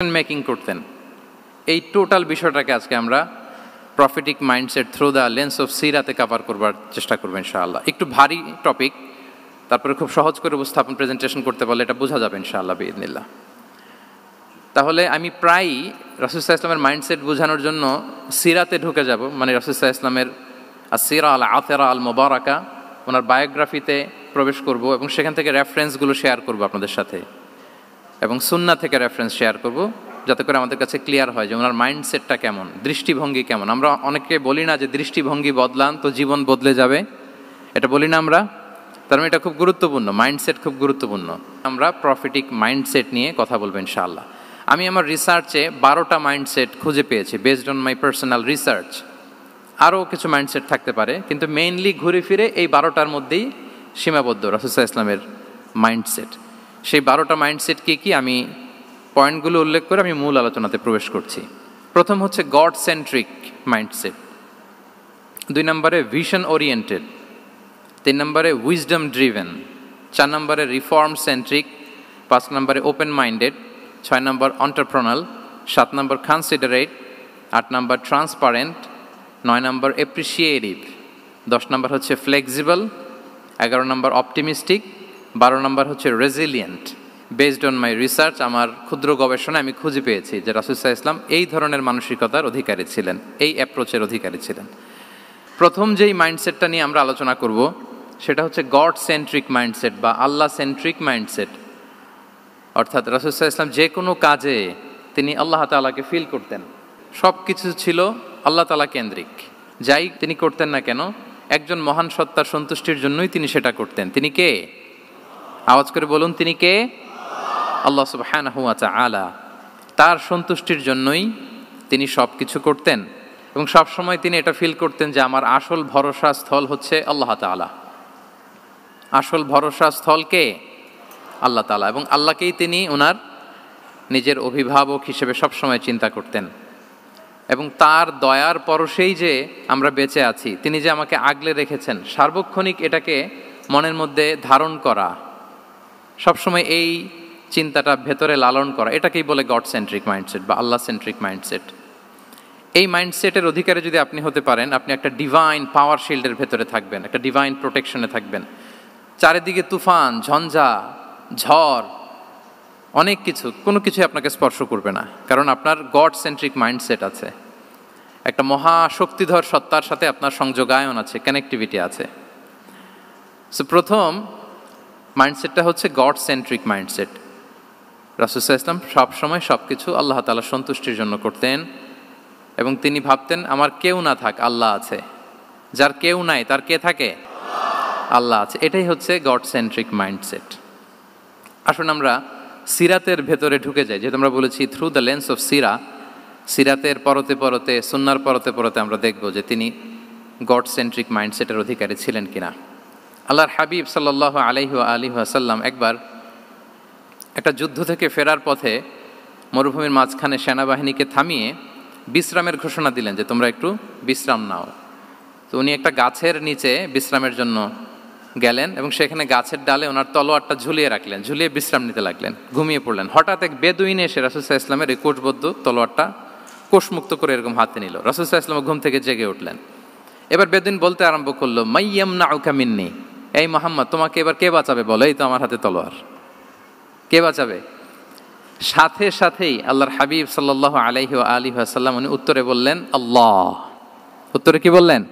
Making করতেন। এই total বিষয়টাকে আজকে আমরা prophetic mindset through the lens of সিরাতে কভার করবার চেষ্টা করবো ইনশাআল্লাহ। একটু ভারী টপিক, তারপরে খুব সহজ করে উপস্থাপন প্রেজেন্টেশন করতে পারলে এটা বোঝা যাবে ইনশাআল্লাহ বিইذنিল্লাহ। তাহলে আমি প্রায়ই রাসূল সাল্লাল্লাহু আলাইহি ওয়াসাল্লামের মাইন্ডসেট বোঝানোর জন্য সিরাতে ঢুকে যাব, মানে রাসূল সাল্লাল্লাহু আলাইহি ওয়াসাল্লামের আসিরা আল আতেরা আল মুবারাকা, ওনার বায়োগ্রাফিতে প্রবেশ করব এবং সেখান থেকে রেফারেন্সগুলো শেয়ার করব আপনাদের সাথে, এবং সুন্নাহ থেকে রেফারেন্স শেয়ার করব, যাতে করে আমাদের কাছে ক্লিয়ার হয় যে ওনার মাইন্ডসেটটা কেমন, দৃষ্টিভঙ্গি কেমন। আমরা অনেকে বলি না যে দৃষ্টিভঙ্গি বদলান তো জীবন বদলে যাবে, এটা বলি না আমরা? তার মানে এটা খুব গুরুত্বপূর্ণ, মাইন্ডসেট খুব গুরুত্বপূর্ণ। আমরা প্রফেটিক মাইন্ডসেট নিয়ে কথা বলবো ইনশাআল্লাহ। আমি আমার রিসার্চে 12টা মাইন্ডসেট খুঁজে পেয়েছি based on my personal research. আরও কিছু মাইন্ডসেট থাকতে পারে, কিন্তু মেইনলি ঘুরে ফিরে এই 12টার মধ্যেই সীমাবদ্ধ রাসূল সাল্লাল্লাহু আলাইহি ওয়াসাল্লামের মাইন্ডসেট। সেই 12টা মাইন্ডসেট কি আমি পয়েন্টগুলো উল্লেখ করে আমি মূল আলোচনাতে প্রবেশ করছি। প্রথম হচ্ছে গড সেন্ট্রিক মাইন্ডসেট, 2 নম্বরে ভিশন ওরিয়েন্টেড, 3 নম্বরে উইজডম ড্রিভেন, 4 নম্বরে রিফর্ম সেন্ট্রিক, 5 নম্বরে ওপেন মাইন্ডেড, 6 নম্বর এন্টারপ্রেনাল, 7 নম্বর কনসিডারেট, 8 নম্বর ট্রান্সপারেন্ট, 9 নম্বর অ্যাপ্রিসিয়েটিভ, 10 নম্বর হচ্ছে ফ্লেক্সিবল, 11 নম্বর অপটিমিস্টিক, 12 নম্বর হচ্ছে resilient. Based on my research, আমার ক্ষুদ্র গবেষণা আমি খুঁজে পেয়েছি যে রাসূল সাল্লাল্লাহু আলাইহি ওয়াসাল্লাম এই ধরনের মানসিকতার অধিকারী ছিলেন, এই অ্যাপ্রোচের অধিকারী ছিলেন। প্রথম যেই মাইন্ডসেটটা নিয়ে আমরা আলোচনা করব সেটা হচ্ছে গড সেন্ট্রিক মাইন্ডসেট বা আল্লাহ সেন্ট্রিক মাইন্ডসেট। অর্থাৎ রাসূল সাল্লাল্লাহু আলাইহি ওয়াসাল্লাম যে কোনো কাজে তিনি আল্লাহ তাআলাকে ফিল করতেন, সব কিছু ছিল আল্লাহ তাআলা কেন্দ্রিক। যাই তিনি করতেন না কেন, একজন মহান সত্তার সন্তুষ্টির জন্যই তিনি সেটা করতেন। তিনি কে? আওয়াজ করে বলুন, তিনি কে? আল্লাহ সুবহানাহু ওয়া তাআলা। তার সন্তুষ্টির জন্যই তিনি সব কিছু করতেন, এবং সবসময় তিনি এটা ফিল করতেন যে আমার আসল ভরসা স্থল হচ্ছে আল্লাহ তাআলা। আসল ভরসা স্থল কে? আল্লাহ তাআলা। এবং আল্লাহকেই তিনি ওনার নিজের অভিভাবক হিসেবে সবসময় চিন্তা করতেন, এবং তার দয়ার পরশেই যে আমরা বেঁচে আছি, তিনি যে আমাকে আগলে রেখেছেন, সার্বক্ষণিক এটাকে মনের মধ্যে ধারণ করা, সবসময় এই চিন্তাটা ভেতরে লালন করা, এটাকেই বলে গড সেন্ট্রিক মাইন্ডসেট বা আল্লাহ সেন্ট্রিক মাইন্ডসেট। এই মাইন্ডসেটের অধিকারী যদি আপনি হতে পারেন, আপনি একটা ডিভাইন পাওয়ার শিল্ডের ভেতরে থাকবেন, একটা ডিভাইন প্রোটেকশনে থাকবেন। চারিদিকে তুফান, ঝঞ্ঝা, ঝড়, অনেক কিছু, কোনো কিছুই আপনাকে স্পর্শ করবে না, কারণ আপনার গড সেন্ট্রিক মাইন্ডসেট আছে। একটা মহাশক্তিধর সত্তার সাথে আপনার সংযোগায়ন আছে, কানেক্টিভিটি আছে। সো প্রথম মাইন্ডসেটটা হচ্ছে গড সেন্ট্রিক মাইন্ডসেট। রাসূল সাল্লাল্লাহু আলাইহি ওয়াসাল্লাম সবসময় সব কিছু আল্লাহ তাআলার সন্তুষ্টির জন্য করতেন, এবং তিনি ভাবতেন আমার কেউ না থাক, আল্লাহ আছে। যার কেউ নাই তার কে থাকে? আল্লাহ আছে। এটাই হচ্ছে গড সেন্ট্রিক মাইন্ডসেট। আসুন আমরা সিরাতের ভেতরে ঢুকে যাই, যেহেতু আমরা বলেছি থ্রু দ্য লেন্স অফ সিরা। সিরাতের পরতে পরতে, সুন্নাহর পরতে পরতে আমরা দেখব যে তিনি গড সেন্ট্রিক মাইন্ডসেটের অধিকারী ছিলেন কিনা। আল্লাহর হাবিব সাল্লাল্লাহু আলাইহি ওয়াসাল্লাম একবার একটা যুদ্ধ থেকে ফেরার পথে মরুভূমির মাঝখানে সেনাবাহিনীকে থামিয়ে বিশ্রামের ঘোষণা দিলেন যে তোমরা একটু বিশ্রাম নাও। তো উনি একটা গাছের নিচে বিশ্রামের জন্য গেলেন, এবং সেখানে গাছের ডালে ওনার তলোয়ারটা ঝুলিয়ে রাখলেন, ঝুলিয়ে বিশ্রাম নিতে লাগলেন, ঘুমিয়ে পড়লেন। হঠাৎ এক বেদুইন এসে রাসূল সাল্লাল্লাহু আলাইহি ওয়াসাল্লামের এই কোষবদ্ধ তলোয়ারটা কোষমুক্ত করে এরকম হাতে নিল। রাসূল সাল্লাল্লাহু আলাইহি ওয়াসাল্লাম ঘুম থেকে জেগে উঠলেন। এবার বেদুইন বলতে আরম্ভ করলো, মাইয়ামনাউকা মিন্নি, এই মুহাম্মদ তোমাকে এবার কে বাঁচাবে বলো, এই তো আমার হাতে তলোয়ার, কে বাঁচাবে? সাথে সাথেই আল্লাহর হাবিব সাল্লাল্লাহু আলাইহি ওয়াসাল্লাম উনি উত্তরে বললেন আল্লাহ। উত্তরে কি বললেন?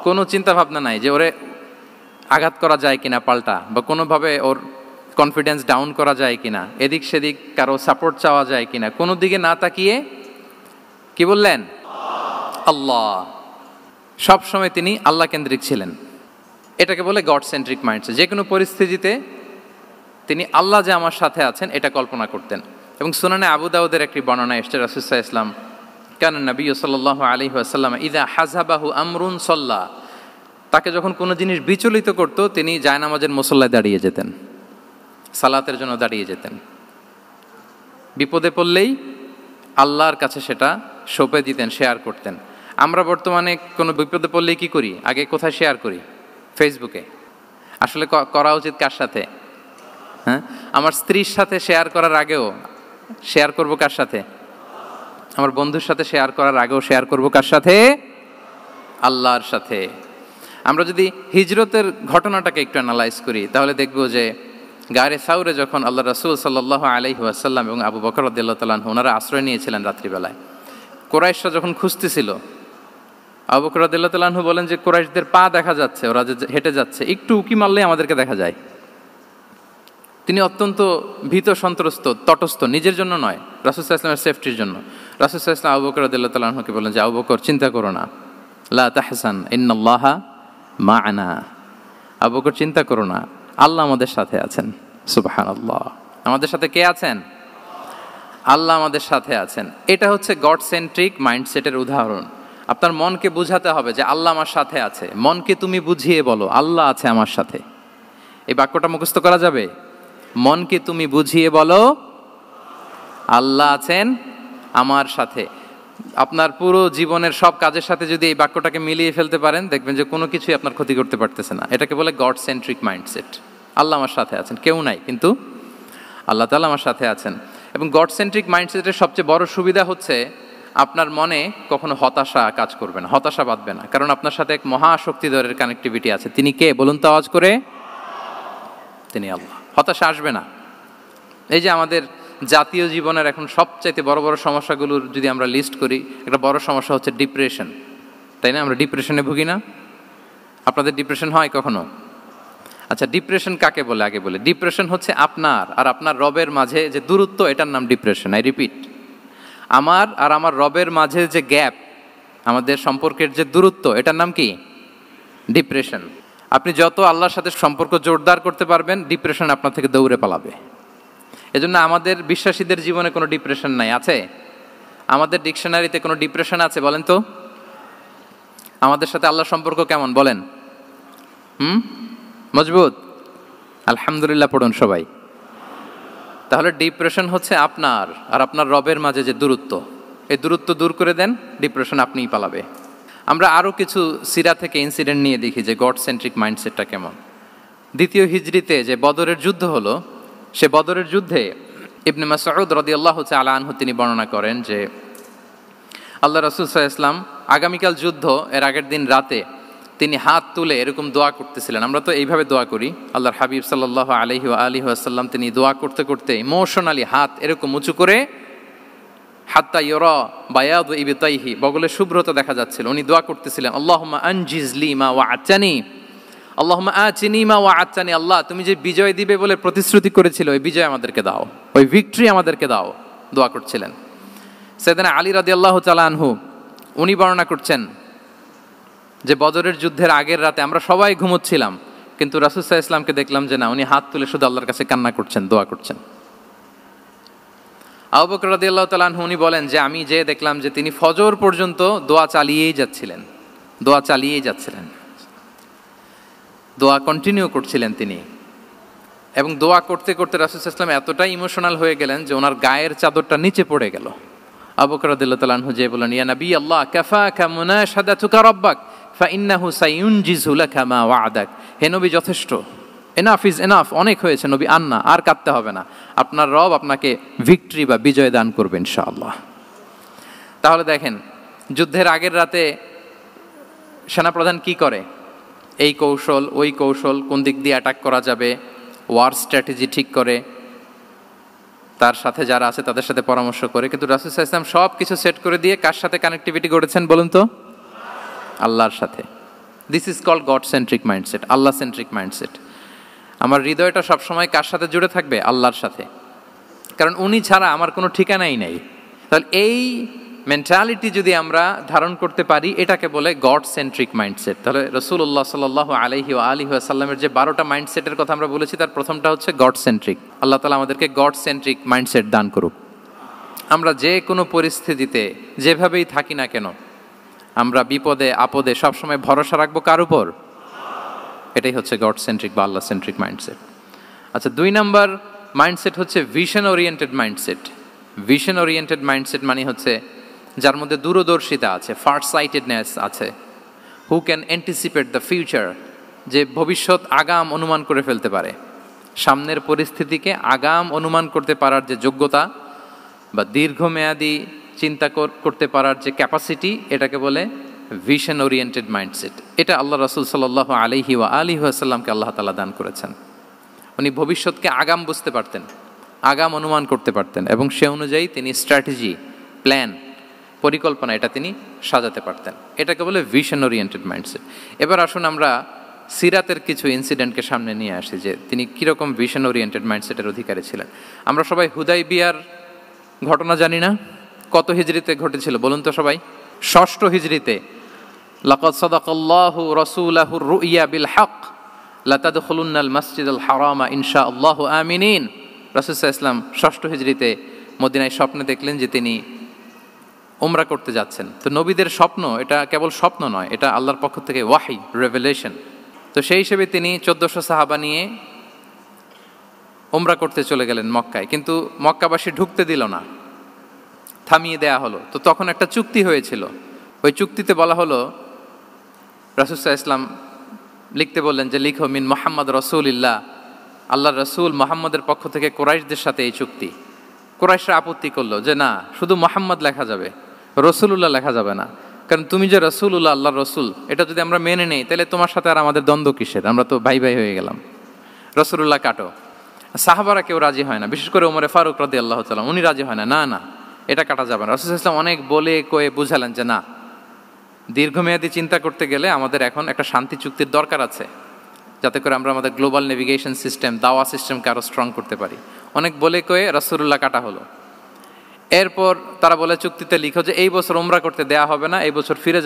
কোনো চিন্তা ভাবনা নাই যে ওরে আঘাত করা যায় কিনা পাল্টা, বা কোনোভাবে ওর কনফিডেন্স ডাউন করা যায় কিনা, এদিক সেদিক কারো সাপোর্ট চাওয়া যায় কিনা, কোনো দিকে না তাকিয়ে কি বললেন? আল্লাহ। সবসময় তিনি আল্লাহ কেন্দ্রিক ছিলেন। এটাকে বলে গড সেন্ট্রিক মাইন্ডসেট। যে কোনো পরিস্থিতিতে তিনি আল্লাহ যে আমার সাথে আছেন এটা কল্পনা করতেন। এবং সুনানে আবু দাউদের একটি বর্ণনা এসেছে, রাসূল সাল্লাল্লাহু আলাইহি ওয়াসাল্লাম কানা নবী সাল্লাল্লাহু আলাইহি ওয়াসাল্লাম ইযা হাযাবাহু আমরুন সাল্লা, তাকে যখন কোনো জিনিস বিচলিত করতো তিনি জায়নামাজের মুসল্লায় দাঁড়িয়ে যেতেন, সালাতের জন্য দাঁড়িয়ে যেতেন। বিপদে পড়লেই আল্লাহর কাছে সেটা সঁপে দিতেন, শেয়ার করতেন। আমরা বর্তমানে কোনো বিপদে পড়লেই কি করি? আগে কোথায় শেয়ার করি? ফেসবুকে। আসলে করা উচিত কার সাথে? হ্যাঁ, আমার স্ত্রীর সাথে শেয়ার করার আগেও শেয়ার করব কার সাথে? আমার বন্ধুর সাথে শেয়ার করার আগেও শেয়ার করব কার সাথে? আল্লাহর সাথে। আমরা যদি হিজরতের ঘটনাটাকে একটু অ্যানালাইজ করি তাহলে দেখব যে গারে সাউরে যখন আল্লাহ রাসূল সাল্লাল্লাহু আলাইহি ওয়াসাল্লাম এবং আবু বকর রাদিয়াল্লাহু তাআলা আনহু ওনারা আশ্রয় নিয়েছিলেন রাত্রিবেলায়, কুরাইশরা যখন খুঁজতেছিল, আবু বকর রাদিয়াল্লাহু তাআলা আনহু বলেন যে কুরাইশদের পা দেখা যাচ্ছে, ওরা যে হেঁটে যাচ্ছে, একটু উকি মারলেই আমাদেরকে দেখা যায়। তিনি অত্যন্ত ভীত সন্ত্রস্ত, তটস্থ, নিজের জন্য নয়, রাসূল সাল্লাল্লাহু আলাইহি ওয়াসাল্লামের সেফটির জন্য। রাসূল সাল্লাল্লাহু আলাইহি ওয়াসাল্লাম আবু বকর রাদিয়াল্লাহু তাআলা আনহুকে বলেন যে আবু বকর চিন্তা করো না, লা তাহসান ইন্নাল্লাহা মা'ানা, আবু বকর চিন্তা করো না, আল্লাহ আমাদের সাথে আছেন। সুবহানাল্লাহ, আমাদের সাথে কে আছেন? আল্লাহ আমাদের সাথে আছেন। এটা হচ্ছে গড সেন্ট্রিক মাইন্ডসেটের উদাহরণ। আপনার মনকে বুঝাতে হবে যে আল্লাহ আমার সাথে আছে। মনকে তুমি বুঝিয়ে বলো আল্লাহ আছে আমার সাথে। এই বাক্যটা মুখস্থ করা যাবে? মনকে তুমি বুঝিয়ে বলো আল্লাহ আছেন আমার সাথে। আপনার পুরো জীবনের সব কাজের সাথে যদি এই বাক্যটাকে মিলিয়ে ফেলতে পারেন, দেখবেন যে কোনো কিছুই আপনার ক্ষতি করতে পারতেছে না। এটাকে বলে গড সেন্ট্রিক মাইন্ডসেট। আল্লাহ আমার সাথে আছেন, কেউ নাই কিন্তু আল্লাহ তাআলা আমার সাথে আছেন। এবং গড সেন্ট্রিক মাইন্ডসেটের সবচেয়ে বড় সুবিধা হচ্ছে আপনার মনে কখনো হতাশা কাজ করবে না, হতাশা বাঁধবে না, কারণ আপনার সাথে এক মহাশক্তিধরের কানেক্টিভিটি আছে। তিনি কে বলুন তো আওয়াজ করে? তিনি আল্লাহ। হতাশা আসবে না। এই যে আমাদের জাতীয় জীবনের এখন সবচাইতে বড় বড় সমস্যাগুলোর যদি আমরা লিস্ট করি, একটা বড় সমস্যা হচ্ছে ডিপ্রেশন, তাই না? আমরা ডিপ্রেশনে ভুগি না? আপনাদের ডিপ্রেশন হয় কখনো? আচ্ছা, ডিপ্রেশন কাকে বলে আগে বলে। ডিপ্রেশন হচ্ছে আপনার আর আপনার রবের মাঝে যে দূরত্ব, এটার নাম ডিপ্রেশন। আই রিপিট, আমার আর আমার রবের মাঝে যে গ্যাপ, আমাদের সম্পর্কের যে দূরত্ব, এটার নাম কি? ডিপ্রেশন। আপনি যত আল্লাহর সাথে সম্পর্ক জোরদার করতে পারবেন, ডিপ্রেশন আপনার থেকে দৌড়ে পালাবে। এজন্য আমাদের বিশ্বাসীদের জীবনে কোনো ডিপ্রেশন নাই। আছে? আমাদের ডিকশনারিতে কোনো ডিপ্রেশন আছে বলেন তো? আমাদের সাথে আল্লাহর সম্পর্ক কেমন বলেন? মজবুত? আলহামদুলিল্লাহ পড়ুন সবাই। তাহলে ডিপ্রেশন হচ্ছে আপনার আর আপনার রবের মাঝে যে দূরত্ব, এই দূরত্ব দূর করে দেন, ডিপ্রেশন আপনিই পালাবে। আমরা আরও কিছু সিরা থেকে ইনসিডেন্ট নিয়ে দেখি যে গড সেন্ট্রিক মাইন্ডসেটটা কেমন। দ্বিতীয় হিজরিতে যে বদরের যুদ্ধ হলো, সে বদরের যুদ্ধে ইবনে মাসউদ রাদিয়াল্লাহু তাআলা আনহু তিনি বর্ণনা করেন যে আল্লাহ রাসূল সাল্লাল্লাহু আলাইহি ওয়াসাল্লাম আগামীকাল যুদ্ধ, এর আগের দিন রাতে তিনি হাত তুলে এরকম দোয়া করতেছিলেন। আমরা তো এইভাবে দোয়া করি। আল্লাহর হাবিব সাল্লাল্লাহু আলাইহি ওয়াসাল্লাম তিনি দোয়া করতে করতে ইমোশনালি হাত এরকম উঁচু করে, হাত্তা ইউরা বায়াদু ইবতাইহি, বগলে শুভ্রতা দেখা যাচ্ছিল, উনি দোয়া করতেছিলেন আল্লাহুম্মা আনজিজ লি মা ওয়া'আতানি, আল্লাহুম্মা আতিনি মা ওয়া'আতানি, আল্লাহ তুমি যে বিজয় দিবে বলে প্রতিশ্রুতি করেছিলে, ওই বিজয় আমাদেরকে দাও, ওই ভিক্টরি আমাদেরকে দাও। দোয়া করছিলেন। সাইয়েদনা আলী রাদিয়াল্লাহু তাআলা আনহু উনি বর্ণনা করছেন যে বদরের যুদ্ধের আগের রাতে আমরা সবাই ঘুমোচ্ছিলাম, কিন্তু রাসূল সাল্লাল্লাহু আলাইহি ওয়াসাল্লামকে দেখলাম যে না, উনি হাত তুলে শুধু আল্লাহর কাছে কান্না করছেন, দোয়া করছেন। আবু বকর রাদিয়াল্লাহু তাআলা আনহু উনি বলেন যে আমি যে দেখলাম যে তিনি ফজর পর্যন্ত দোয়া চালিয়েই যাচ্ছিলেন, দোয়া চালিয়েই যাচ্ছিলেন, দোয়া কন্টিনিউ করছিলেন তিনি। এবং দোয়া করতে করতে রাসূল সাল্লাল্লাহু আলাইহি ওয়াসাল্লাম এতটাই ইমোশনাল হয়ে গেলেন যে ওনার গায়ের চাদরটা নিচে পড়ে গেল। আবু বকর রাদিয়াল্লাহু তাআলা আনহু যে বলেন ইয়া নবী আল্লাহ কাফাকা মুনাশাদাতুকা রাব্বাক ফাইন্নাহু সায়ুনজিজু লাকা মা ওয়া'দাক, হে নবী যথেষ্ট, এনাফ ইজ এনাফ, অনেক হয়েছে নবী, আন্না আর কাঁদতে হবে না, আপনার রব আপনাকে ভিক্টরি বা বিজয় দান করবে ইনশাআল্লাহ। তাহলে দেখেন, যুদ্ধের আগের রাতে সেনাপ্রধান কি করে? এই কৌশল ওই কৌশল, কোন দিক দিয়ে অ্যাটাক করা যাবে, ওয়ার স্ট্র্যাটেজি ঠিক করে, তার সাথে যারা আছে তাদের সাথে পরামর্শ করে। কিন্তু রাসূল সাল্লাল্লাহু আলাইহি ওয়াসাল্লাম সব কিছু সেট করে দিয়ে কার সাথে কানেক্টিভিটি গড়েছেন বলুন তো? আল্লাহর সাথে। This is called God centric mindset, Allah centric mindset. আমার হৃদয়টা সবসময় কার সাথে জুড়ে থাকবে? আল্লাহর সাথে, কারণ উনি ছাড়া আমার কোনো ঠিকানাই নেই। তাহলে এই মেন্টালিটি যদি আমরা ধারণ করতে পারি, এটাকে বলে গড সেন্ট্রিক মাইন্ডসেট। তাহলে রাসূলুল্লাহ সাল্লাল্লাহু আলাইহি ওয়াসাল্লামের যে 12টা মাইন্ডসেটের কথা আমরা বলেছি, তার প্রথমটা হচ্ছে গড সেন্ট্রিক। আল্লাহ তাআলা আমাদেরকে গড সেন্ট্রিক মাইন্ডসেট দান করুক। আমরা যে কোনো পরিস্থিতিতে যেভাবেই থাকি না কেন, আমরা বিপদে আপদে সবসময় ভরসা রাখবো কার উপর? এটাই হচ্ছে গড সেন্ট্রিক বা আল্লাহ সেন্ট্রিক মাইন্ডসেট। আচ্ছা, 2 নাম্বার মাইন্ডসেট হচ্ছে vision oriented mindset. Vision oriented mindset মানে হচ্ছে যার মধ্যে দূরদর্শিতা আছে, ফার সাইটেডনেস আছে, who can anticipate the future, যে ভবিষ্যৎ আগাম অনুমান করে ফেলতে পারে, সামনের পরিস্থিতিকে আগাম অনুমান করতে পারার যে যোগ্যতা, বা দীর্ঘমেয়াদী চিন্তা করতে পারার যে ক্যাপাসিটি, এটাকে বলে ভিশন ওরিয়েন্টেড মাইন্ডসেট। এটা আল্লাহ রাসূল সাল্লাল্লাহু আলাইহি ওয়া আলিহি ওয়াসাল্লামকে আল্লাহ তাআলা দান করেছেন। উনি ভবিষ্যৎকে আগাম বুঝতে পারতেন, আগাম অনুমান করতে পারতেন, এবং সে অনুযায়ী তিনি স্ট্র্যাটেজি, প্ল্যান, পরিকল্পনা এটা তিনি সাজাতে পারতেন। এটাকে বলে ভিশন ওরিয়েন্টেড মাইন্ডসেট। এবার আসুন আমরা সিরাতের কিছু ইনসিডেন্টকে সামনে নিয়ে আসি যে তিনি কীরকম ভিশন ওরিয়েন্টেড মাইন্ডসেটের অধিকারী ছিলেন। আমরা সবাই হুদাইবিয়ার ঘটনা জানি না? কত হিজরিতে ঘটেছিল বলুন তো সবাই? 6ষ্ঠ হিজরিতে। লাকাদ সাদাকাল্লাহু রাসূলাহুর রুইয়া বিল হক লাতাদখুলুন্নাল মাসজিদাল হারামা ইনশাআল্লাহু আমিনিন। রাসূল সাল্লাল্লাহু আলাইহি ওয়াসাল্লাম 6ষ্ঠ হিজরিতে মদিনায় স্বপ্নে দেখলেন যে তিনি উমরা করতে যাচ্ছেন। তো নবীদের স্বপ্ন এটা কেবল স্বপ্ন নয়, এটা আল্লাহর পক্ষ থেকে ওয়াহি, রেভেলেশন। তো সেই হিসেবে তিনি 1400 সাহাবা নিয়ে উমরা করতে চলে গেলেন মক্কায়, কিন্তু মক্কাবাসী ঢুকতে দিল না, থামিয়ে দেয়া হলো। তো তখন একটা চুক্তি হয়েছিল, ওই চুক্তিতে বলা হলো, রাসূল সাল্লাল্লাহু আলাইহি ওয়াসাল্লাম লিখতে বললেন যে লিখো মিন মুহাম্মদ রাসূলিল্লাহ, আল্লাহর রাসূল মুহাম্মদের পক্ষ থেকে কুরাইশদের সাথে এই চুক্তি। কুরাইশরা আপত্তি করলো যে না, শুধু মুহাম্মদ লেখা যাবে, রাসূলুল্লাহ লেখা যাবে না, কারণ তুমি যে রাসূলুল্লাহ, আল্লাহর রাসূল, এটা যদি আমরা মেনে নেই তাহলে তোমার সাথে আর আমাদের দ্বন্দ্ব কিসের, আমরা তো ভাই ভাই হয়ে গেলাম, রাসূলুল্লাহ কাটো। সাহাবারা কেউ রাজি হয় না, বিশেষ করে ওমরে ফারুক রাদিয়াল্লাহু তাআলা, উনি রাজি হয় না, না না এটা কাটা যাবে না। রাসূল সাল্লাল্লাহু আলাইহি ওয়াসাল্লাম অনেক বলে কয়ে বুঝালেন যে না, দীর্ঘমেয়াদী চিন্তা করতে গেলে আমাদের এখন একটা শান্তি চুক্তির দরকার আছে, যাতে করে আমরা আমাদের গ্লোবাল নেভিগেশন সিস্টেম, দাওয়া সিস্টেমকে আরও স্ট্রং করতে পারি। অনেক বলে কয়ে রাসূলুল্লাহ কাটা হলো। এরপর তারা বলে চুক্তিতে লিখো যে এই বছর উমরা করতে দেয়া হবে না, এই বছর ফিরে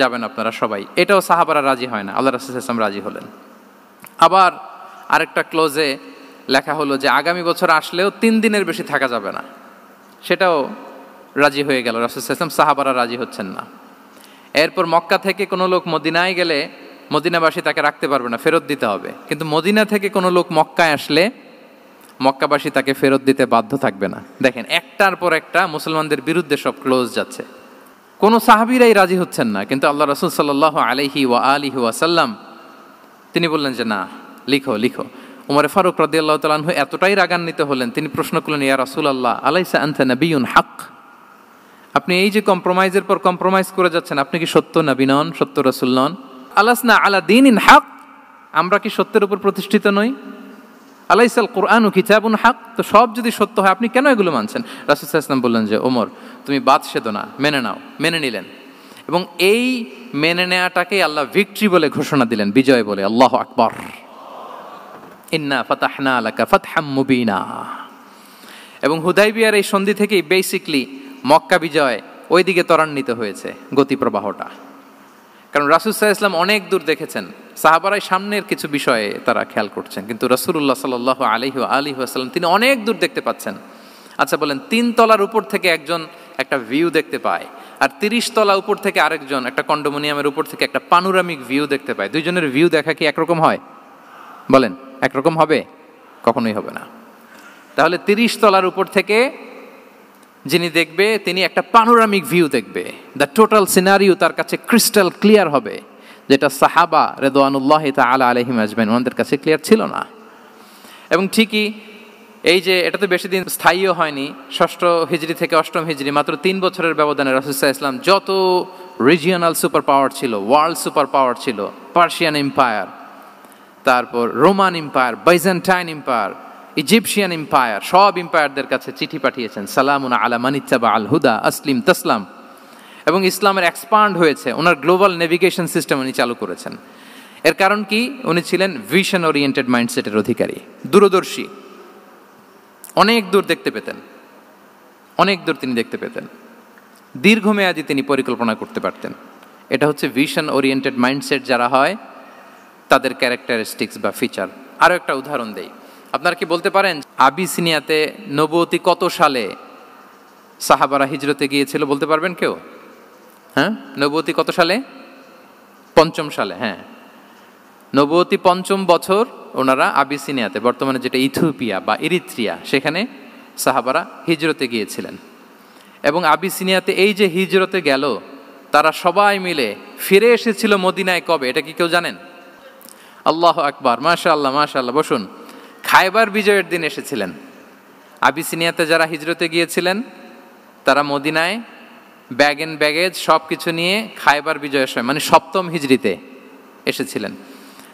যাবেন আপনারা সবাই। এটাও সাহাবারা রাজি হয় না, আল্লাহ রাসূল সাল্লাল্লাহু আলাইহি ওয়াসাল্লাম রাজি হলেন। আবার আরেকটা ক্লোজে লেখা হলো যে আগামী বছর আসলেও 3 দিনের বেশি থাকা যাবে না, সেটাও রাজি হয়ে গেল রাসূল সাল্লাল্লাহু আলাইহি ওয়াসাল্লাম। সাহাবারা রাজি হচ্ছেন না। এরপর মক্কা থেকে কোনো লোক মদিনায় গেলে মদিনাবাসী তাকে রাখতে পারবে না, ফেরত দিতে হবে। কিন্তু মদিনা থেকে কোনো লোক মক্কায় আসলে মক্কাবাসী তাকে ফেরত দিতে বাধ্য থাকবে না। দেখেন, একটার পর একটা মুসলমানদের বিরুদ্ধে সব ক্লোজ যাচ্ছে, কোনো সাহাবীরাই রাজি হচ্ছেন না। কিন্তু আল্লাহ রাসূল সাল্লাল্লাহু আলাইহি ওয়া আলিহি ওয়াসাল্লাম তিনি বললেন যে না, লিখো লিখো। উমরে ফারুক রাদিয়াল্লাহু তাআলা আনহু এতটাই রাগান্বিত হলেন, তিনি প্রশ্ন করলেন, ইয়া রাসূলুল্লাহ, আলাইসা আনতা নাবিয়্যুন হক, আপনি এই যে কম্প্রোমাইজের পর কম্প্রোমাইজ করে যাচ্ছেন, আপনি কি সত্য নবী নন, সত্য রাসূল নন? আলাসনা আলা দীনিন হক, আমরা কি সত্যের উপর প্রতিষ্ঠিত নই? আলাইসাল কুরআনু কিতাবুন হক, তো সব যদি সত্য হয় আপনি কেন এগুলো মানছেন? রাসূল সাল্লাল্লাহু আলাইহি ওয়াসাল্লাম বললেন যে ওমর, তুমি বাদ সেদো না, মেনে নাও। মেনে নিলেন, এবং এই মেনে নেওয়াটাকে আল্লাহ ভিক্টরি বলে ঘোষণা দিলেন, বিজয় বলে। আল্লাহু আকবার। ইন্না ফাতাহনা লাকা ফাতহাম মুবিনা। এবং হুদাইবিয়ার এই সন্ধি থেকেই বেসিকলি মক্কা বিজয় ওইদিকে ত্বরান্বিত হয়েছে গতি প্রবাহটা। কারণ রাসূল সাল্লাল্লাহু আলাইহি ওয়াসাল্লাম অনেক দূর দেখেছেন, সাহাবারাই সামনের কিছু বিষয়ে তারা খেয়াল করছেন, কিন্তু রাসূলুল্লাহ সাল্লাল্লাহু আলাইহি ওয়া আলিহি ওয়াসাল্লাম তিনি অনেক দূর দেখতে পাচ্ছেন। আচ্ছা বলেন, 3 তলার উপর থেকে একজন একটা ভিউ দেখতে পায়, আর 30 তলা উপর থেকে আরেকজন একটা কন্ডোমিনিয়ামের উপর থেকে একটা পানোরামিক ভিউ দেখতে পায়, দুইজনের ভিউ দেখা কি একরকম হয়? বলেন, একরকম হবে? কখনোই হবে না। তাহলে 30 তলার উপর থেকে যিনি দেখবে তিনি একটা পানোরামিক ভিউ দেখবে, দ্য টোটাল সিনারিও তার কাছে ক্রিস্টাল ক্লিয়ার হবে, যেটা সাহাবা রিদওয়ানুল্লাহি তাআলা আলাইহিম আজমাইন ওনাদের কাছে ক্লিয়ার ছিল না। এবং ঠিকই এই যে এটা তো বেশি দিন স্থায়ীও হয়নি, 6ষ্ঠ হিজরি থেকে 8ম হিজরি, মাত্র 3 বছরের ব্যবধানে রাসূল সাল্লাল্লাহু আলাইহি ওয়াসাল্লাম যত রিজিওনাল সুপার পাওয়ার ছিল, ওয়ার্ল্ড সুপার পাওয়ার ছিল, পার্সিয়ান এম্পায়ার, তারপর Roman empire, Byzantine empire, Egyptian empire, সব এম্পায়ারদের কাছে চিঠি পাঠিয়েছেন, সালামুন আলা মান ইত্তাবা আল হুদা আসলিম তাসলাম। এবং ইসলামের এক্সপান্ড হয়েছে, ওনার গ্লোবাল নেভিগেশন সিস্টেম উনি চালু করেছেন। এর কারণ কি? উনি ছিলেন ভিশন ওরিয়েন্টেড মাইন্ডসেটের অধিকারী, দূরদর্শী, অনেক দূর দেখতে পেতেন, অনেক দূর তিনি দেখতে পেতেন, দীর্ঘমেয়াদী তিনি পরিকল্পনা করতে পারতেন। এটা হচ্ছে ভিশন ওরিয়েন্টেড মাইন্ডসেট যারা হয় তাদের ক্যারেক্টারিস্টিক্স বা ফিচার। আরও একটা উদাহরণ দেই, আপনারা কি বলতে পারেন আবিসিনিয়াতে নবুয়তি কত সালে সাহাবারা হিজরতে গিয়েছিল? বলতে পারবেন কেউ? হ্যাঁ, নবুয়তি কত সালে? 5ম সালে। হ্যাঁ, নবুয়তি 5ম বছর ওনারা আবিসিনিয়াতে, বর্তমানে যেটা ইথিওপিয়া বা ইরিত্রিয়া, সেখানে সাহাবারা হিজরতে গিয়েছিলেন। এবং আবিসিনিয়াতে এই যে হিজরতে গেল, তারা সবাই মিলে ফিরে এসেছিল মদিনায় কবে? এটা কি কেউ জানেন? আল্লাহু আকবার, মাশাআল্লাহ মাশাআল্লাহ। বসুন। খায়বার বিজয়ের দিন এসেছিলেন। আবিসিনিয়াতে যারা হিজরতে গিয়েছিলেন তারা মদিনায় ব্যাগ এন্ড ব্যাগেজ সব কিছু নিয়ে খায়বার বিজয়ের সময় মানে 7ম হিজরিতে এসেছিলেন।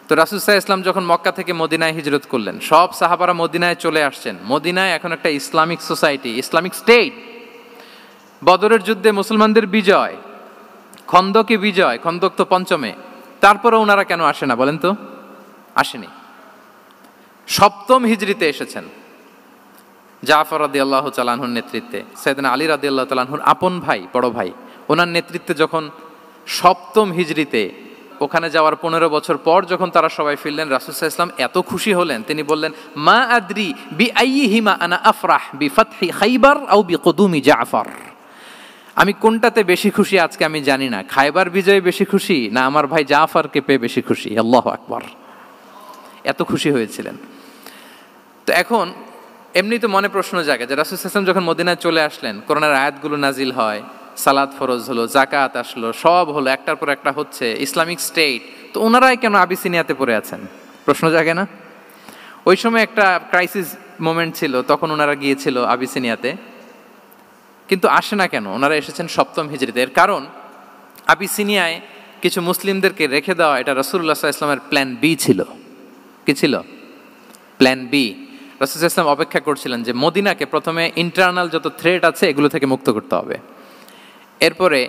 তো রাসূল সাল্লাল্লাহু আলাইহি ওয়াসাল্লাম যখন মক্কা থেকে মদিনায় হিজরত করলেন, সব সাহাবারা মদিনায় চলে আসছেন। মদিনায় এখন একটা ইসলামিক সোসাইটি, ইসলামিক স্টেট। বদরের যুদ্ধে মুসলমানদের বিজয়, খন্দকে বিজয়, খন্দক তো 5মে। তারপরে ওনারা কেন আসে না বলেন তো? আসেনি। 7ম হিজরিতে এসেছেন জাফর রাদিয়াল্লাহু তাআলা আনহুর নেতৃত্বে, সাইয়েদনা আলী রাদিয়াল্লাহু তাআলা আনহুর আপন ভাই, বড় ভাই, ওনার নেতৃত্বে যখন 7ম হিজরিতে ওখানে যাওয়ার 15 বছর পর যখন তারা সবাই ফিরলেন, রাসূল সাল্লাল্লাহু আলাইহি ওয়াসাল্লাম এত খুশি হলেন, তিনি বললেন, মা আদরি বিআইয়িহিমা আনা আফরাহ বিফাতহি খাইবার আও বিকুদুমি জাফর। আমি কোনটাতে বেশি খুশি আজকে আমি জানি না, খায়বার বিজয়ে বেশি খুশি না আমার ভাই জাফরকে পেয়ে বেশি খুশি। আল্লাহু আকবার, এত খুশি হয়েছিলেন। তো এখন এমনি তো মনে প্রশ্ন জাগে যে রাসূল সাল্লাল্লাহু আলাইহি ওয়াসাল্লাম যখন মদিনায় চলে আসলেন, কোরআনের আয়াতগুলো নাজিল হয়, সালাত ফরজ হলো, জাকাত আসলো, সব হলো, একটার পর একটা হচ্ছে, ইসলামিক স্টেট, তো ওনারাই কেন আবিসিনিয়াতে পড়ে আছেন? প্রশ্ন জাগে না? ওই সময় একটা ক্রাইসিস মোমেন্ট ছিল, তখন ওনারা গিয়েছিল আবিসিনিয়াতে, কিন্তু আসে না কেন? ওনারা এসেছেন 7ম হিজরিতে। এর কারণ আবিসিনিয়ায় কিছু মুসলিমদেরকে রেখে দেওয়া, এটা রাসূলুল্লাহ সাল্লাল্লাহু আলাইহি ওয়াসাল্লামের প্ল্যান বি ছিল। কি ছিল? Plan B. রাসূল সাল্লাল্লাহু আলাইহি ওয়াসাল্লাম অপেক্ষা করছিলেন যে মদিনাকে প্রথমে ইন্টারনাল যত থ্রেট আছে এগুলো থেকে মুক্ত করতে হবে, এরপরে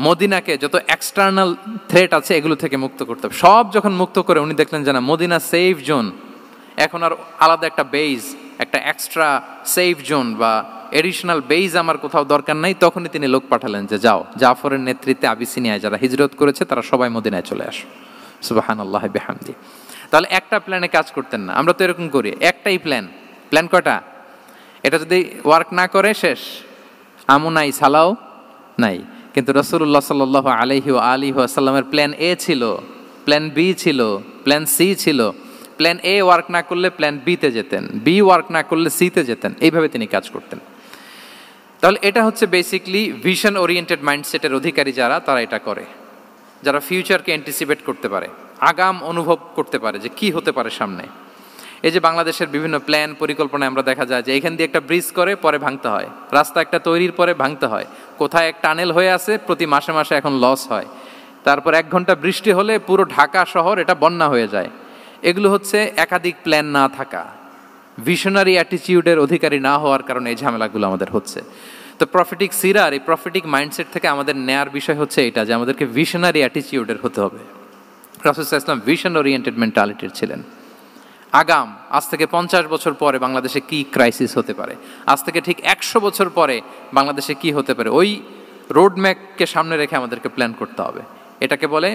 মদিনাকে যত এক্সটার্নাল থ্রেট আছে এগুলো থেকে মুক্ত করতে হবে। সব যখন মুক্ত করে উনি দেখলেন যে না, মদিনা সেফ জোন, এখন আর আলাদা একটা বেজ, একটা এক্সট্রা সেফ জোন বা এডিশনাল বেজ আমার কোথাও দরকার নাই, তখনই তিনি লোক পাঠালেন যে যাও, জাফরের নেতৃত্বে আবিসিনিয়ায় যারা হিজরত করেছে তারা সবাই মদিনায় চলে আসো। সুবহানাল্লাহি বিহামদি। তাহলে একটা প্ল্যানে কাজ করতেন না, আমরা তো এরকম করি, একটাই প্ল্যান। প্ল্যান কটা? এটা যদি ওয়ার্ক না করে শেষ, আমু নাই, সালাও নাই। কিন্তু রাসূলুল্লাহ সাল্লাল্লাহু আলাইহি ওয়া আলিহি ওয়াসাল্লামের প্ল্যান এ ছিল, প্ল্যান বি ছিল, প্ল্যান সি ছিল। প্ল্যান এ ওয়ার্ক না করলে প্ল্যান বিতে যেতেন, বি ওয়ার্ক না করলে সিতে যেতেন, এইভাবে তিনি কাজ করতেন। তাহলে এটা হচ্ছে বেসিকলি ভিশন ওরিয়েন্টেড মাইন্ডসেটের অধিকারী যারা, তারা এটা করে, যারা ফিউচারকে অ্যান্টিসিপেট করতে পারে, আগাম অনুভব করতে পারে যে কি হতে পারে সামনে। এই যে বাংলাদেশের বিভিন্ন প্ল্যান পরিকল্পনায় আমরা দেখা যায় যে এখান দিয়ে একটা ব্রিজ করে পরে ভাঙতে হয়, রাস্তা একটা তৈরির পরে ভাঙতে হয়, কোথায় এক টানেল হয়ে আছে প্রতি মাসে মাসে এখন লস হয়, তারপর 1 ঘন্টা বৃষ্টি হলে পুরো ঢাকা শহর এটা বন্যা হয়ে যায়। এগুলো হচ্ছে একাধিক প্ল্যান না থাকা, ভিশনারি অ্যাটিটিউডের অধিকারী না হওয়ার কারণে এই ঝামেলাগুলো আমাদের হচ্ছে। তো প্রফেটিক সিরার এই প্রফেটিক মাইন্ডসেট থেকে আমাদের নেয়ার বিষয় হচ্ছে এটা, যে আমাদেরকে ভিশনারি অ্যাটিটিউডের হতে হবে। রাসূল সাল্লাল্লাহু আলাইহি ওয়াসাল্লাম ভিশন ওরিয়েন্টেড মেন্টালিটির ছিলেন। আগাম, আজ থেকে 50 বছর পরে বাংলাদেশে কি ক্রাইসিস হতে পারে, আজ থেকে ঠিক 100 বছর পরে বাংলাদেশে কি হতে পারে, ওই রোডম্যাপকে সামনে রেখে আমাদেরকে প্ল্যান করতে হবে। এটাকে বলে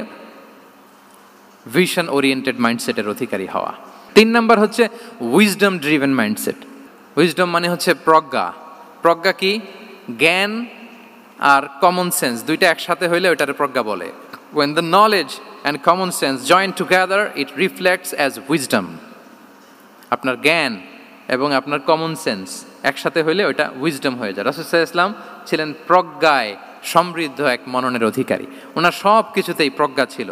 ভিশন ওরিয়েন্টেড মাইন্ডসেটের অধিকারী হওয়া। 3 নাম্বার হচ্ছে উইজডম ড্রিভেন মাইন্ডসেট। উইজডম মানে হচ্ছে প্রজ্ঞা। প্রজ্ঞা কি? জ্ঞান আর কমন সেন্স দুইটা একসাথে হইলে ওইটারে প্রজ্ঞা বলে। When the knowledge and common sense join together, it reflects as wisdom. আপনার জ্ঞান এবং আপনার কমন সেন্স একসাথে হইলে ওইটা উইজডম হয়ে যায়। রাসূল সাল্লাল্লাহু আলাইহি ওয়াসাল্লাম ছিলেন প্রজ্ঞায় সমৃদ্ধ এক মননের অধিকারী। ওনার সব কিছুতেই প্রজ্ঞা ছিল।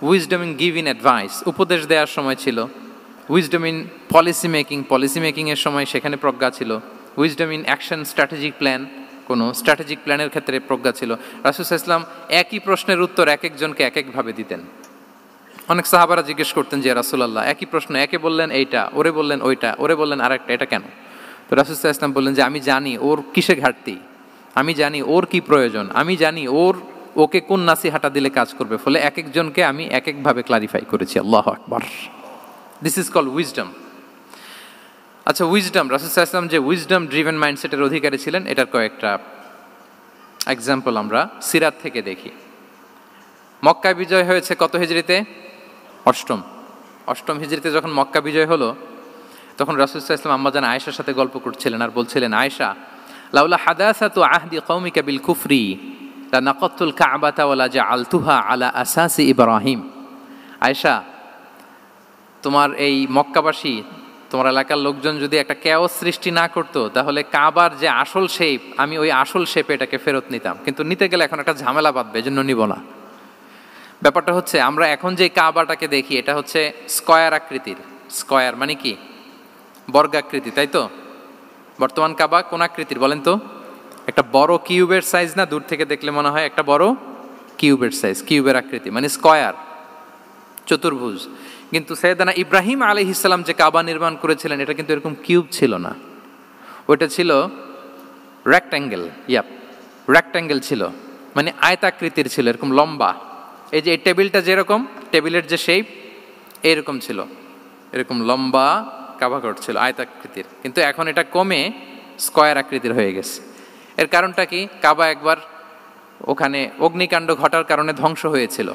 উইজডম ইন গিভিং অ্যাডভাইস, উপদেশ দেওয়ার সময় ছিল। উইজডম ইন পলিসি মেকিংয়ের সময় সেখানে প্রজ্ঞা ছিল। Wisdom in action, strategic plan, কোনো স্ট্র্যাটেজিক প্ল্যানের ক্ষেত্রে প্রজ্ঞা ছিল। রাসূল সাল্লাল্লাহু আলাইহি ওয়াসাল্লাম একই প্রশ্নের উত্তর এক একজনকে এক একভাবে দিতেন। অনেক সাহাবারা জিজ্ঞেস করতেন যে রাসূলুল্লাহ একই প্রশ্ন, একে বললেন এইটা, ওরে বললেন ওইটা, ওরে বললেন আরেকটা, এটা কেন? তো রাসূল সাল্লাল্লাহু আলাইহি ওয়াসাল্লাম বললেন যে আমি জানি ওর কিসে ঘাটতি, আমি জানি ওর কি প্রয়োজন, আমি জানি ওকে কোন নাসিহাটা দিলে কাজ করবে, ফলে এক একজনকে আমি এক একভাবে ক্লারিফাই করেছি। আল্লাহু আকবার। This is called wisdom. আচ্ছা, উইজডম, রাসূল সাল্লাল্লাহু আলাইহি ওয়াসাল্লাম যে উইজডম ড্রিভেন মাইন্ডসেটের অধিকারী ছিলেন, এটার কয়েকটা এক্সাম্পল আমরা সিরাত থেকে দেখি। মক্কা বিজয় হয়েছে কত হিজরিতে? অষ্টম হিজরিতে যখন মক্কা বিজয় হলো, তখন রাসূল সাল্লাল্লাহু আলাইহি ওয়াসাল্লাম আম্মাজান আয়েশার সাথে গল্প করছিলেন আর বলছিলেন, আয়েশা, লাউলা হাদাসাতু আহদি কওমিকা বিল কুফরি লানাকাতুল কাবাতা ওয়ালা জাআলতুহা আলা আসাসি ইব্রাহিম। আয়েশা, তোমার এই মক্কাবাসী, তোমার এলাকার লোকজন যদি একটা কেওস সৃষ্টি না করতো, তাহলে কাবার যে আসল শেপ, আমি ওই আসল শেপে এটাকে ফেরত নিতাম, কিন্তু নিতে গেলে এখন একটা ঝামেলা বাঁধবে, এজন্য নিব না। ব্যাপারটা হচ্ছে আমরা এখন যে কাবাটাকে দেখি এটা হচ্ছে স্কয়ার আকৃতির। স্কয়ার মানে কি? বর্গাকৃতি, তাই তো? বর্তমান কাবা কোন আকৃতির বলেন তো? একটা বড় কিউবের সাইজ না? দূর থেকে দেখলে মনে হয় একটা বড় কিউবের সাইজ, কিউবের আকৃতি মানে স্কয়ার, চতুর্ভুজ। কিন্তু সাইয়েদনা ইব্রাহিম আলাইহিস সালাম যে কাবা নির্মাণ করেছিলেন এটা কিন্তু এরকম কিউব ছিল না, ওইটা ছিল রেক্ট্যাঙ্গেল। রেক্ট্যাঙ্গেল ছিল, মানে আয়তাকৃতির ছিল, এরকম লম্বা। এই যে এই টেবিলটা যেরকম, টেবিলের যে শেপ এইরকম ছিল, এরকম লম্বা কাবাঘর ছিল আয়তাকৃতির। কিন্তু এখন এটা কমে স্কয়ার আকৃতির হয়ে গেছে। এর কারণটা কি? কাবা একবার ওখানে অগ্নিকাণ্ড ঘটার কারণে ধ্বংস হয়েছিল,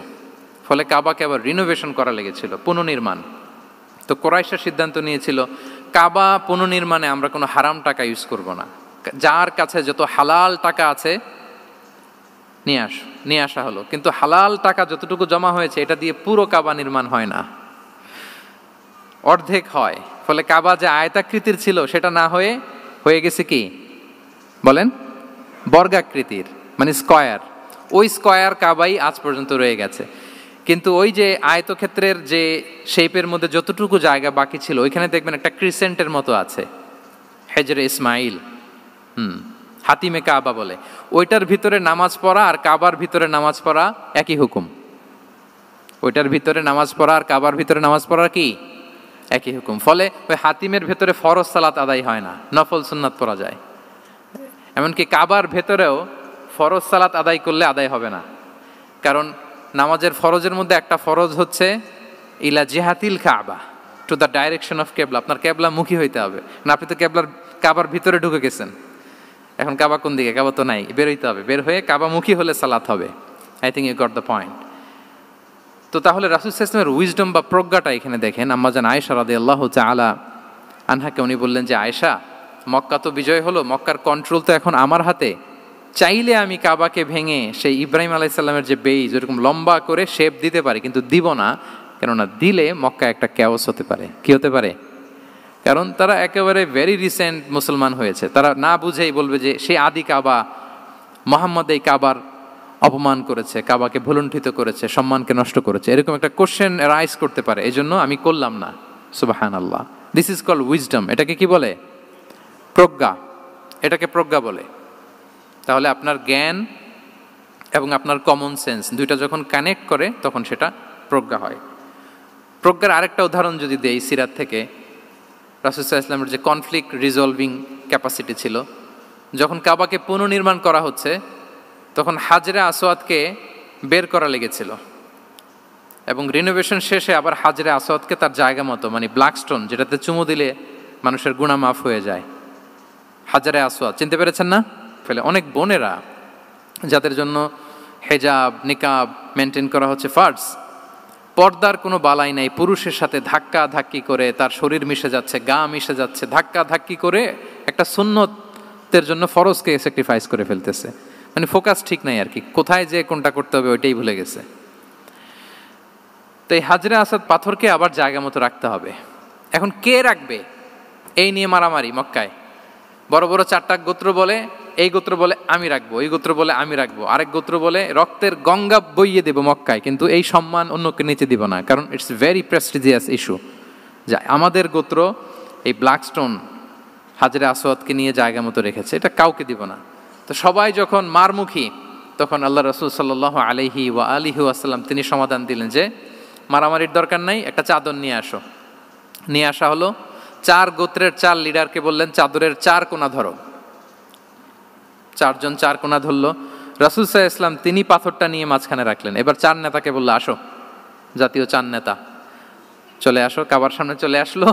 ফলে কাবাকে আবার রিনোভেশন করা লেগেছিল, পুনর্নির্মাণ। তো কুরাইশরা সিদ্ধান্ত নিয়েছিল কাবা পুনর্নির্মাণে আমরা কোনো হারাম টাকা ইউজ করব না, যার কাছে যত হালাল টাকা আছে নিয়ে আসা হলো। কিন্তু হালাল টাকা যতটুকু জমা হয়েছে এটা দিয়ে পুরো কাবা নির্মাণ হয় না, অর্ধেক হয়। ফলে কাবা যে আয়তাকৃতির ছিল সেটা না হয়ে গেছে কি বলেন, বর্গাকৃতির, মানে স্কয়ার। ওই স্কয়ার কাবাই আজ পর্যন্ত রয়ে গেছে। কিন্তু ওই যে আয়তক্ষেত্রের যে শেপের মধ্যে যতটুকু জায়গা বাকি ছিল ওইখানে দেখবেন একটা ক্রিসেন্টের মতো আছে, হেজরে ইসমাইল, হাতিমে কাবা বলে। ওইটার ভিতরে নামাজ পড়া আর কাবার ভিতরে নামাজ পড়া একই হুকুম। ওইটার ভিতরে নামাজ পড়া আর কাবার ভিতরে নামাজ পড়া কি একই হুকুম। ফলে ওই হাতিমের ভেতরে ফরজ সালাত আদায় হয় না, নফল সুন্নাত পড়া যায়। এমনকি কাবার ভেতরেও ফরজ সালাত আদায় করলে আদায় হবে না, কারণ নামাজের ফরজের মধ্যে একটা ফরজ হচ্ছে ইলা জিহাতিল কাবা, টু দ্য ডাইরেকশন অফ কেবলা। আপনার কেবলা মুখী হইতে হবে না, আপনি তো কাবার ভিতরে ঢুকে গেছেন, এখন কাবা কোন দিকে? কাবা তো নাই, বের হইতে হবে, বের হয়ে কাবা মুখী হলে সালাত হবে। I think you got the point. তো তাহলে রাসূল সাল্লাল্লাহু আলাইহি ওয়াসাল্লামের উইজডম বা প্রজ্ঞাটা এখানে দেখেন। আম্মাজান আয়েশা রাদিয়াল্লাহু তাআলা আনহাকে উনি বললেন যে আয়েশা, মক্কা তো বিজয় হলো, মক্কার কন্ট্রোল তো এখন আমার হাতে, চাইলে আমি কাবাকে ভেঙে সেই ইব্রাহিম আলাইহিস সালামের যে বেইজ এরকম লম্বা করে শেপ দিতে পারি, কিন্তু দিব না, কেননা দিলে মক্কা একটা ক্যাওস হতে পারে। কি হতে পারে? কারণ তারা একেবারে ভেরি রিসেন্ট মুসলমান হয়েছে, তারা না বুঝেই বলবে যে সেই আদি কাবা, মুহাম্মদ এই কাবার অপমান করেছে, কাবাকে ভুলুণ্ঠিত করেছে, সম্মানকে নষ্ট করেছে, এরকম একটা কোশ্চেন রাইজ করতে পারে। এই জন্য আমি করলাম না। সুবহানাল্লাহ, দিস ইজ কল্ড উইজডম। এটাকে কি বলে? প্রজ্ঞা। এটাকে প্রজ্ঞা বলে। তাহলে আপনার জ্ঞান এবং আপনার কমন সেন্স দুইটা যখন কানেক্ট করে তখন সেটা প্রজ্ঞা হয়। প্রজ্ঞার আরেকটা উদাহরণ যদি দেই সিরাত থেকে, রাসূল সাল্লাল্লাহু আলাইহি ওয়াসাল্লামের যে কনফ্লিক্ট রিজলভিং ক্যাপাসিটি ছিল, যখন কাবাকে পুনর্নির্মাণ করা হচ্ছে তখন হাজরে আসওয়াদকে বের করা লেগেছিল, এবং রিনোভেশন শেষে আবার হাজরে আসওয়াদকে তার জায়গা মতো, মানে ব্ল্যাক স্টোন যেটাতে চুমু দিলে মানুষের গুনাহ মাফ হয়ে যায়, হাজরে আসওয়াদ, চিনতে পেরেছেন না? ফলে অনেক বোনেরা যাদের জন্য হেজাব নিকাব মেনটেন করা হচ্ছে ফার্জ, পর্দার কোনো বালাই নাই, পুরুষের সাথে ধাক্কা ধাক্কি করে তার শরীর মিশে যাচ্ছে, গা মিশে যাচ্ছে, ধাক্কা ধাক্কি করে একটা সুন্নতের জন্য ফরজকে স্যাক্রিফাইস করে ফেলতেছে। মানে ফোকাস ঠিক নাই আর কি, কোথায় যে কোনটা করতে হবে ওইটাই ভুলে গেছে। তো এই হাজরে আসওয়াদ পাথরকে আবার জায়গা মতো রাখতে হবে। এখন কে রাখবে এই নিয়ে মারামারি মক্কায়। বড় বড় চারটা গোত্র বলে, এই গোত্র বলে আমি রাখবো, এই গোত্র বলে আমি রাখবো, আরেক গোত্র বলে রক্তের গঙ্গা বইয়ে দেব মক্কায়, কিন্তু এই সম্মান অন্যকে নিতে দিব না, কারণ ইটস ভেরি প্রেস্টিজিয়াস ইস্যু। যা আমাদের গোত্র এই ব্ল্যাক স্টোন হাজরে আসওয়াদকে নিয়ে জায়গা মতো রেখেছে, এটা কাউকে দিব না। তো সবাই যখন মারমুখী, তখন আল্লাহ রাসূল সাল্লাল্লাহু আলাইহি ওয়া আলিহি ওয়াসাল্লাম তিনি সমাধান দিলেন যে মারামারির দরকার নাই, একটা চাদর নিয়ে আসো। নিয়ে আসা হলো। 4 গোত্রের 4 লিডারকে বললেন চাদরের 4 কোণা ধরো। 4 জন 4 কোণা ধরলো। রাসূল সাল্লাল্লাহু আলাইহি ওয়াসাল্লাম তিনি পাথরটা নিয়ে মাঝখানে রাখলেন। এবার 4 নেতাকে বললো আসো, জাতীয় 4 নেতা চলে আসো, কাবার সামনে চলে আসলো।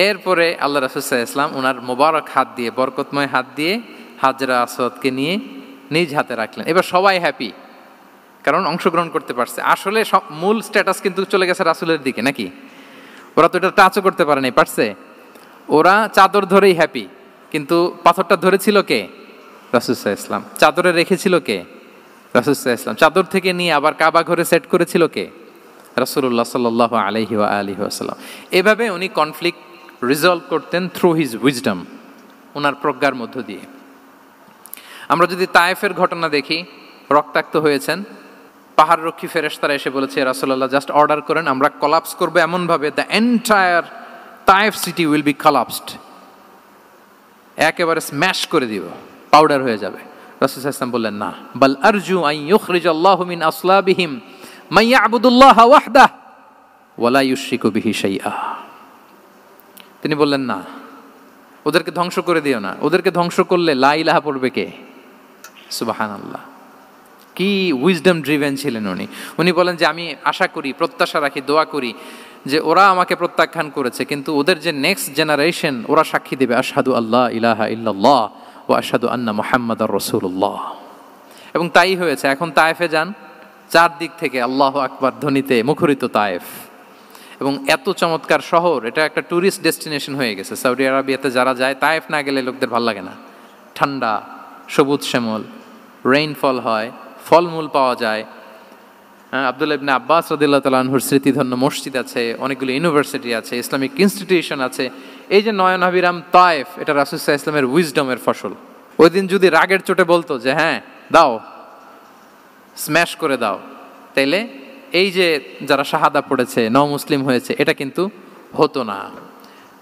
এরপরে আল্লাহ রাসূল সাল্লাল্লাহু আলাইহি ওয়াসাল্লাম ওনার মোবারক হাত দিয়ে, বরকতময় হাত দিয়ে হাজরা আসওয়াদকে নিয়ে নিজ হাতে রাখলেন। এবার সবাই হ্যাপি, কারণ অংশগ্রহণ করতে পারছে। আসলে মূল স্ট্যাটাস কিন্তু চলে গেছে রাসূলের দিকে, নাকি? ওরা তো এটা টাচও করতে পারে নাই, পারছে? ওরা চাদর ধরেই হ্যাপি, কিন্তু পাথরটা ধরেছিল কে? রাসূল সাল্লাল্লাহু আলাইহি ওয়াসাল্লাম। চাদরে রেখেছিল কে? রাসূল সাল্লাল্লাহু আলাইহি ওয়াসাল্লাম। চাদর থেকে নিয়ে আবার কাবা ঘরে সেট করেছিল কে? রাসূলুল্লাহ সাল্লাল্লাহু আলাইহি ওয়া আলিহি ওয়াসাল্লাম। এভাবে উনি কনফ্লিক্ট রিজলভ করতেন থ্রু হিজ উইজডম, ওনার প্রজ্ঞার মধ্য দিয়ে। আমরা যদি তায়েফের ঘটনা দেখি, রক্তাক্ত হয়েছেন, পাহাড় রক্ষী ফেরেশতারা এসে বলেছে রাসূলুল্লাহ জাস্ট অর্ডার করেন, আমরা কলাপস করবো এমনভাবে the entire Taif city will be collapsed, একেবারে স্ম্যাশ করে দিব, পাউডার হয়ে যাবে। রাসূল সাল্লাল্লাহু আলাইহি ওয়াসাল্লাম বললেন, না, বাল আরজু আন ইউখরিজাল্লাহু মিন আসলাবিহিম মান ইয়াবুদুল্লাহা ওয়াহদাহু ওয়া লা ইউশরিকু বিহি শাইআ। তিনি বললেন, না, ওদেরকে ধ্বংস করে দিও না। ওদেরকে ধ্বংস করলে লা ইলাহা পড়বে কে? সুবহানাল্লাহ। কি উইজডম ড্রিভেন ছিলেন উনি। উনি বলেন যে আমি আশা করি, প্রত্যাশা রাখি, দোয়া করি যে ওরা আমাকে প্রত্যাখ্যান করেছে, কিন্তু ওদের যে নেক্সট জেনারেশন, ওরা সাক্ষী দেবে আশহাদু আল্লাহ ইলাহা ইল্লাল্লাহ ওয়া আশহাদু আন্না মুহাম্মাদার রাসূলুল্লাহ। এবং তাই হয়েছে। এখন তায়েফে যান, চারদিক থেকে আল্লাহু আকবার ধ্বনিতে মুখরিত তায়েফ। এবং এত চমৎকার শহর, এটা একটা ট্যুরিস্ট ডেস্টিনেশন হয়ে গেছে। সৌদি আরবিয়াতে যারা যায়, তায়েফ না গেলে লোকদের ভালো লাগে না। ঠান্ডা, সবুজ শ্যামল, রেইনফল হয়, ফলমূল পাওয়া যায়। আব্দুল্লাহ ইবনে আব্বাস রাদিয়াল্লাহু তাআলা আনহুর স্মৃতিধন্য মসজিদ আছে, অনেকগুলো ইউনিভার্সিটি আছে, ইসলামিক ইনস্টিটিউশন আছে। এই যে নয়নাভিরাম তায়েফ, এটা রাসূল সাল্লাল্লাহু আলাইহি ওয়াসাল্লামের উইজডমের ফসল। ওই দিন যদি রাগের চোটে বলতো যে হ্যাঁ দাও, স্ম্যাশ করে দাও, তাইলে এই যে যারা শাহাদা পড়েছে, নও মুসলিম হয়েছে, এটা কিন্তু হতো না।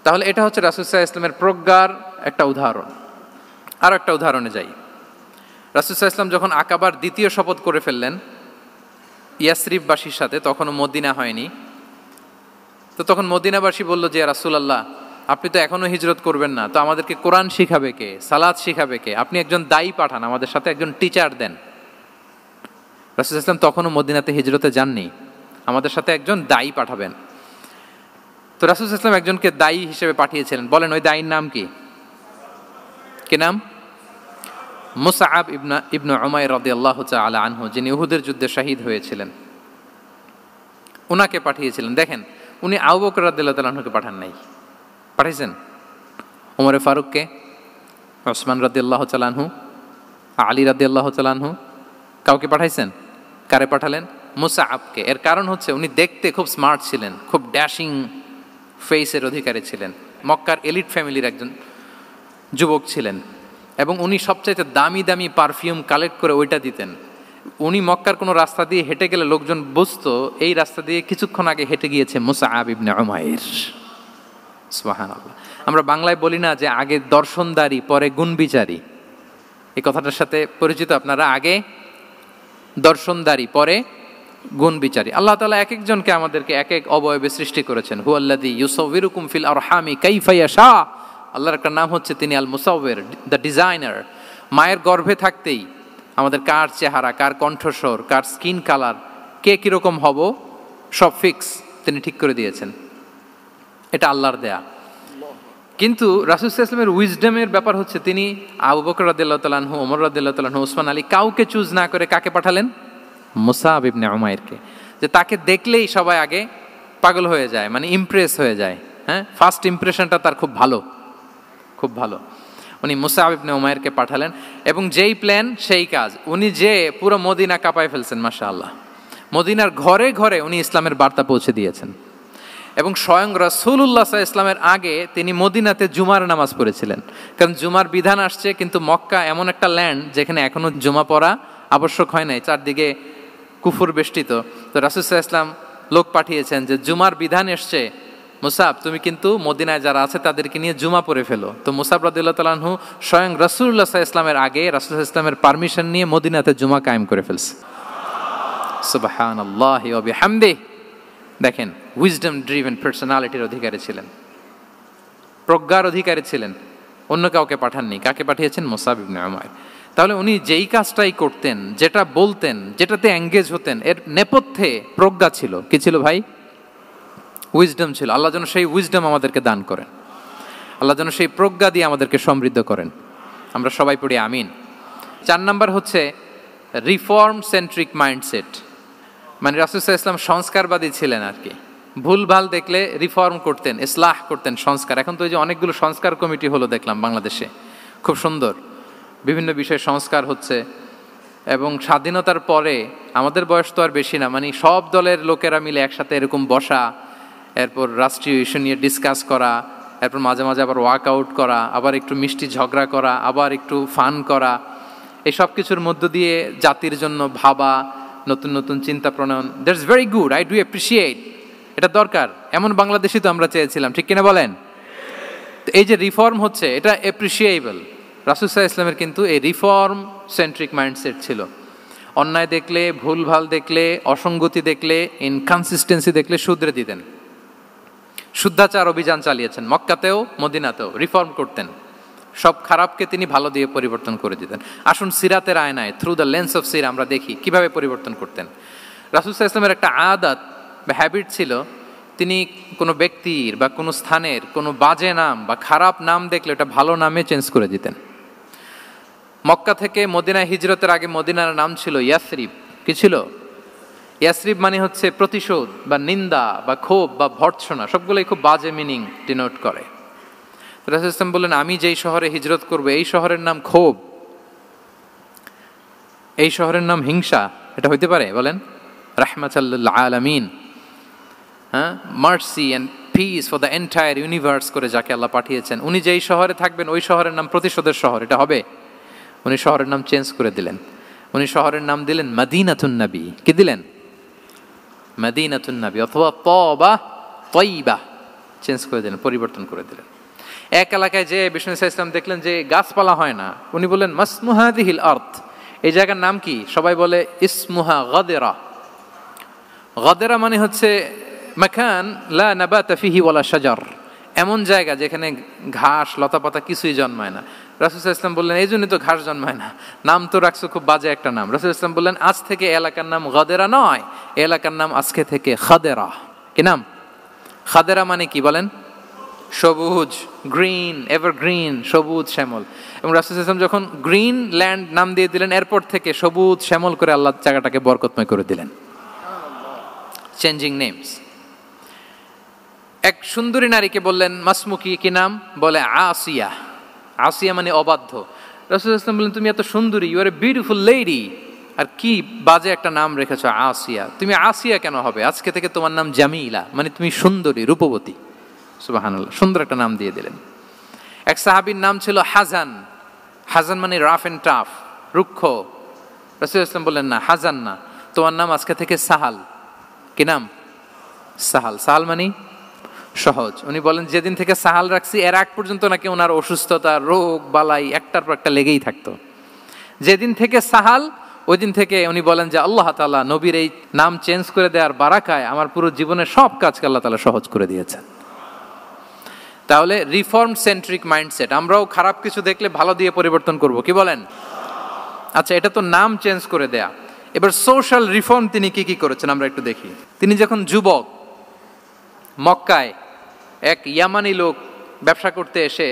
তাহলে এটা হচ্ছে রাসূল সাল্লাল্লাহু আলাইহি ওয়াসাল্লামের প্রজ্ঞার একটা উদাহরণ। আরও একটা উদাহরণে যাই। রাসূল সাল্লাল্লাহু আলাইহি ওয়াসাল্লাম যখন আকাবার দ্বিতীয় শপথ করে ফেললেন ইয়াসরিববাসীর সাথে, তখনও মদিনা হয়নি, তো তখন মদিনাবাসী বলল যে রাসূলুল্লাহ, আপনি তো এখনো হিজরত করবেন না, তো আমাদেরকে কোরআন শিখাবে কে, সালাত শিখাবে কে? আপনি একজন দায়ী পাঠান, আমাদের সাথে একজন টিচার দেন। রাসূল সাল্লাল্লাহু আলাইহি ওয়াসাল্লাম তখনও মদিনাতে হিজরতে যাননি, আমাদের সাথে একজন দায়ী পাঠাবেন। তো রাসূল সাল্লাল্লাহু আলাইহি ওয়াসাল্লাম একজনকে দায়ী হিসেবে পাঠিয়েছিলেন। বলেন ওই দায়ীর নাম কি? কি নাম? মুসআব ইবনে উমাইর রাদিয়াল্লাহু তাআলা আনহু, যিনি উহুদের যুদ্ধে শহীদ হয়েছিলেন, উনাকে পাঠিয়েছিলেন। দেখেন, উনি আবু বকর রাদিয়াল্লাহু তাআলা আনহুকে পাঠান নাই, পাঠিয়েছেন ওমর ফারুককে, ওসমান রাদিয়াল্লাহু তাআলা আনহু, আলী রাদিয়াল্লাহু তাআলা আনহু। কাউকে পাঠাইছেন? কারে পাঠালেন? মুসআবকে। এর কারণ হচ্ছে উনি দেখতে খুব স্মার্ট ছিলেন, খুব ড্যাশিং ফেসের অধিকারী ছিলেন, মক্কার এলিট ফ্যামিলির একজন যুবক ছিলেন, এবং উনি সবচাইতে দামি দামি পারফিউম কালেক্ট করে ওইটা দিতেন। উনি মক্কার কোনো রাস্তা দিয়ে হেঁটে গেলে লোকজন বুঝতো এই রাস্তা দিয়ে কিছুক্ষণ আগে হেঁটে গিয়েছে মুসআব ইবনে উমাইর। সুবহানাল্লাহ। আমরা বাংলায় বলি না যে আগে দর্শনদারি পরে গুণবিচারী? এই কথাটার সাথে পরিচিত আপনারা? আগে দর্শনদারি পরে গুণবিচারী। আল্লাহ তাআলা এক একজনকে আমাদেরকে এক এক অবয়বে সৃষ্টি করেছেন। হুয়াল্লাযী ইউসাউবিরুকুম ফিল আরহামি কাইফা ইয়াশা। আল্লাহর একটা নাম হচ্ছে তিনি আল মুসাউবির, দ্য ডিজাইনার। মায়ের গর্ভে থাকতেই আমাদের কার চেহারা, কার কণ্ঠস্বর, কার স্কিন কালার, কে কীরকম হব, সব ফিক্স তিনি ঠিক করে দিয়েছেন। এটা আল্লাহর দেয়া। কিন্তু রাসূল সাল্লাল্লাহু আলাইহি ওয়াসাল্লামের উইজডমের ব্যাপার হচ্ছে তিনি আবু বকর রাদিয়াল্লাহু তাআলা আনহু, ওমর রাদিয়াল্লাহু তাআলা আনহু, ওসমান আলী, কাউকে চুজ না করে কাকে পাঠালেন? মুসআব ইবনে উমাইরকে। যে তাকে দেখলেই সবাই আগে পাগল হয়ে যায়, মানে ইমপ্রেস হয়ে যায়। হ্যাঁ, ফার্স্ট ইমপ্রেশনটা তার খুব ভালো, খুব ভালো। উনি মুসআব ইবনে উমাইরকে পাঠালেন, এবং যেই প্ল্যান সেই কাজ। উনি যে পুরো মদিনা কাঁপায় ফেলছেন, মাশাআল্লাহ। মদিনার ঘরে ঘরে উনি ইসলামের বার্তা পৌঁছে দিয়েছেন। এবং স্বয়ং রাসূলুল্লাহ সাল্লাল্লাহু আলাইহি ওয়াসাল্লামের আগে তিনি মদিনাতে জুমার নামাজ পড়েছিলেন। কারণ জুমার বিধান আসছে, কিন্তু মক্কা এমন একটা ল্যান্ড যেখানে এখনো জুমা পড়া আবশ্যক হয় নাই, চারদিকে কুফর বেষ্টিত। তো রাসূল সাল্লাল্লাহু আলাইহি ওয়াসাল্লাম লোক পাঠিয়েছেন যে জুমার বিধান এসছে, মুসাব তুমি কিন্তু মদিনায় যারা আছে তাদেরকে নিয়ে জুমা পড়ে ফেলো। তো মুসাব রাদিয়াল্লাহু তাআলা আনহু স্বয়ং রাসূলুল্লাহ সাল্লাল্লাহু আলাইহি ওয়াসাল্লামের আগে রাসূল সাল্লাল্লাহু আলাইহি ওয়াসাল্লামের পারমিশন নিয়ে মদিনাতে জুমা কায়েম করে ফেলছে। সুবহানাল্লাহি ওয়া বিহামদিহি। দেখেন, উইজডম ড্রিভেন পার্সোনালিটির অধিকারী ছিলেন, প্রজ্ঞার অধিকারী ছিলেন, অন্য কাউকে পাঠাননি। কাকে পাঠিয়েছেন? মুসআব ইবনে উমাইর। তাহলে উনি যেই কাজটাই করতেন, যেটা বলতেন, যেটাতে এঙ্গেজ হতেন, এর নেপথ্যে প্রজ্ঞা ছিল। কি ছিল ভাই? উইজডম ছিল। আল্লাহ যেন সেই উইজডম আমাদেরকে দান করেন, আল্লাহ যেন সেই প্রজ্ঞা দিয়ে আমাদেরকে সমৃদ্ধ করেন। আমরা সবাই পড়ি আমিন। 4 নাম্বার হচ্ছে রিফর্ম সেন্ট্রিক মাইন্ডসেট। মানে রাসূল সাল্লাল্লাহু আলাইহি ওয়াসাল্লাম সংস্কারবাদী ছিলেন আর কি। ভুলভাল দেখলে রিফর্ম করতেন, ইসলাহ করতেন, সংস্কার। এখন তো ওই যে অনেকগুলো সংস্কার কমিটি হলো দেখলাম বাংলাদেশে, খুব সুন্দর, বিভিন্ন বিষয়ে সংস্কার হচ্ছে। এবং স্বাধীনতার পরে আমাদের বয়স তো আর বেশি না, মানে সব দলের লোকেরা মিলে একসাথে এরকম বসা, এরপর রাষ্ট্রীয় ইস্যু নিয়ে ডিসকাস করা, এরপর মাঝে মাঝে আবার ওয়ার্কআউট করা, আবার একটু মিষ্টি ঝগড়া করা, আবার একটু ফান করা, এই সব কিছুর মধ্য দিয়ে জাতির জন্য ভাবা, নতুন নতুন চিন্তা প্রণয়ন। That's very good, I do appreciate. এটা দরকার। এমন বাংলাদেশই তো আমরা চেয়েছিলাম, ঠিক কিনা বলেন? তো এই যে রিফর্ম হচ্ছে, এটা অ্যাপ্রিসিয়েবল। রাসূল সাল্লাল্লাহু আলাইহি ওয়াসাল্লামের কিন্তু এই রিফর্ম সেন্ট্রিক মাইন্ডসেট ছিল। অন্যায় দেখলে, ভুলভাল দেখলে, অসঙ্গতি দেখলে, ইনকনসিস্টেন্সি দেখলে শুধরে দিতেন। শুদ্ধাচার অভিযান চালিয়েছেন মক্কাতেও মদিনাতেও, রিফর্ম করতেন। সব খারাপকে তিনি ভালো দিয়ে পরিবর্তন করে দিতেন। আসুন সিরাতের আয়নায়, থ্রু দ্য লেন্স অফ সিরা আমরা দেখি কিভাবে পরিবর্তন করতেন। রাসূল সাল্লাল্লাহু আলাইহি ওয়াসাল্লামের একটা আদত বা হ্যাবিট ছিল, তিনি কোনো ব্যক্তির বা কোনো স্থানের কোনো বাজে নাম বা খারাপ নাম দেখলে ওটা ভালো নামে চেঞ্জ করে দিতেন। মক্কা থেকে মদিনায় হিজরতের আগে মদিনার নাম ছিল ইয়াসরিব। কি ছিল? ইয়াসরিব মানে হচ্ছে প্রতিশোধ বা নিন্দা বা ক্ষোভ বা ভর্ৎসনা, সবগুলোই খুব বাজে মিনিং ডিনোট করে। রাসূল সাল্লাল্লাহু আলাইহি ওয়াসাল্লাম বললেন, আমি যেই শহরে হিজরত করব এই শহরের নাম ক্ষোভ, এই শহরের নাম হিংসা, এটা হইতে পারে? বলেন। রাহমাতাল লিল আলামিন, হ্যাঁ, mercy and peace for the entire universe করে যাকে আল্লাহ পাঠিয়েছেন, উনি যেই শহরে থাকবেন ওই শহরের নাম প্রতিশোধের শহর, এটা হবে? উনি শহরের নাম চেঞ্জ করে দিলেন। উনি শহরের নাম দিলেন মদিনাতুন নবী। কি দিলেন? মদিনাতুন নবী, অথবা তবা তয়্যিবা, চেঞ্জ করে দিলেন, পরিবর্তন করে দিলেন। এক এলাকায় যে বিষ্ণু ইসলাম দেখলেন যে গাছপালা হয় না, উনি বললেন মাসমুহাদিহিল আরদ, এই জায়গার নাম কি? সবাই বলে ইসমুহা গাদেরা। গাদেরা মানে হচ্ছে মাকান লা নাবাতা ফিহি ওয়ালা শাজার, এমন জায়গা যেখানে ঘাস লতাপাতা কিছুই জন্মায় না। রাসূল সাল্লাল্লাহু আলাইহি ওয়াসাল্লাম বললেন, এই জন্যই তো ঘাস জন্মায় না, নাম তো রাখছো খুব বাজে একটা নাম। রাসূল সাল্লাল্লাহু আলাইহি ওয়াসাল্লাম বললেন, আজ থেকে এলাকার নাম গাদেরা নয়, এলাকার নাম আজকে থেকে খাদেরা। কি নাম? খাদেরা মানে কি বলেন? সবুজ, গ্রিন, এভারগ্রিন, সবুজ শ্যামল। এবং রাসূল সাল্লাল্লাহু আলাইহি ওয়াসাল্লাম যখন গ্রিন ল্যান্ড নাম দিয়ে দিলেন, এরপর থেকে সবুজ শ্যামল করে আল্লাহ জায়গাটাকে বরকতময় করে দিলেন। Changing names. এক সুন্দরী নারীকে বললেন মাসমুকি, কি নাম? বলে আসিয়া। আসিয়া মানে অবাধ্য। রাসূল সাল্লাল্লাহু আলাইহি ওয়াসাল্লাম বললেন, তুমি এত সুন্দরী, you are a beautiful lady, আর কি বাজে একটা নাম রেখেছো আসিয়া। তুমি আসিয়া কেন হবে? আজকে থেকে তোমার নাম জামিলা, মানে তুমি সুন্দরী, রূপবতী। সুবহানাল্লাহ, সুন্দর একটা নাম দিয়ে দিলেন। এক সাহাবীর নাম ছিল হাজান। হাজান মানে রাফ এন্ড টাফ, রুক্ষ। রাসূল সাল্লাল্লাহু আলাইহি ওয়াসাল্লাম বললেন, না, হাজান না, তোমার নাম আজকে থেকে সাহাল। কি নাম? সাহাল। সাহাল মানে সহজ। উনি বলেন, যেদিন থেকে সাহাল রাখছি এর আগ পর্যন্ত নাকি ওনার অসুস্থতা, রোগ বালাই একটার পর একটা লেগেই থাকতো। যেদিন থেকে সাহাল, ওই দিন থেকে উনি বলেন যে আল্লাহ তাআলা নবীর এই নাম চেঞ্জ করে দেওয়ার বারাকায় আমার পুরো জীবনের সব কাজকে আল্লাহ তাআলা সহজ করে দিয়েছেন। তাহলে রিফর্ম সেন্ট্রিক মাইন্ডসেট, আমরাও খারাপ কিছু দেখলে ভালো দিয়ে পরিবর্তন করব। কি বলেন? আচ্ছা, এটা তো নাম চেঞ্জ করে দেয়া। এবার সোশ্যাল রিফর্ম তিনি কি কি করেছেন আমরা একটু দেখি। তিনি যখন যুবক, মক্কায় এক ইয়ামানি লোক ব্যবসা করতে এসে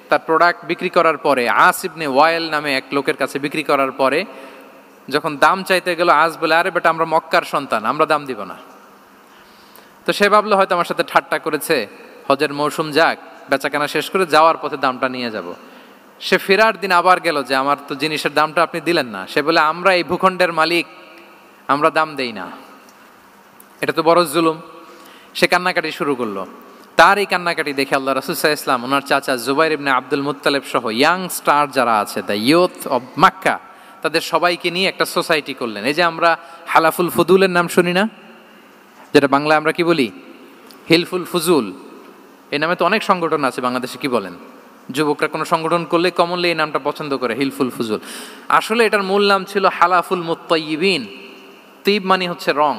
তার প্রোডাক্ট বিক্রি করার পরে, আস ইবনে ওয়াইল নামে এক লোকের কাছে বিক্রি করার পরে যখন দাম চাইতে গেল, আস বলে, আরে বেটা, আমরা মক্কার সন্তান, আমরা দাম দিব না। তো সে ভাবলো হয়তো আমার সাথে ঠাট্টা করেছে, হজের মৌসুম যাক, বেচাকেনা শেষ করে যাওয়ার পথে দামটা নিয়ে যাব। সে ফেরার দিন আবার গেল যে আমার তো জিনিসের দামটা আপনি দিলেন না। সে বলে, আমরা এই ভূখণ্ডের মালিক, আমরা দাম দেই না, এটা তো বড় জুলুম। সে কান্নাকাটি শুরু করলো। তার এই কান্নাকাটি দেখে আল্লাহ রাসূল সাল্লাল্লাহু আলাইহি ওয়াসাল্লাম ওনার চাচা জুবাইর ইবনে আব্দুল মুত্তালিব সহ ইয়াং স্টার যারা আছে, দ্য ইয়ুথ অব মক্কা, তাদের সবাইকে নিয়ে একটা সোসাইটি করলেন। এই যে আমরা হালাফুল ফুদুলের নাম শুনি না, যেটা বাংলায় আমরা কি বলি? হিলফুল ফুজুল। এই নামে তো অনেক সংগঠন আছে বাংলাদেশে। কি বলেন? যুবকরা কোনো সংগঠন করলে কমনলি এই নামটা পছন্দ করে, হিলফুল ফুজুল। আসলে এটার মূল নাম ছিল হালাফুল মুত্তাইয়িবিন। তিব মানে হচ্ছে রং।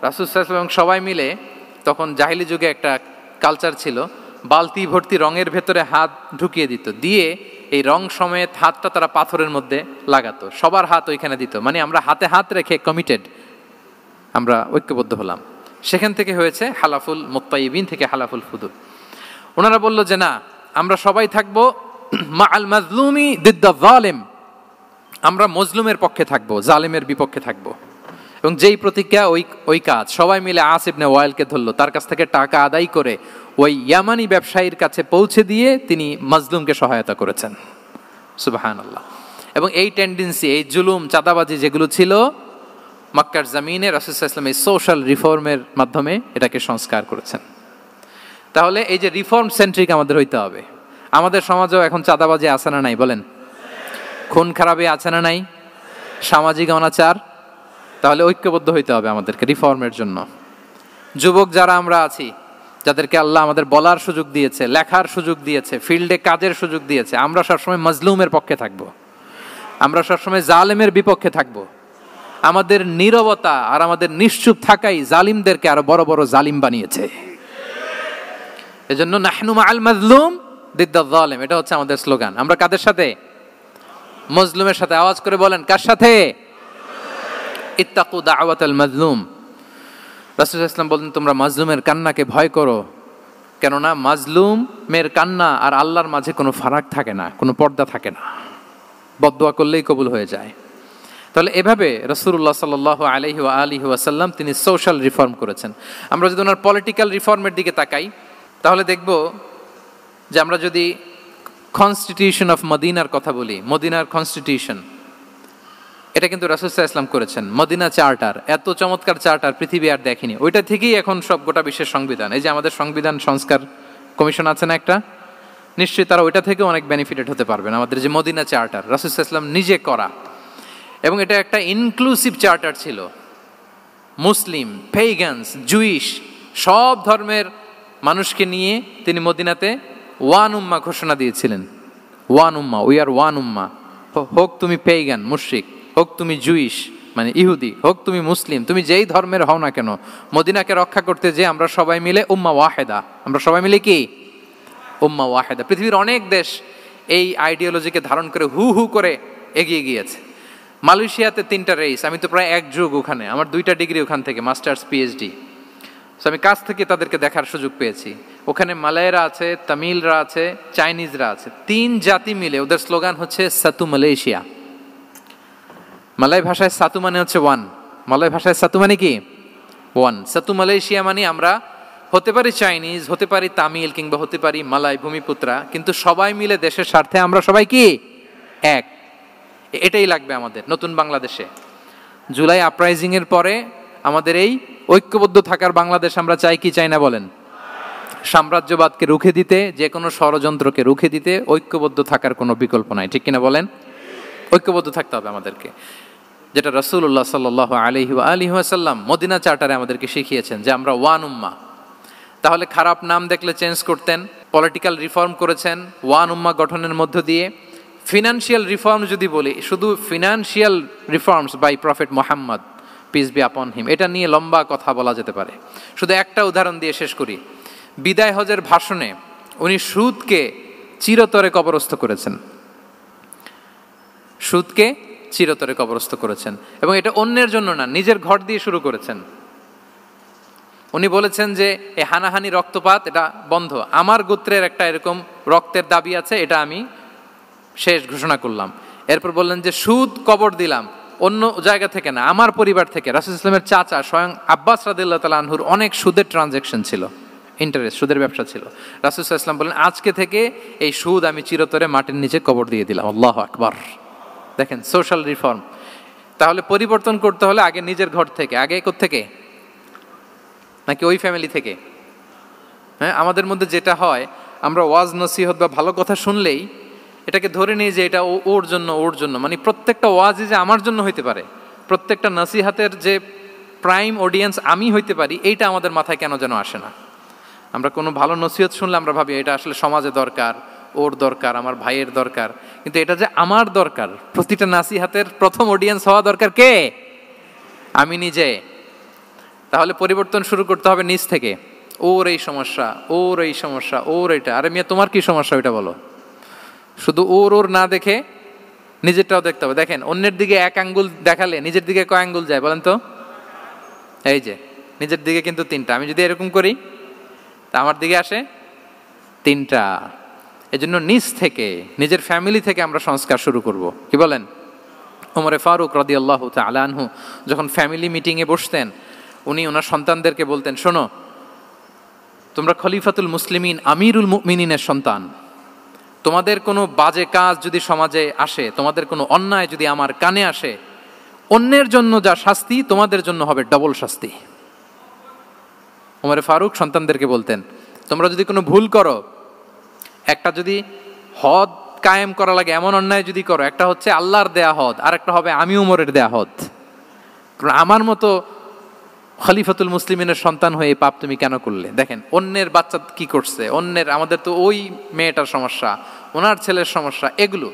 রাসূল সাল্লাল্লাহু আলাইহি ওয়াসাল্লাম সবাই মিলে, তখন জাহিলি যুগে একটা কালচার ছিল, বালতি ভর্তি রঙের ভেতরে হাত ঢুকিয়ে দিত, দিয়ে এই রং সমেত হাতটা তারা পাথরের মধ্যে লাগাতো, সবার হাত ওইখানে দিত, মানে আমরা হাতে হাত রেখে কমিটেড, আমরা ঐক্যবদ্ধ হলাম। সেখান থেকে হয়েছে হালাফুল মুত্তাইয়িবিন, থেকে হালাফুল ফুদুল। ওনারা বলল যে না, আমরা সবাই থাকবো মাআল মাজলুমি দিদ্দা যালিম, আমরা মজলুমের পক্ষে থাকবো, জালেমের বিপক্ষে থাকবো। এবং যেই প্রতিজ্ঞা ওই কাজ। সবাই মিলে আস ইবনে ওয়াইলকে ধরলো, তার কাছ থেকে টাকা আদায় করে ওই ইয়ামানি ব্যবসায়ীর কাছে পৌঁছে দিয়ে তিনি মাজলুমকে সহায়তা করেছেন। সুবহানাল্লাহ। এবং এই টেন্ডেন্সি, এই জুলুম, চাঁদাবাজি যেগুলো ছিল মক্কার জমিনে, রাসূল সাল্লাল্লাহু আলাইহি ওয়াসাল্লাম এই সোশ্যাল রিফর্মের মাধ্যমে এটাকে সংস্কার করেছেন। তাহলে এই যে রিফর্ম সেন্ট্রিক আমাদের হইতে হবে। আমাদের সমাজেও এখন চাঁদাবাজি আছে না নাই? বলেন। খুন খারাপি আছে না নাই? সামাজিক অনাচার। তাহলে ঐক্যবদ্ধ হইতে হবে আমাদেরকে রিফর্মের জন্য। যুবক যারা আমরা আছি, যাদেরকে আল্লাহ আমাদের বলার সুযোগ দিয়েছে, লেখার সুযোগ দিয়েছে, ফিল্ডে কাজের সুযোগ দিয়েছে, আমরা সবসময় মাজলুমের পক্ষে থাকব, আমরা সবসময় জালেমের বিপক্ষে থাকব। আমাদের নীরবতা আর আমাদের নিশ্চুপ থাকাই জালিমদেরকে আরো বড় বড় জালিম বানিয়েছে। এজন্য নাহনু মাআল মাজলুম দিদ্দাল জালিম, এটা হচ্ছে আমাদের স্লোগান। আমরা কাদের সাথে? মজলুমের সাথে। আওয়াজ করে বলেন, কার সাথে? ইত্তাকু দাওয়াতাল মাজলুম। রাসূলুল্লাহ সাল্লাল্লাহু আলাইহি ওয়াসাল্লাম বলেন, তোমরা মাজলুমের কান্নাকে ভয় করো, কেননা মাজলুমের কান্না আর আল্লাহর মাঝে কোনো ফারাক থাকে না, কোনো পর্দা থাকে না, বদদোয়া করলেই কবুল হয়ে যায়। তাহলে এভাবে রাসূলুল্লাহ সাল্লাল্লাহু আলাইহি ওয়া আলিহি ওয়াসাল্লাম তিনি সোশ্যাল রিফর্ম করেছেন। আমরা যদি ওনার পলিটিক্যাল রিফর্মের দিকে তাকাই তাহলে দেখব যে আমরা যদি কনস্টিটিউশন অফ মদিনার কথা বলি, মদিনার কনস্টিটিউশন, এটা কিন্তু রাসূল সাল্লাল্লাহু আলাইহি ওয়াসাল্লাম করেছেন। মদিনা চার্টার, এত চমৎকার চার্টার পৃথিবী আর দেখেনি। ওইটা থেকেই এখন সব গোটা বিশ্বের সংবিধান। এই যে আমাদের সংবিধান সংস্কার কমিশন আছে না একটা, নিশ্চয়ই তারা ওইটা থেকে অনেক বেনিফিটেড হতে পারবেন। আমাদের যে মদিনা চার্টার রাসূল সাল্লাল্লাহু আলাইহি ওয়াসাল্লাম নিজে করা, এবং এটা একটা ইনক্লুসিভ চার্টার ছিল। মুসলিম, পেগানস, জুইশ, সব ধর্মের মানুষকে নিয়ে তিনি মদিনাতে ওয়ান উম্মা ঘোষণা দিয়েছিলেন। One Umma, we are one উম্মা। হোক তুমি পেগান মুশরিক, হোক তুমি জুইশ মানে ইহুদি, হোক তুমি মুসলিম, তুমি যেই ধর্মের হও না কেন, মদিনাকে রক্ষা করতে যে আমরা সবাই মিলে উম্মা ওয়াহেদা, আমরা সবাই মিলে কি উম্মা ওয়াহেদা। পৃথিবীর অনেক দেশ এই আইডিওলজিকে ধারণ করে হু হু করে এগিয়ে গিয়েছে। মালয়েশিয়াতে 3টা রেস, আমি তো প্রায় এক যুগ ওখানে, আমার 2টা ডিগ্রি ওখান থেকে, মাস্টার্স পিএইচডি। সো আমি কাছ থেকে তাদেরকে দেখার সুযোগ পেয়েছি। ওখানে মালয়েরা আছে, তামিলরা আছে, চাইনিজরা আছে, 3 জাতি মিলে ওদের স্লোগান হচ্ছে সাতু মালয়েশিয়া। মালয় ভাষায় সাতু মানে হচ্ছে ওয়ান, মালয় ভাষায় সাতু মানে কি ওয়ান। সাতু মালয়েশিয়া মানে আমরা হতে পারি চাইনিজ, হতে পারি তামিল, কিংবা হতে পারি মালয় ভূমিপুত্রা, কিন্তু সবাই মিলে দেশের স্বার্থে আমরা সবাই কি এক। এটাই লাগবে আমাদের নতুন বাংলাদেশে। জুলাই আপরাইজিং এর পরে আমাদের এই ঐক্যবদ্ধ থাকার বাংলাদেশ আমরা চাই কি চাই না বলেন? সাম্রাজ্যবাদকে রুখে দিতে, যে কোনো ষড়যন্ত্রকে রুখে দিতে ঐক্যবদ্ধ থাকার কোনো বিকল্প নাই, ঠিক কিনা বলেন? ঐক্যবদ্ধ থাকতে হবে আমাদেরকে, যেটা রাসূলুল্লাহ সাল্লাল্লাহু আলাইহি ওয়া আলিহি ওয়াসাল্লাম মদিনা চার্টারে আমাদেরকে শিখিয়েছেন যে আমরা ওয়ান উম্মাহ। তাহলে খারাপ নাম দেখলে চেঞ্জ করতেন, পলিটিক্যাল রিফর্ম করেছেন ওয়ান উম্মাহ গঠনের মধ্য দিয়ে। ফিনান্সিয়াল রিফর্ম যদি বলি, শুধু financial reforms by prophet Muhammad peace be upon him, এটা নিয়ে লম্বা কথা বলা যেতে পারে। শুধু একটা উদাহরণ দিয়ে শেষ করি। বিদায় হজের ভাষণে উনি সুদকে চিরতরে কবরস্থ করেছেন, সুদকে চিরতরে কবরস্থ করেছেন, এবং এটা অন্যের জন্য না, নিজের ঘর দিয়ে শুরু করেছেন। উনি বলেছেন যে এই হানাহানি রক্তপাত এটা বন্ধ, আমার গোত্রের একটা এরকম রক্তের দাবি আছে, এটা আমি শেষ ঘোষণা করলাম। এরপর বললেন যে সুদ কবর দিলাম, অন্য জায়গা থেকে না, আমার পরিবার থেকে। রাসূল ইসলামের চাচা স্বয়ং আব্বাস রাদিয়াল্লাহু তাআলা আনহুর অনেক সুদের ট্রানজ্যাকশন ছিল, ইন্টারেস্ট, সুদের ব্যবসা ছিল। রাসূল ইসলাম বলেন আজকে থেকে এই সুদ আমি চিরতরে মাটির নিচে কবর দিয়ে দিলাম। আল্লাহু আকবার। দেখেন সোশ্যাল রিফর্ম। তাহলে পরিবর্তন করতে হলে আগে নিজের ঘর থেকে, আগে কোত্থেকে? নাকি ওই ফ্যামিলি থেকে? হ্যাঁ, আমাদের মধ্যে যেটা হয়, আমরা ওয়াজ নসিহত বা ভালো কথা শুনলেই এটাকে ধরে নিই যে এটা ওর জন্য, ওর জন্য, মানে প্রত্যেকটা ওয়াজই যে আমার জন্য হইতে পারে, প্রত্যেকটা নসিহাতের যে প্রাইম অডিয়েন্স আমি হইতে পারি, এইটা আমাদের মাথায় কেন যেন আসে না। আমরা কোনো ভালো নসিহত শুনলে আমরা ভাবি এটা আসলে সমাজে দরকার, ওর দরকার, আমার ভাইয়ের দরকার, কিন্তু এটা যে আমার দরকার, প্রতিটা নাসিহাতের প্রথম অডিয়েন্স হওয়া দরকার কে? আমি নিজে। তাহলে পরিবর্তন শুরু করতে হবে নিজ থেকে। ওর এই সমস্যা, ওর এই সমস্যা, ওর এটা, আরে মিয়া তোমার কি সমস্যা ওইটা বলো। শুধু ওর ওর না দেখে নিজেরটাও দেখতে হবে। দেখেন অন্যের দিকে এক আঙ্গুল দেখালে নিজের দিকে কয় আঙ্গুল যায় বলেন তো? এই যে নিজের দিকে কিন্তু 3টা। আমি যদি এরকম করি তা আমার দিকে আসে 3টা। এজন্য নিজ থেকে, নিজের ফ্যামিলি থেকে আমরা সংস্কার শুরু করব। কি বলেন? ওমরে ফারুক রাদিয়াল্লাহু তাআলা আনহু যখন ফ্যামিলি মিটিংয়ে বসতেন, উনি ওনার সন্তানদেরকে বলতেন, শোনো, তোমরা খলিফাতুল মুসলিমিন, আমিরুল মুমিনিনের সন্তান, তোমাদের কোনো বাজে কাজ যদি সমাজে আসে, তোমাদের কোনো অন্যায় যদি আমার কানে আসে, অন্যের জন্য যা শাস্তি তোমাদের জন্য হবে ডবল শাস্তি। ওমরে ফারুক সন্তানদেরকে বলতেন, তোমরা যদি কোনো ভুল করো, একটা যদি হদ কায়েম করা লাগে এমন অন্যায় যদি করো, একটা হচ্ছে আল্লাহর দেয়া হদ, আর একটা হবে আমি উমরের দেয়া হদ। আমার মতো খলিফাতুল মুসলিমিনের সন্তান হয়ে এই পাপ তুমি কেন করলে? দেখেন অন্যের বাচ্চা কি করছে, অন্যের, আমাদের তো ওই মেয়েটার সমস্যা, ওনার ছেলের সমস্যা, এগুলো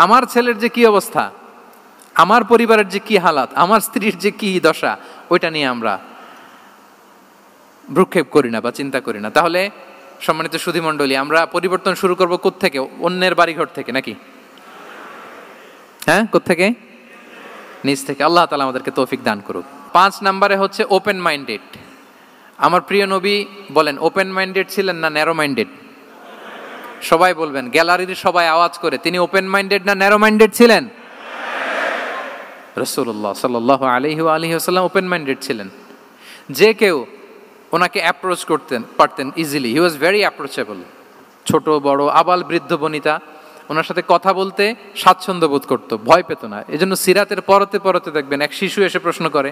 আমার ছেলের যে কি অবস্থা, আমার পরিবারের যে কি হালাত, আমার স্ত্রীর যে কি দশা, ওইটা নিয়ে আমরা ভ্রুক্ষেপ করি না বা চিন্তা করি না। তাহলে সম্মানিত সুধীমণ্ডলী, আমরা পরিবর্তন শুরু করব কোত্থেকে? অন্যের বাড়িঘর থেকে নাকি? হ্যাঁ, কোত্থেকে? নিজ থেকে। আল্লাহ তাআলা আমাদেরকে তৌফিক দান করুক। 5 নম্বরে হচ্ছে ওপেন মাইন্ডেড। আমার প্রিয় নবী বলেন ওপেন মাইন্ডেড ছিলেন না ন্যারো মাইন্ডেড? সবাই বলবেন, গ্যালারির সবাই আওয়াজ করে, তিনি ওপেন মাইন্ডেড না ন্যারো মাইন্ডেড ছিলেন? রাসূলুল্লাহ সাল্লাল্লাহু আলাইহি ওয়া আলিহি ওয়াসাল্লাম ওপেন মাইন্ডেড ছিলেন। যে কেউ ওনাকে অ্যাপ্রোচ করতেন পারতেন easily, he was very approachable. ছোট বড় আবাল বৃদ্ধ বনিতা ওনার সাথে কথা বলতে স্বাচ্ছন্দ্য বোধ করতো, ভয় পেত না। এজন্য সিরাতের পরতে পরতে দেখবেন এক শিশু এসে প্রশ্ন করে,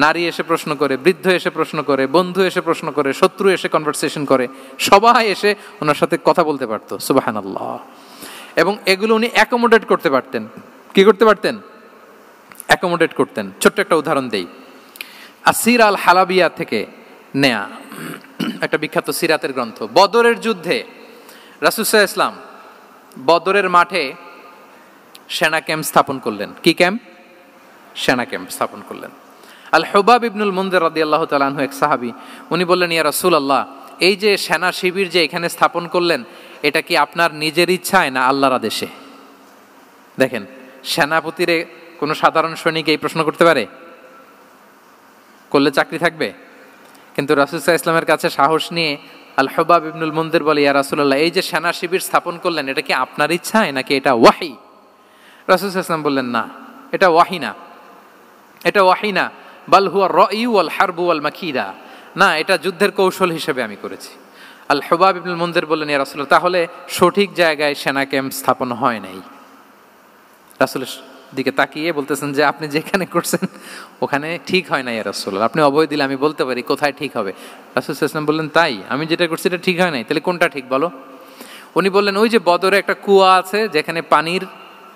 নারী এসে প্রশ্ন করে, বৃদ্ধ এসে প্রশ্ন করে, বন্ধু এসে প্রশ্ন করে, শত্রু এসে কনভারসেশন করে, সবাই এসে ওনার সাথে কথা বলতে পারতো। সুবহানাল্লাহ। এবং এগুলো উনি অ্যাকোমোডেট করতে পারতেন। কি করতে পারতেন? অ্যাকোমোডেট করতেন। ছোট্ট একটা উদাহরণ দেই, আসির আল হালাবিয়া থেকে নেয়া একটা বিখ্যাত সিরাতের গ্রন্থ। বদরের যুদ্ধে রাসূল সাল্লাল্লাহু আলাইহি ওয়াসাল্লাম বদরের মাঠে সেনা ক্যাম্প স্থাপন করলেন। কি ক্যাম্প? সেনা ক্যাম্প স্থাপন করলেন। আল হুবাব ইবনুল মুনজির রাদিয়াল্লাহু তাআলা আনহু এক সাহাবী, উনি বললেন, ইয়া রাসূলুল্লাহ, এই যে সেনা শিবির যে এখানে স্থাপন করলেন, এটা কি আপনার নিজের ইচ্ছায় না আল্লাহর আদেশে? দেখেন, সেনাপতিরে কোনো সাধারণ সৈনিক এই প্রশ্ন করতে পারে? করলে চাকরি থাকবে? কিন্তু রাসূল সাল্লাল্লাহু আলাইহি ওয়াসাল্লামের কাছে সাহস নিয়ে আল হুবাব ইবনুল মুনজির বলে, ইয়া রাসূলুল্লাহ, এই যে সেনা শিবির স্থাপন করলেন, এটা কি আপনার ইচ্ছায় নাকি এটা ওয়াহি? রাসূল সাল্লাল্লাহু আলাইহি ওয়াসাল্লাম বললেন, না, এটা ওয়াহি না, এটা ওয়াহি না, বাল হুয়া রায়ু ওয়াল হারবু ওয়াল মাকিদা, না, এটা যুদ্ধের কৌশল হিসেবে আমি করেছি। আল হুবাব ইবনুল মুনজির বললেন, ইয়া রাসূলুল্লাহ, তাহলে সঠিক জায়গায় সেনা ক্যাম্প স্থাপন হয় নাই। রাসূলের দিকে তাকিয়ে বলতেছেন যে আপনি যেখানে করছেন ওখানে ঠিক হয় না ইয়া রাসূলুল্লাহ, আপনি অভয় দিলে আমি বলতে পারি কোথায় ঠিক হবে। রাসূল সাল্লাল্লাহু আলাইহি ওয়াসাল্লাম বললেন, তাই? আমি যেটা করছি এটা ঠিক হয় নাই, তাহলে কোনটা ঠিক বলো? উনি বললেন, ওই যে বদরে একটা কুয়া আছে যেখানে পানির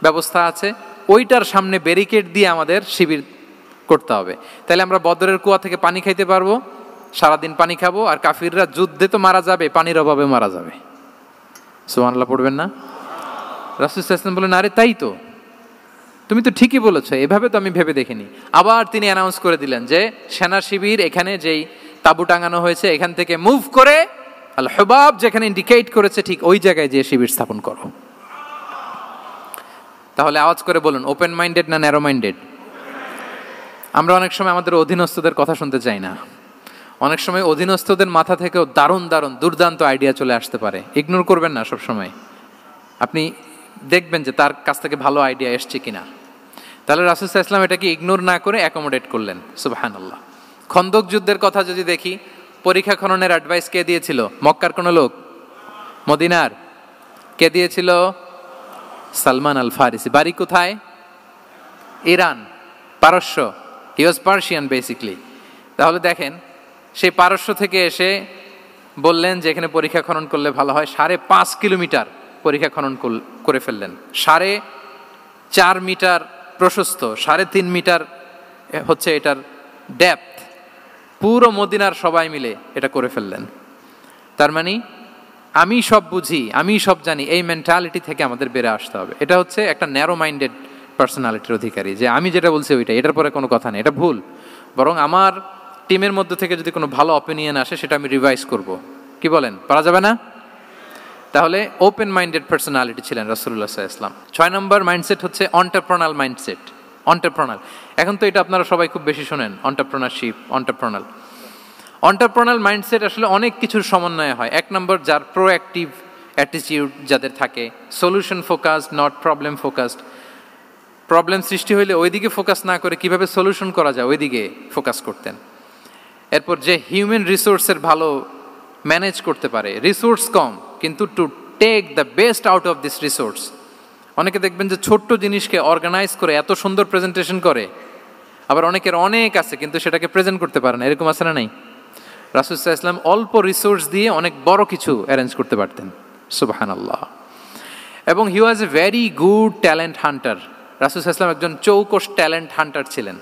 ব্যবস্থা আছে, ওইটার সামনে ব্যারিকেড দিয়ে আমাদের শিবির করতে হবে। তাহলে আমরা বদরের কুয়া থেকে পানি খাইতে পারবো, সারাদিন পানি খাবো, আর কাফিররা যুদ্ধে তো মারা যাবে, পানির অভাবে মারা যাবে। সুবহানাল্লাহ পড়বেন না? রাসূল সাল্লাল্লাহু আলাইহি ওয়াসাল্লাম বললেন, আরে তাই তো, তুমি তো ঠিকই বলেছো, এভাবে তো আমি ভেবে দেখিনি। আবার তিনি অ্যানাউন্স করে দিলেন যে সেনা শিবির এখানে যেই তাঁবু টাঙানো হয়েছে এখান থেকে মুভ করে আল হুবাব যেখানে ইন্ডিকেট করেছে ঠিক ওই জায়গায় যে শিবির স্থাপন করো। তাহলে আওয়াজ করে বলুন, ওপেন মাইন্ডেড না ন্যারো মাইন্ডেড? আমরা অনেক সময় আমাদের অধীনস্থদের কথা শুনতে চাই না। অনেক সময় অধীনস্থদের মাথা থেকেও দারুণ দারুণ দুর্দান্ত আইডিয়া চলে আসতে পারে। ইগনোর করবেন না সব সময়, আপনি দেখবেন যে তার কাছ থেকে ভালো আইডিয়া এসছে কিনা। তাহলে রাসূল সাল্লাল্লাহু আলাইহি ওয়াসাল্লাম এটাকে ইগনোর না করে অ্যাকোমোডেট করলেন। সুবহানাল্লাহ। খন্দক যুদ্ধের কথা যদি দেখি, পরীক্ষা খননের অ্যাডভাইস কে দিয়েছিল? মক্কার কোন লোক? মদিনার? কে দিয়েছিল? সালমান আল ফারিসি। বাড়ি কোথায়? ইরান, পারস্য। হি ওয়াজ পার্সিয়ান বেসিকলি। তাহলে দেখেন, সেই পারস্য থেকে এসে বললেন যে এখানে পরীক্ষা খনন করলে ভালো হয়। 5.5 কিলোমিটার পরীক্ষা খনন করে ফেললেন। 4.5 মিটার প্রশস্ত, 3.5 মিটার হচ্ছে এটার ডেপথ। পুরো মদিনার সবাই মিলে এটা করে ফেললেন। তার মানে আমি সব বুঝি, আমি সব জানি, এই মেন্টালিটি থেকে আমাদের বেড়ে আসতে হবে। এটা হচ্ছে একটা ন্যারো মাইন্ডেড পার্সোনালিটির অধিকারী, যে আমি যেটা বলছি ওইটা, এটার পরে কোনো কথা নেই, এটা ভুল। বরং আমার টিমের মধ্যে থেকে যদি কোনো ভালো অপিনিয়ন আসে সেটা আমি রিভাইজ করব। কি বলেন, পারা যাবে না? তাহলে ওপেন মাইন্ডেড পার্সোনালিটি ছিলেন রাসূলুল্লাহ সাল্লাল্লাহু আলাইহি ওয়াসাল্লাম। 6 নম্বর মাইন্ডসেট হচ্ছে এন্টারপ্রেনাল মাইন্ডসেট। এন্টারপ্রেনাল, এখন তো এটা আপনারা সবাই খুব বেশি শোনেন, এন্টারপ্রেনারশিপ, এন্টারপ্রেনাল। এন্টারপ্রেনাল মাইন্ডসেট আসলে অনেক কিছুর সমন্বয় হয়। 1 নম্বর, যার প্রোঅ্যাক্টিভ অ্যাটিটিউড যাদের থাকে, solution focused, not problem focused. Problem সৃষ্টি হইলে ওইদিকে ফোকাস না করে কিভাবে সলিউশন করা যায় ওইদিকে ফোকাস করতেন। এরপর যে হিউম্যান রিসোর্সের ভালো ম্যানেজ করতে পারে, রিসোর্স কম কিন্তু to take the best out of this resource. অনেকে দেখবেন যে ছোট্ট জিনিসকে অর্গানাইজ করে এত সুন্দর প্রেজেন্টেশন করে, আবার অনেকের অনেক আছে কিন্তু সেটাকে প্রেজেন্ট করতে পারে না, এরকম আছে না নাই? রাসূল সাল্লাল্লাহু আলাইহি ওয়াসাল্লাম অল্প রিসোর্স দিয়ে অনেক বড় কিছু অ্যারেঞ্জ করতে পারতেন। সুবহানাল্লাহ। এবং he was a very good talent hunter. রাসূল সাল্লাল্লাহু আলাইহি ওয়াসাল্লাম একজন চৌকস ট্যালেন্ট হান্টার ছিলেন।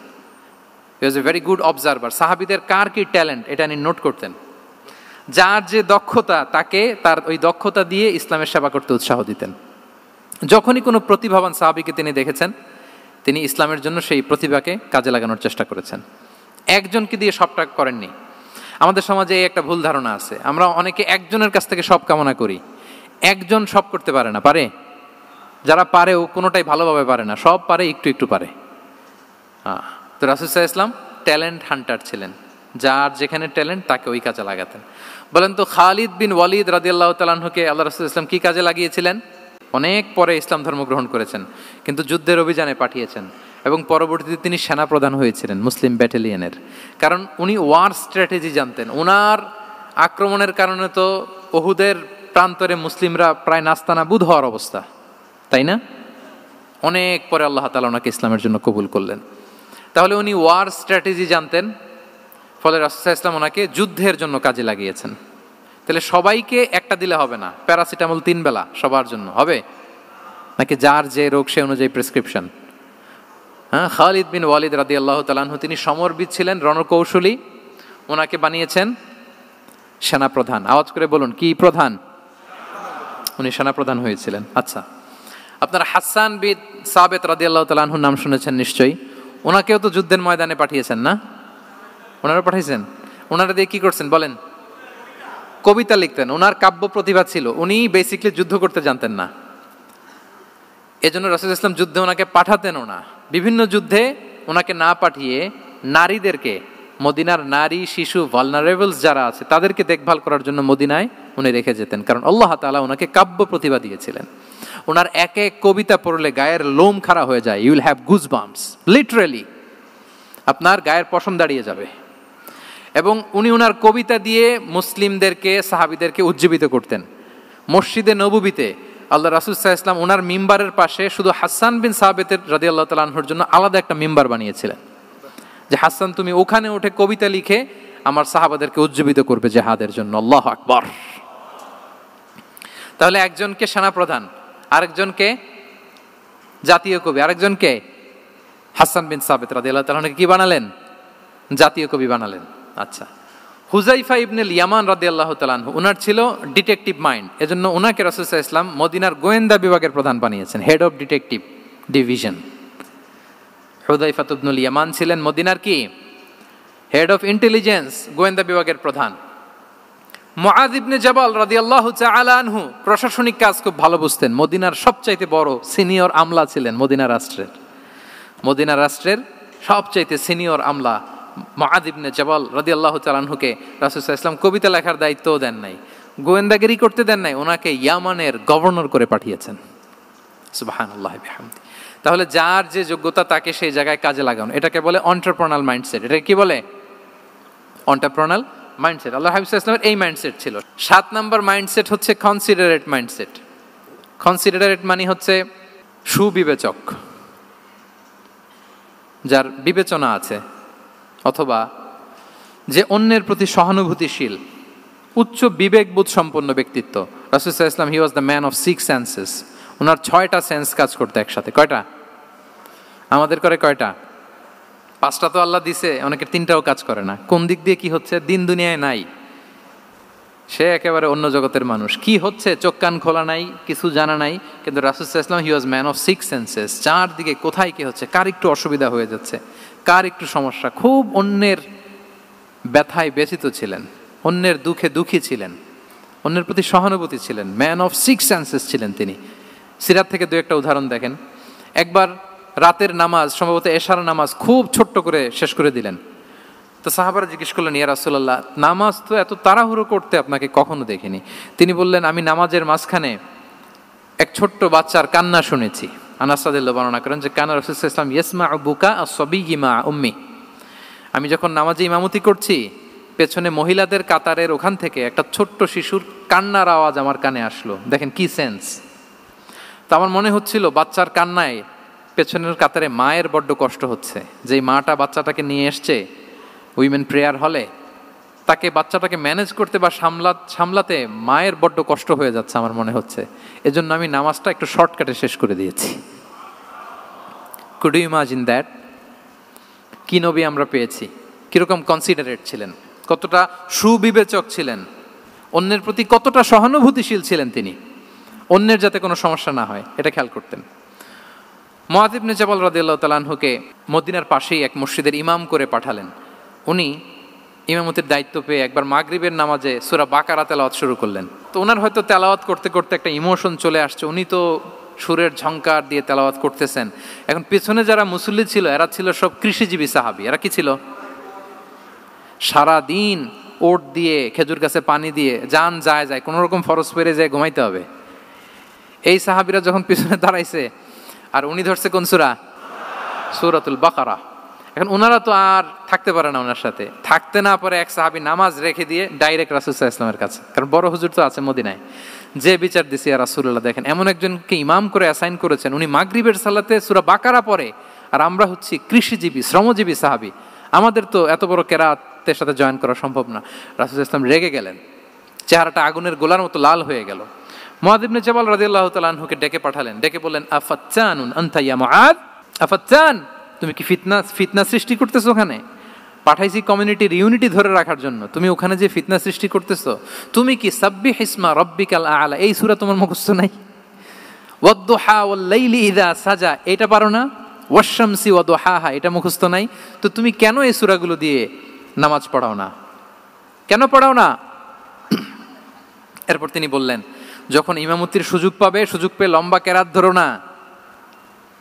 He was a very good observer. সাহাবীদের কার কি ট্যালেন্ট এটা তিনি নোট করতেন। যার যে দক্ষতা তাকে তার ওই দক্ষতা দিয়ে ইসলামের সেবা করতে উৎসাহ দিতেন। যখনই কোনো প্রতিভাবান সাহাবীকে তিনি দেখেছেন, তিনি ইসলামের জন্য সেই প্রতিভাকে কাজে লাগানোর চেষ্টা করেছেন। একজনকে দিয়ে সবটা করেননি। আমাদের সমাজে এই একটা ভুল ধারণা আছে, আমরা অনেকে একজনের কাছ থেকে সব কামনা করি। একজন সব করতে পারে না, পারে? যারা পারেও কোনোটাই ভালোভাবে পারে না, সব পারে একটু একটু পারে। তো রাসূল সাল্লাল্লাহু আলাইহি ওয়াসাল্লাম ট্যালেন্ট হান্টার ছিলেন, যার যেখানে ট্যালেন্ট তাকে ওই কাজে লাগাতেন। বলেন তো খালিদ বিন ওয়ালিদ রাদিয়াল্লাহু তাআলা আনহুকে আল্লাহ রাসূল সাল্লাল্লাহু আলাইহি ওয়াসাল্লাম কি কাজে লাগিয়েছিলেন? অনেক পরে ইসলাম ধর্ম গ্রহণ করেছেন, কিন্তু যুদ্ধের অভিযানে পাঠিয়েছেন এবং পরবর্তীতে তিনি সেনাপ্রধান হয়েছিলেন মুসলিম ব্যাটালিয়নের। কারণ উনি ওয়ার স্ট্র্যাটেজি জানতেন। ওনার আক্রমণের কারণে তো উহুদের প্রান্তরে মুসলিমরা প্রায় নাস্তানাবুদ হওয়ার অবস্থা, তাই না? অনেক পরে আল্লাহ তাআলা ওনাকে ইসলামের জন্য কবুল করলেন। তাহলে উনি ওয়ার স্ট্র্যাটেজি জানতেন, ফলে রাসূল সাল্লাল্লাহু আলাইহি ওয়াসাল্লাম ওনাকে যুদ্ধের জন্য কাজে লাগিয়েছেন। তাহলে সবাইকে একটা দিলে হবে না, প্যারাসিটামল 3 বেলা সবার জন্য হবে নাকি যার যে রোগ সে অনুযায়ী প্রেসক্রিপশন? হ্যাঁ, খালিদ বিন ওয়ালিদ রাদিয়াল্লাহু তাআলা আনহু তিনি সমরবিদ ছিলেন, রণকৌশলী। ওনাকে বানিয়েছেন সেনাপ্রধান। আওয়াজ করে বলুন, কি প্রধান? উনি সেনাপ্রধান হয়েছিলেন। আচ্ছা, আপনারা হাসান বিন সাবিত রাদিয়াল্লাহু তাআলা আনহুর নাম শুনেছেন নিশ্চয়ই। ওনাকেও তো যুদ্ধের ময়দানে পাঠিয়েছেন না? ওনারা পাঠিয়েছেন। ওনারা দিয়ে কি করছেন বলেন? কবিতা লিখতেন। ওনার কাব্য প্রতিভা ছিল। উনি বেসিক্যালি যুদ্ধ করতে জানতেন না, এজন্য রাসূল সাল্লাল্লাহু আলাইহি ওয়াসাল্লাম যুদ্ধে ওনাকে পাঠাতেনও না। বিভিন্ন যুদ্ধে ওনাকে না পাঠিয়ে নারীদেরকে, মদিনার নারী শিশু ভালনারেবলস যারা আছে তাদেরকে দেখভাল করার জন্য মদিনায় উনি রেখে যেতেন, কারণ আল্লাহ তাআলা ওনাকে কাব্য প্রতিভা দিয়েছিলেন। ওনার এক এক কবিতা পড়লে গায়ের লোম খাড়া হয়ে যায়। You will have goosebumps, literally আপনার গায়ের পশম দাঁড়িয়ে যাবে। এবং উনি ওনার কবিতা দিয়ে মুসলিমদেরকে, সাহাবীদেরকে উজ্জীবিত করতেন। মসজিদে নববীতে আল্লাহ রাসূল সাল্লাল্লাহু আলাইহি ওয়াসাল্লাম ওনার মিম্বারের পাশে শুধু হাসান বিন সাবিতের রাদিয়াল্লাহু তাআলা আনহুর জন্য আলাদা একটা মিম্বার বানিয়েছিলেন, যে হাসান তুমি ওখানে উঠে কবিতা লিখে আমার সাহাবাদেরকে উজ্জীবিত করবে জিহাদের জন্য। আল্লাহু আকবার। তাহলে একজনকে সেনাপ্রধান, আরেকজনকে জাতীয় কবি, আরেকজনকে হাসান বিন সাবিত রাদিয়াল্লাহু তাআলা আনহুকে কি বানালেন? জাতীয় কবি বানালেন। আচ্ছা, হুযাইফা ইবনুল ইয়ামান রাদিয়াল্লাহু তাআলা আনহু, ওনার ছিল ডিটেকটিভ মাইন্ড, এজন্য ওনাকে রাসূল সাল্লাল্লাহু আলাইহি ওয়াসাল্লাম মদিনার গোয়েন্দা বিভাগের প্রধান বানিয়েছেন, হেড অফ ডিটেকটিভ ডিভিশন। হুযাইফা ইবনুল ইয়ামান ছিলেন মদিনার কি? হেড অফ ইন্টেলিজেন্স, গোয়েন্দা বিভাগের প্রধান। মুআয ইবনে জাবাল রাদিয়াল্লাহু তাআলা আনহু প্রশাসনিক কাজ খুব ভালো বুঝতেন। মদিনার সবচাইতে বড় সিনিয়র আমলা ছিলেন মদিনা রাষ্ট্রের। মদিনা রাষ্ট্রের সবচাইতে সিনিয়র আমলা মুআয ইবনে জাবাল রাদিয়াল্লাহু তাআলা আনহুকে রাসূল সাল্লাল্লাহু আলাইহি ওয়াসাল্লাম কবিতা লেখার দায়িত্বও দেন নাই, গোয়েন্দাগিরি করতে দেন নাই, ওনাকে ইয়ামানের গভর্নর করে পাঠিয়েছেন। সুবহানাল্লাহি বিহামদি। তাহলে যার যে যোগ্যতা তাকে সেই জায়গায় কাজে লাগানো, এটাকে বলে এন্টারপ্রেনাল মাইন্ডসেট। এটা কি বলে? এন্টারপ্রেনাল মাইন্ডসেট। আল্লাহ হাবিব সাল্লাল্লাহু আলাইহি ওয়াসাল্লামের এই মাইন্ডসেট ছিল। 7 নম্বর মাইন্ডসেট হচ্ছে কনসিডারেট মাইন্ডসেট। কনসিডারেট মানে হচ্ছে সুবিবেচক, যার বিবেচনা আছে, অথবা যে অন্যের প্রতি সহানুভূতিশীল, উচ্চ বিবেকবোধ সম্পন্ন ব্যক্তিত্ব। রাসূল সাল্লাল্লাহু আলাইহি ওয়াসাল্লাম he was the man of 6 senses. ওনার 6টা সেন্স কাজ করতে একসাথে। কয়টা? আমাদের করে কয়টা? 5টা তো আল্লাহ দিছে, অনেকের 3টাও কাজ করে না। কোন দিক দিয়ে কি হচ্ছে দিন দুনিয়ায় নাই, সে একেবারে অন্য জগতের মানুষ। কি হচ্ছে চোখ কান খোলা নাই, কিছু জানা নাই। কিন্তু রাসূল সাল্লাল্লাহু আলাইহি ওয়াসাল্লাম he was man of 6 senses. চারদিকে কোথায় কি হচ্ছে, কার একটু অসুবিধা হয়ে যাচ্ছে, কার একটু সমস্যা, খুব অন্যের ব্যথায় ব্যথিত ছিলেন, অন্যের দুঃখে দুঃখী ছিলেন, অন্যের প্রতি সহানুভূতি ছিলেন। ম্যান অফ 6 সেন্সেস ছিলেন তিনি। সিরাত থেকে 2-একটা উদাহরণ দেখেন। একবার রাতের নামাজ, সম্ভবত এশার নামাজ, খুব ছোট্ট করে শেষ করে দিলেন। তো সাহাবারা জিজ্ঞেস করলেন, ইয়া রাসূলুল্লাহ, নামাজ তো এত তাড়াহুড়ো করতে আপনাকে কখনো দেখিনি। তিনি বললেন, আমি নামাজের মাঝখানে এক ছোট্ট বাচ্চার কান্না শুনেছি। আনাস রাদিয়াল্লাহু বর্ণনা করেন যে কানা রাসূলুল্লাহ সাল্লাল্লাহু আলাইহি ওয়াসাল্লাম ইয়াসমাউ বুকা আস-সাবিয়্যি মা উম্মি। আমি যখন নামাজে ইমামতি করছি, পেছনে মহিলাদের কাতারের ওখান থেকে একটা ছোট্ট শিশুর কান্নার আওয়াজ আমার কানে আসলো। দেখেন কি সেন্স। তো আমার মনে হচ্ছিল বাচ্চার কান্নায় পেছনের কাতারে মায়ের বড্ড কষ্ট হচ্ছে। যেই মাটা বাচ্চাটাকে নিয়ে এসছে উইমেন প্রেয়ার হলে, তাকে বাচ্চাটাকে ম্যানেজ করতে বা সামলাতে মায়ের বড্ড কষ্ট হয়ে যাচ্ছে আমার মনে হচ্ছে। এজন্য আমি নামাজটা একটু শর্টকাটে শেষ করে দিয়েছি। Could you imagine that? কি নবী আমরা পেয়েছি, কিরকম কনসিডারেট ছিলেন, কতটা সুবিবেচক ছিলেন, অন্যের প্রতি কতটা সহানুভূতিশীল ছিলেন তিনি, অন্যের যাতে কোনো সমস্যা না হয় এটা খেয়াল করতেন। মুআয ইবনে জাবাল রাদিয়াল্লাহু তাআলা আনহুকে মদিনার পাশেই এক মসজিদের ইমাম করে পাঠালেন। উনি ইমামতির দায়িত্ব পেয়ে একবার মাগরিবের নামাজে সূরা বাকারা তেলাওয়াত শুরু করলেন। তো ওনার হয়তো তেলাওয়াত করতে করতে একটা ইমোশন চলে আসছে, উনি তো সুরের ঝংকার দিয়ে তেলাওয়াত করতেছেন। এখন পেছনে যারা মুসল্লি ছিল এরা ছিল সব কৃষিজীবী সাহাবী। এরা কি ছিল? সারা দিন ওট দিয়ে খেজুর গাছে পানি দিয়ে যান যায় কোনো রকম ফরজ পেরে যায় ঘুমাইতে হবে। এই সাহাবীরা যখন পিছনে দাঁড়াইছে আর উনি ধরছে কোন সূরা? সূরাতুল বাকারা। এখন ওনারা তো আর থাকতে পারে না, ওনার সাথে থাকতে না পারে এক সাহাবী নামাজ রেখে দিয়ে ডাইরেক্ট রাসূল সাল্লাল্লাহু আলাইহি ওয়াসাল্লামের কাছে, কারণ বড় হুজুর তো আছে মদিনায়, যে বিচার দিছে ইয়া রাসূলুল্লাহ, দেখেন এমন একজনকে ইমাম করে অ্যাসাইন করেছেন, উনি মাগরিবের সালাতে সূরা বাকারা পড়ে, আর আমরা হচ্ছি কৃষিজীবী শ্রমজীবী সাহাবী, আমাদের তো এত বড় কেরাতের সাথে জয়েন করা সম্ভব না। রাসূল সাল্লাল্লাহু আলাইহি ওয়াসাল্লাম রেগে গেলেন, চেহারাটা আগুনের গোলার মতো লাল হয়ে গেল। মুআয ইবনে জাবাল রাদিয়াল্লাহু তাআলা আনহুকে ডেকে পাঠালেন, ডেকে বললেন, আফাত্তানুন আনতা ইয়া মুআয, আফাত্তান, তুমি কি ফিতনা সৃষ্টি করতেছো? ওখানে পাঠাইছি কমিউনিটির ইউনিটি ধরে রাখার জন্য, তুমি ওখানে যে ফিতনা সৃষ্টি করতেছো। তুমি কি সাব্বিহ ইসমা রাব্বিকাল আ'লা এই সূরা তোমার মুখস্থ নাই? ওয়াদ-দুহা ওয়াল-লাইলি ইযা সাজা এটা পারো না? ওয়াশ-শামসি ওয়া দুহাহা এটা মুখস্থ নাই? তো তুমি কেন এই সূরাগুলো দিয়ে নামাজ পড়াও না? কেন পড়াও না? এরপর তিনি বললেন, যখন ইমামতির সুযোগ পাবে, সুযোগ পেয়ে লম্বা কেরাত ধরো না,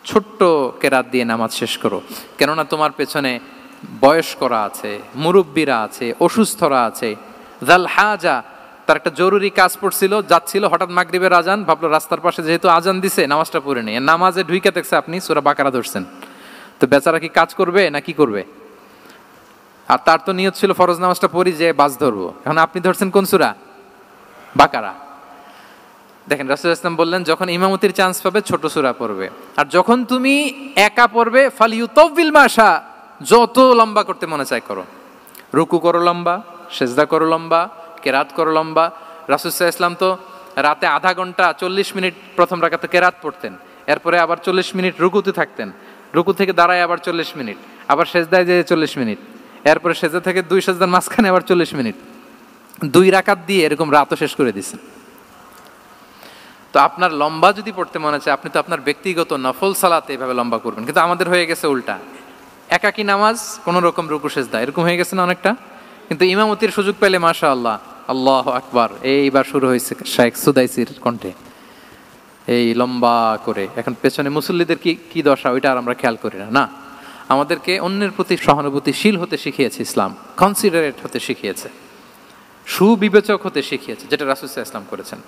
ছোট্ট কেরাত দিয়ে নামাজ শেষ করো, কেননা তোমার পেছনে বয়স্করা আছে, মুরব্বীরা আছে, অসুস্থরা আছে। জাল হাজা, তার একটা জরুরি কাজ পড়ছিল, যাচ্ছিল, হঠাৎ মাগরিবের আজান, ভাবলো রাস্তার পাশে যেহেতু আজান দিছে নামাজটা পড়ে নেই, নামাজে ঢুইকা দেখছে আপনি সূরা বাকারা ধরছেন, তো বেচারা কি কাজ করবে না কি করবে? আর তার তো নিয়ত ছিল ফরজ নামাজটা পড়ি যে বাস ধরবো, এখন আপনি ধরছেন কোন সূরা? বাকারা। দেখেন রাসূল সাল্লাল্লাহু আলাইহি ওয়াসাল্লাম বললেন, যখন ইমামতির চান্স পাবে ছোট সূরা পড়বে, আর যখন তুমি একা পড়বে ফালিউতাউবিল মাশা, যত লম্বা করতে মনে চায় করো, রুকু করো লম্বা, সেজদা করো লম্বা, কেরাত করো লম্বা। রাসূল সাল্লাল্লাহু আলাইহি ওয়াসাল্লাম তো রাতে আধা ঘন্টা 40 মিনিট প্রথম রাকাতে কেরাত পড়তেন, এরপরে আবার 40 মিনিট রুকুতে থাকতেন, রুকু থেকে দাঁড়ায় আবার 40 মিনিট, আবার সেজদায় যেয়ে 40 মিনিট, এরপরে সেজদা থেকে 2 সেজদার মাঝখানে আবার 40 মিনিট, 2 রাকাত দিয়ে এরকম রাতও শেষ করে দিয়েছেন। তো আপনার লম্বা যদি পড়তে মনে চায়, আপনি তো আপনার ব্যক্তিগত নফল সালাতে এভাবে লম্বা করবেন, কিন্তু আমাদের হয়ে গেছে উল্টা, একাকী নামাজ কোনো রকম রুকু সেজদা এরকম হয়ে গেছে না অনেকটা। কিন্তু ইমামতির সুযোগ পেলে মাশাআল্লাহ, আল্লাহু আকবার, এইবার শুরু হয়েছে শাইখ সুদাইসির কণ্ঠে এই লম্বা করে। এখন পেছনে মুসল্লিদের কি দশা ওইটা আর আমরা খেয়াল করি না। না, আমাদেরকে অন্যের প্রতি সহানুভূতিশীল হতে শিখিয়েছে ইসলাম, কনসিডারেট হতে শিখিয়েছে, সুবিবেচক হতে শিখিয়েছে, যেটা রাসূল সাল্লাল্লাহু আলাইহি ওয়াসাল্লাম করেছেন।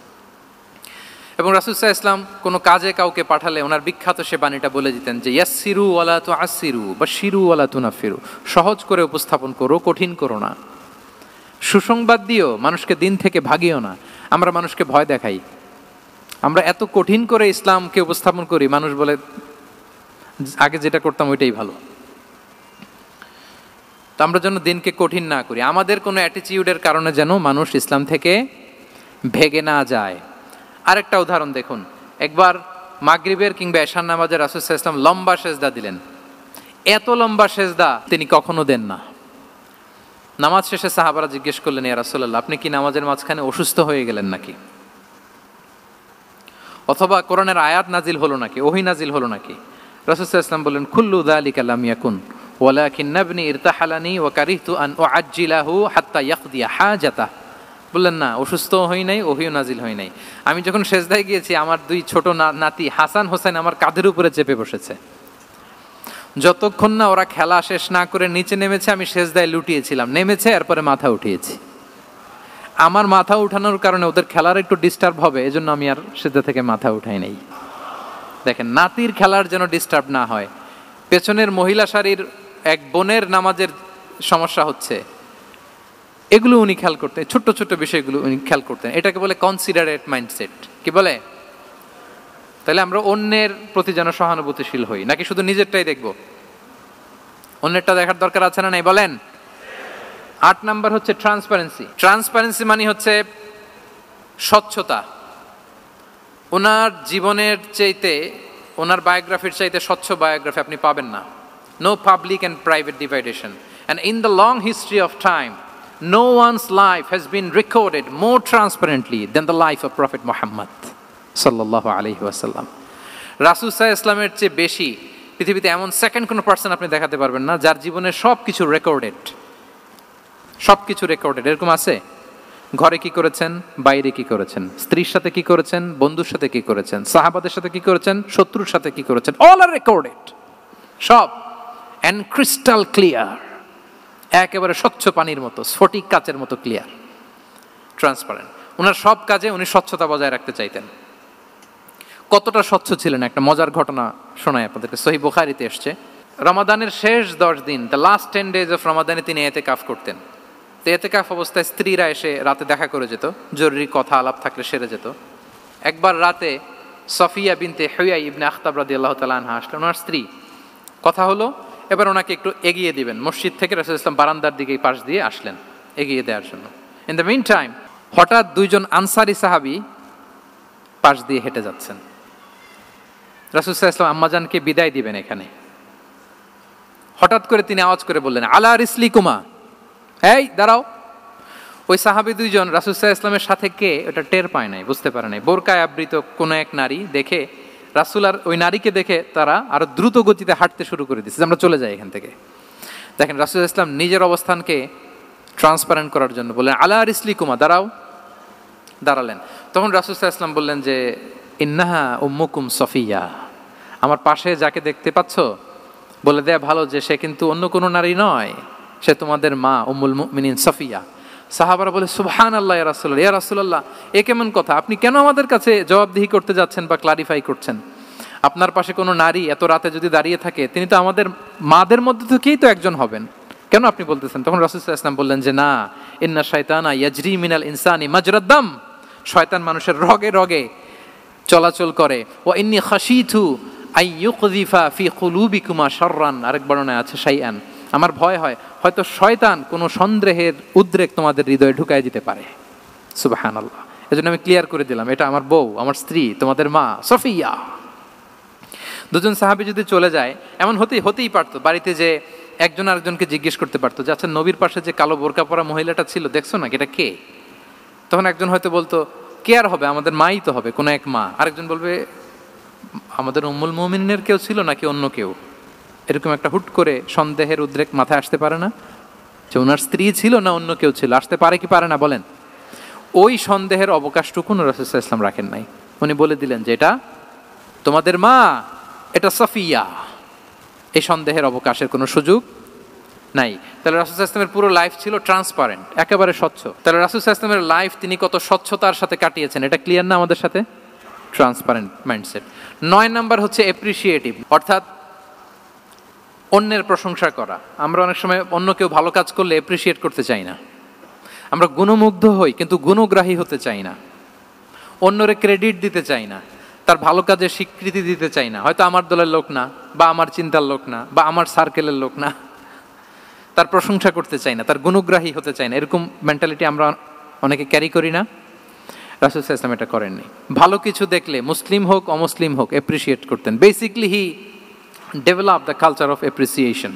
এবং রাসূল সাল্লাল্লাহু আলাইহি ওয়াসাল্লাম কোনো কাজে কাউকে পাঠালে ওনার বিখ্যাত সে বাণীটা বলে দিতেন যে ইয়াসসিরু ওয়ালা তুআসসিরু বাশশিরু ওয়ালা তুনাফিরু, সহজ করে উপস্থাপন করো, কঠিন করো না। সুসংবাদ দিও, মানুষকে দিন থেকে ভাগিও না। আমরা মানুষকে ভয় দেখাই, আমরা এত কঠিন করে ইসলামকে উপস্থাপন করি, মানুষ বলে আগে যেটা করতাম ওইটাই ভালো। তো আমরা যেন দিনকে কঠিন না করি, আমাদের কোনো অ্যাটিটিউডের কারণে যেন মানুষ ইসলাম থেকে ভেগে না যায়। আরেকটা উদাহরণ দেখুন, একবার মাগরিবের কিংবা এশার নামাজে রাসূল সাল্লাল্লাহু আলাইহি ওয়াসাল্লাম লম্বা সেজদা দিলেন। এত লম্বা সেজদা তিনি কখনো দেন না। নামাজ শেষে সাহাবারা জিজ্ঞেস করলেন, ইয়া রাসূলুল্লাহ, আপনি কি নামাজের মাঝখানে অসুস্থ হয়ে গেলেন নাকি? অথবা কোরআনের আয়াত নাজিল হলো নাকি, ওহী নাজিল হলো নাকি? রাসূল সাল্লাল্লাহু আলাইহি ওয়াসাল্লাম বললেন, কুল্লু যালিকা লাম ইয়াকুন ওয়ালাকিন্নাবনি ইরতাহালানি ওয়া কারিহতু আন উআজ্জিলাহু হাত্তা ইয়াকদিয়া হাজাতাহ। বললেন না, অসুস্থ হই নাই, ওহীও নাজিল হয় নাই। আমি যখন সেজদায় গিয়েছি, আমার 2 ছোট নাতি হাসান হোসেন আমার কাঁধের উপরে চেপে বসেছে। যতক্ষণ না ওরা খেলা শেষ না করে নিচে নেমেছে, আমি সেজদায় লুটিয়েছিলাম, নেমেছে এরপরে মাথা উঠিয়েছি। আমার মাথা উঠানোর কারণে ওদের খেলার একটু ডিস্টার্ব হবে, এজন্য আমি আর সেজদা থেকে মাথা উঠাই নাই। দেখেন, নাতির খেলার যেন ডিস্টার্ব না হয়। পেছনের মহিলা সারির এক বোনের নামাজের সমস্যা হচ্ছে, এগুলো উনি খেয়াল করতেন, ছোট্ট ছোট্ট বিষয়গুলো উনি খেয়াল করতেন। এটাকে বলে কনসিডারেট মাইন্ডসেট। কি বলে? তাহলে আমরা অন্যের প্রতি যেন সহানুভূতিশীল হই, নাকি শুধু নিজেরটাই দেখব? অন্যেরটা দেখার দরকার আছে না নাই বলেন? 8 নাম্বার হচ্ছে ট্রান্সপারেন্সি। ট্রান্সপারেন্সি মানে হচ্ছে স্বচ্ছতা। ওনার জীবনের চাইতে, ওনার বায়োগ্রাফির চাইতে স্বচ্ছ বায়োগ্রাফি আপনি পাবেন না। no public and private dividation. And in the long history of time, no one's life has been recorded more transparently than the life of Prophet Muhammad sallallahu alaihi wasallam. রাসূল সাল্লাল্লাহু আলাইহি ওয়াসাল্লামের চেয়ে বেশি পৃথিবীতে এমন সেকেন্ড কোনো পার্সন আপনি দেখাতে পারবেন না যার জীবনে সবকিছু রেকর্ডেড, সবকিছু রেকর্ডেড। এরকম আছে? ঘরে কি করেছেন, বাইরে কি করেছেন, স্ত্রীর সাথে কি করেছেন, বন্ধুর সাথে কি করেছেন, সাহাবাদের সাথে কি করেছেন, শত্রুর সাথে কি করেছেন, অল আর রেকর্ডেড, সব এন্ড ক্রিস্টাল ক্লিয়ার, একেবারে স্বচ্ছ পানির মতো, স্ফটিক কাচের মতো ক্লিয়ার, ট্রান্সপারেন্ট। ওনার সব কাজে উনি স্বচ্ছতা বজায় রাখতে চাইতেন। কতটা স্বচ্ছ ছিলেন একটা মজার ঘটনা শোনায় আপনাদেরকে। সহিহ বুখারীতে এসছে, রমাদানের শেষ 10 দিন, দ্য লাস্ট 10 days অফ রমাদানে তিনি ইতিকাফ করতেন। তো ইতিকাফ অবস্থায় স্ত্রীরা এসে রাতে দেখা করে যেত, জরুরি কথা আলাপ থাকলে সেরে যেত। একবার রাতে সফিয়া বিনতে হুয়াই ইবনে আখতাব রাদিয়াল্লাহু তাআলা আনহা আসলেন, ওনার স্ত্রী। কথা হলো এবার ওনাকে একটু এগিয়ে দিবেন, মসজিদ থেকে রাসূল ইসলাম বারান্দার দিকে পাশ দিয়ে আসলেন এগিয়ে দেওয়ার জন্য। ইন দ্য মিন টাইম হঠাৎ দুইজন আনসারি সাহাবী পাশ দিয়ে হেঁটে যাচ্ছেন। রাসূল সাল্লাল্লাহু আলাইহি ওয়াসাল্লাম আম্মাজানকে বিদায় দিবেন এখানে, হঠাৎ করে তিনি আওয়াজ করে বললেন, আলা রিসলিকুমা, এই দাঁড়াও। ওই সাহাবী দুইজন রাসূল সাল্লাল্লাহু আলাইহি ওয়াসাল্লামের সাথে কে ওটা টের পায় নাই, বুঝতে পারে নাই। বোরকায় আবৃত কোনো এক নারী দেখে রাসূল আর ওই নারীকে দেখে তারা আরো দ্রুত গতিতে হাঁটতে শুরু করে দিচ্ছে, আমরা চলে যাই এখান থেকে। দেখেন রাসূল সাল্লাল্লাহু আলাইহি ওয়াসাল্লাম নিজের অবস্থানকে ট্রান্সপারেন্ট করার জন্য বললেন, আলা রিসলিকুমা, দাঁড়াও। দাঁড়ালেন। তখন রাসূল সাল্লাল্লাহু আলাইহি ওয়াসাল্লাম বললেন যে, ইন্নাহা উম্মুকুম সফিয়া, আমার পাশে যাকে দেখতে পাচ্ছ বলে দেয়া ভালো যে সে কিন্তু অন্য কোনো নারী নয়, সে তোমাদের মা উম্মুল মুমিনিন সফিয়া। সাহাবারা বলে, সুবহানাল্লাহ ইয়া রাসূলুল্লাহ, ইয়া রাসূলুল্লাহ, এ কেমন কথা, আপনি কেন আমাদের কাছে জবাবদিহি করতে যাচ্ছেন বা ক্লারিফাই করছেন? আপনার পাশে কোনো নারী এত রাতে যদি দাঁড়িয়ে থাকে, তিনি তো আমাদের মাদের মধ্যে থেকেই তো একজন হবেন, কেন আপনি বলতেছেন? তখন রাসূল সাল্লাল্লাহু আলাইহি ওয়াসাল্লাম বললেন যে, না, ইন্না শাইতানা ইয়াজরি মিনাল ইনসানি মাজরাদ দাম, শয়তান মানুষের রগে রগে চলাচল করে। ওয়া ইন্নী খাশিতু আই ইউকযিফা ফি কুলুবিকুমা শাররান, আরেক বর্ণনায় আছে শাইআন, আমার ভয় হয় হয়তো শয়তান কোনো সন্দেহের উদ্রেক তোমাদের হৃদয়ে ঢুকায় দিতে পারে। সুবহানাল্লাহ। এজন্য আমি ক্লিয়ার করে দিলাম, এটা আমার বউ, আমার স্ত্রী, তোমাদের মা সফিয়া। দুজন সাহাবী যদি চলে যায়, এমন হতেই পারতো বাড়িতে যে একজন আরেকজনকে জিজ্ঞেস করতে পারতো যে, আচ্ছা নবীর পাশে যে কালো বোরকা পরা মহিলাটা ছিল দেখছো না, এটা কে? তখন একজন হয়তো বলতো, কে আর হবে, আমাদের মাই তো হবে, কোনো এক মা। আরেকজন বলবে, আমাদের উম্মুল মুমিনিনের কেউ ছিল নাকি অন্য কেউ? এরকম একটা হুট করে সন্দেহের উদ্রেক মাথায় আসতে পারে না যে ওনার স্ত্রী ছিল না অন্য কেউ ছিল? আসতে পারে কি পারে না বলেন? ওই সন্দেহের অবকাশটুকু রাসূল সাল্লাল্লাহু আলাইহি ওয়াসাল্লাম রাখেন নাই। উনি বলে দিলেন যে এটা তোমাদের মা, এটা সফিয়া। এই সন্দেহের অবকাশের কোনো সুযোগ নাই। তাহলে রাসূল সাল্লাল্লাহু আলাইহি ওয়াসাল্লামের পুরো লাইফ ছিল ট্রান্সপারেন্ট, একেবারে স্বচ্ছ। তাহলে রাসূল সাল্লাল্লাহু আলাইহি ওয়াসাল্লামের লাইফ তিনি কত স্বচ্ছতার সাথে কাটিয়েছেন, এটা ক্লিয়ার না আমাদের সাথে? Transparent mindset. 9 নাম্বার হচ্ছে অ্যাপ্রিশিয়েটিভ, অর্থাৎ অন্যের প্রশংসা করা। আমরা অনেক সময় অন্য কেউ ভালো কাজ করলে অ্যাপ্রিশিয়েট করতে চাই না, আমরা গুণমুগ্ধ হই কিন্তু গুণগ্রাহী হতে চাই না, অন্যরে ক্রেডিট দিতে চাই না, তার ভালো কাজের স্বীকৃতি দিতে চাই না। হয়তো আমার দলের লোক না, বা আমার চিন্তার লোক না, বা আমার সার্কেলের লোক না, তার প্রশংসা করতে চাই না, তার গুণগ্রাহী হতে চাই না। এরকম মেন্টালিটি আমরা অনেকে ক্যারি করি না? রাসূল সাল্লাল্লাহু আলাইহি ওয়াসাল্লাম এটা করেননি। ভালো কিছু দেখলে মুসলিম হোক অমুসলিম হোক অ্যাপ্রিশিয়েট করতেন। Basically he develop the culture of appreciation.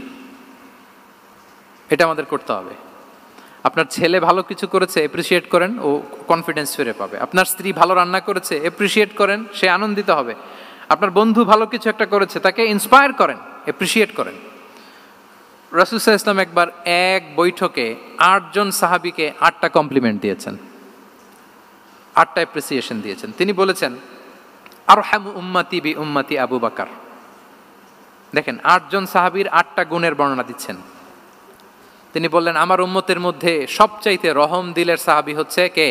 এটা আমাদের করতে হবে। আপনার ছেলে ভালো কিছু করেছে, অ্যাপ্রিশিয়েট করেন, ও কনফিডেন্স ফিরে পাবে। আপনার স্ত্রী ভালো রান্না করেছে, অ্যাপ্রিশিয়েট করেন, সে আনন্দিত হবে। আপনার বন্ধু ভালো কিছু একটা করেছে, তাকে ইন্সপায়ার করেন, অ্যাপ্রিশিয়েট করেন। রাসূল সাল্লাল্লাহু আলাইহি ওয়াসাল্লাম একবার এক বৈঠকে 8 জন সাহাবীকে 8টা কমপ্লিমেন্ট দিয়েছেন, 8টা অ্যাপ্রিসিয়েশন দিয়েছেন। তিনি বলেছেন, আরহামু উম্মতি বি উম্মতি আবু বকর। দেখেন 8 জন সাহাবীর 8টা গুণের বর্ণনা দিচ্ছেন। তিনি বললেন, আমার উম্মতের মধ্যে সবচাইতে রহম দিলের সাহাবী হচ্ছে কে?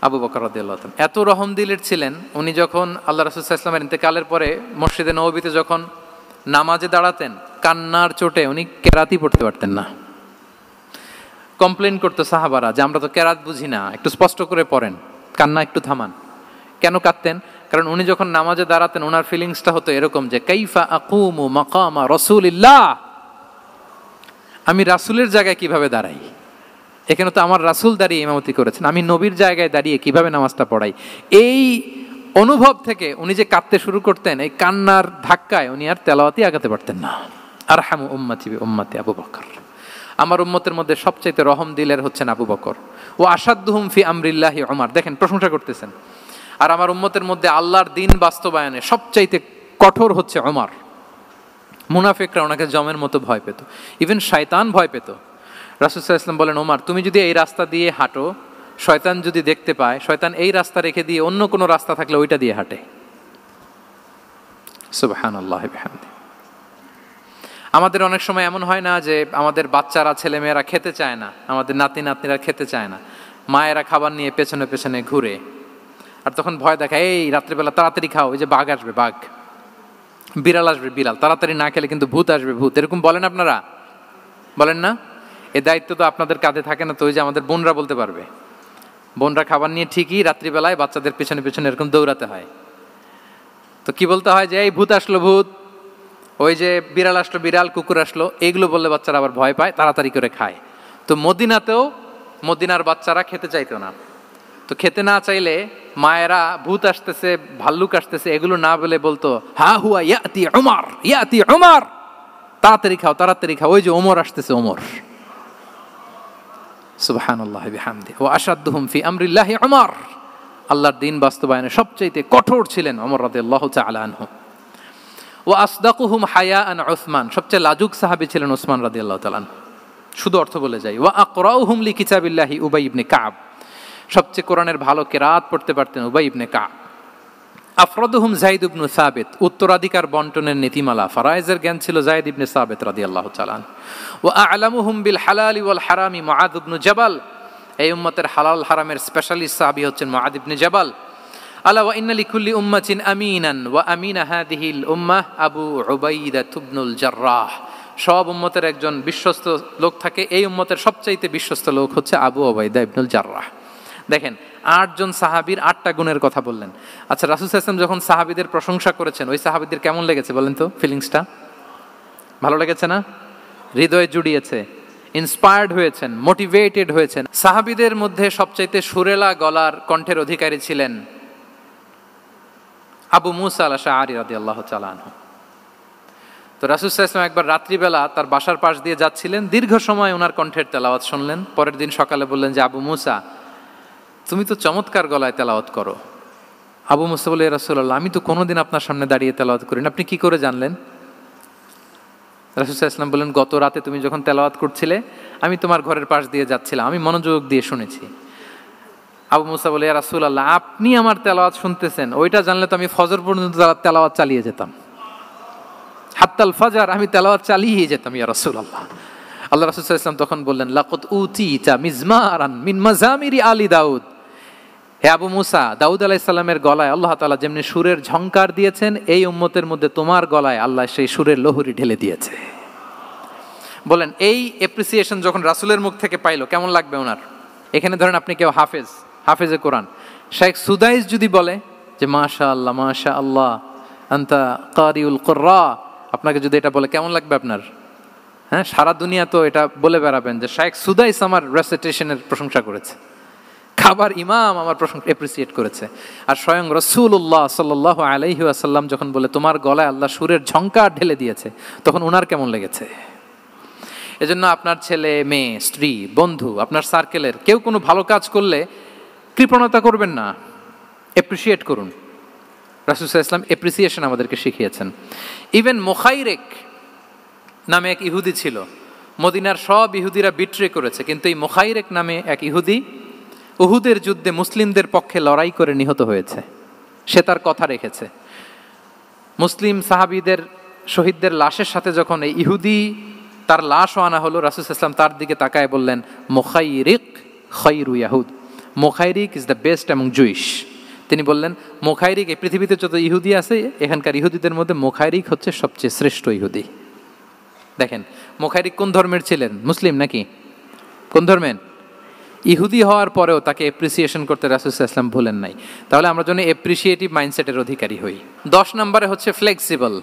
আবু বকর রাদিয়াল্লাহু তাআলা। এত রহম দিলের ছিলেন, উনি যখন আল্লাহ রাসূল সাল্লাল্লাহু আলাইহি ওয়াসাল্লামের ইন্তেকালের পরে মসজিদে নববীতে যখন নামাজে দাঁড়াতেন, কান্নার চোটে উনি কেরাতই পড়তে পারতেন না। কমপ্লেন করতো সাহাবারা যে আমরা তো কেরাত বুঝি না, একটু স্পষ্ট করে পড়েন, কান্না একটু থামান। কেন কাঁদতেন? কারণ উনি যখন নামাজে দাঁড়াতেন ওনার ফিলিংসটা হতো এরকম যে, কাইফা আকুমু মাকামা রাসূলিল্লাহ, আমি রাসূলের জায়গায় কিভাবে দাঁড়াই? এখানে তো আমার রাসূল দাঁড়িয়ে ইমামতি করেছেন, আমি নবীর জায়গায় দাঁড়িয়ে কিভাবে নামাজটা পড়াই? এই অনুভব থেকে উনি যে কাঁদতে শুরু করতেন, এই কান্নার ধাক্কায় উনি আর তেলাওয়াতই আগাতে পারতেন না। আরহামু উম্মতি বিউম্মতি আবু বকর, আমার উম্মতের মধ্যে সবচাইতে রহম দিলের হচ্ছেন আবু বকর। ও আসাদ্দুহুম ফি আমরিল্লাহি উমর, দেখেন প্রশংসা করতেছেন। আর আমার উম্মতের মধ্যে আল্লাহর দিন বাস্তবায়নে সবচাইতে কঠোর হচ্ছে ওমর। মুনাফিকরা ওনাকে জমের মতো ভয় পেত, ইভেন শয়তান ভয় পেত। রাসূল সাল্লাল্লাহু আলাইহি ওয়াসাল্লাম বলেন, ওমর তুমি যদি এই রাস্তা দিয়ে হাঁটো, শয়তান যদি দেখতে পায়, শয়তান এই রাস্তা রেখে দিয়ে অন্য কোনো রাস্তা থাকলে ওইটা দিয়ে হাঁটে। সুবহানাল্লাহি বিহামদি। আমাদের অনেক সময় এমন হয় না যে আমাদের বাচ্চারা, ছেলেমেয়েরা খেতে চায় না, আমাদের নাতি নাতনিরা খেতে চায় না, মায়েরা খাবার নিয়ে পেছনে পেছনে ঘুরে, আর তখন ভয় দেখায়, এই রাত্রিবেলা তাড়াতাড়ি খাও, ওই যে বাঘ আসবে বাঘ, বিড়াল আসবে বিড়াল, তাড়াতাড়ি না খেলে কিন্তু ভূত আসবে ভূত, এরকম বলেন আপনারা? বলেন না? এই দায়িত্ব তো আপনাদের কাঁধে থাকে না? তো ওই যে আমাদের বোনরা বলতে পারবে, বোনরা খাবার নিয়ে ঠিকই রাত্রিবেলায় বাচ্চাদের পেছনে পেছনে এরকম দৌড়াতে হয়। তো কি বলতে হয় যে এই ভূত আসলো ভূত, ওই যে বিড়াল আসলো বিড়াল, কুকুর আসলো, এইগুলো বললে বাচ্চারা আবার ভয় পায়, তাড়াতাড়ি করে খায়। তো মদিনাতেও মদিনার বাচ্চারা খেতে চাইতো না। তো খেতে না চাইলে মায়েরা ভূত আসতেছে, ভাল্লুক আসতেছে, এগুলো না বলে বলতো, হা হুয়া ইয়াতি উমর, ইয়াতি উমর, তাড়াতাড়ি খাও তাড়াতাড়ি খাও, ওই যে ওমর আসতেছে ওমর। সুবহানাল্লাহি বিহামদি। ওয়া আশাদ্দুহুম ফি আমরিল্লাহি উমর, আল্লাহর দিন বাস্তবায়নে সবচাইতে কঠোর ছিলেন ওমর রাদিয়াল্লাহু তাআলা আনহু। ওয়া আসদাকুহুম হায়াআন উসমান, সবচেয়ে লাজুক সাহাবী ছিলেন উসমান রাদিয়াল্লাহু তাআলা আনহু। শুধু অর্থ বলে যাই। ওয়া আকরাউহুম লিকিতাবিল্লাহি উবাই ইবনে কাব, সবচেয়ে কোরআনের ভালো কেরাত পড়তে পারতেন উবাই ইবনে কাব। আফরাদুহুম যায়েদ ইবনে সাবিত, উত্তরাধিকার বন্টনের নীতিমালা ফারায়েজের জ্ঞান ছিল যায়েদ ইবনে সাবিত রাদিয়াল্লাহু তাআলা। ওয়া আ'লামুহুম বিল হালালি ওয়াল হারামি মুআয ইবনে জাবাল, এই উম্মতের হালাল হারামের স্পেশালিস্ট সাহাবী হচ্ছেন মুআয ইবনে জাবাল। আলা ওয়া ইন্না লিকুল্লি উম্মাতিন আমিনান ওয়া আমিনা হাযিহিল উম্মাহ আবু উবাইদা ইবনুল জাররাহ, সব উম্মতের একজন বিশ্বস্ত লোক থাকে, এই উম্মতের সবচাইতে বিশ্বস্ত লোক হচ্ছে আবু উবাইদা ইবনুল জাররাহ। দেখেন 8 জন সাহাবীর 8টা গুণের কথা বললেন। আচ্ছা, রাসূল সাল্লাল্লাহু আলাইহি ওয়াসাল্লাম যখন সাহাবীদের প্রশংসা করেছেন, ওই সাহাবীদের কেমন লেগেছে বলেন তো? ফিলিংসটা ভালো লেগেছে না? হৃদয়ে জুড়িয়েছে, ইন্সপায়ার্ড হয়েছেন, মোটিভেটেড হয়েছেন। সাহাবীদের মধ্যে সবচাইতে সুরেলা গলার কণ্ঠের অধিকারী ছিলেন আবু মুসা আল-আশআরী রাদিয়াল্লাহু তাআলা আনহু। তো রাসূল সাল্লাল্লাহু আলাইহি ওয়াসাল্লাম একবার রাত্রিবেলা তার বাসার পাশ দিয়ে যাচ্ছিলেন, দীর্ঘ সময় ওনার কণ্ঠের তেলাওয়াত শুনলেন। পরের দিন সকালে বললেন যে, আবু মুসা তুমি তো চমৎকার গলায় তেলাওয়াত করো। আবু মুসা বলে, ইয়া রাসূলুল্লাহ আমি তো কোনোদিন আপনার সামনে দাঁড়িয়ে তেলাওয়াত করি না, আপনি কি করে জানলেন? রাসূল সাল্লাল্লাহু আলাইহি ওয়াসাল্লাম বললেন, গত রাতে তুমি যখন তেলাওয়াত করছিলে, আমি তোমার ঘরের পাশ দিয়ে যাচ্ছিলাম, আমি মনোযোগ দিয়ে শুনেছি। আবু মুসা বলে, ইয়া রাসূলুল্লাহ আপনি আমার তেলাওয়াত শুনতেছেন, ওইটা জানলে তো আমি ফজর পর্যন্ত তেলাওয়াত চালিয়ে যেতাম, হাত্তাল ফাজর আমি তেলাওয়াত চালিয়ে যেতাম ইয়া রাসূলুল্লাহ। আল্লাহ রাসূল সাল্লাল্লাহু আলাইহি ওয়াসাল্লাম তখন বললেন, লাকাদ উতিতা মিজমারান মিন মাজামিরি আলি দাউদ, হে আবু মুসা, দাউদ আলাইহিস সালামের গলায় আল্লাহ তাআলা যেমনি সুরের ঝংকার দিয়েছেন, এই উম্মতের মধ্যে তোমার গলায় আল্লাহ সেই সুরের লহরী ঢেলে দিয়েছে। বলেন এই অ্যাপ্রিসিয়েশন যখন রাসূলের মুখ থেকে পাইলো কেমন লাগবে ওনার? এখানে ধরেন আপনি কেউ হাফেজে কোরআন শেখ সুদাইস যদি বলে যে মাশাআল্লাহ মাশাআল্লাহ আনতা কারিউল কুররা, আপনাকে যদি এটা বলে কেমন লাগবে আপনার? হ্যাঁ, সারা দুনিয়া তো এটা বলে বেড়াবেন যে শেখ সুদাইস আমার রেসিটেশনের প্রশংসা করেছে, খাবার ইমাম আমার প্রশংসা অ্যাপ্রিসিয়েট করেছে। আর স্বয়ং রাসূলুল্লাহ সাল্লাল্লাহু আলাইহি ওয়াসাল্লাম যখন বলে তোমার গলায় আল্লাহ সুরের ঝংকার ঢেলে দিয়েছে, তখন ওনার কেমন লেগেছে? এজন্য আপনার ছেলে মেয়ে, স্ত্রী, বন্ধু, আপনার সার্কেলের কেউ কোনো ভালো কাজ করলে কৃপণতা করবেন না, অ্যাপ্রিসিয়েট করুন। রাসূল সাল্লাল্লাহু আলাইহি ওয়াসাল্লাম অ্যাপ্রিসিয়েশন আমাদেরকে শিখিয়েছেন। ইভেন মুখাইরেক নামে এক ইহুদি ছিল, মদিনার সব ইহুদিরা বিট্রে করেছে, কিন্তু এই মুখাইরেক নামে এক ইহুদি উহুদের যুদ্ধে মুসলিমদের পক্ষে লড়াই করে নিহত হয়েছে। সে তার কথা রেখেছে। মুসলিম সাহাবীদের শহীদদের লাশের সাথে যখন এই ইহুদি তার লাশও আনা হলো, রাসূল সাল্লাল্লাহু আলাইহি ওয়াসাল্লাম তার দিকে তাকায় বললেন, মুখাইরিক খায়রু ইয়াহুদ, মুখাইরিক is the best among Jewish. তিনি বললেন মুখাইরিক, এই পৃথিবীতে যত ইহুদি আছে এখানকার ইহুদিদের মধ্যে মুখাইরিক হচ্ছে সবচেয়ে শ্রেষ্ঠ ইহুদি। দেখেন মুখাইরিক কোন ধর্মের ছিলেন? মুসলিম নাকি? কোন ধর্মের? ইহুদি হওয়ার পরেও তাকে অ্যাপ্রিসিয়েশন করতে রাসূল সাল্লাল্লাহু আলাইহি ওয়াসাল্লাম ভুলেন নাই। তাহলে আমরা যেন অ্যাপ্রিসিয়েটিভ মাইন্ডসেটের অধিকারী হই। 10 নম্বরে হচ্ছে ফ্লেক্সিবল,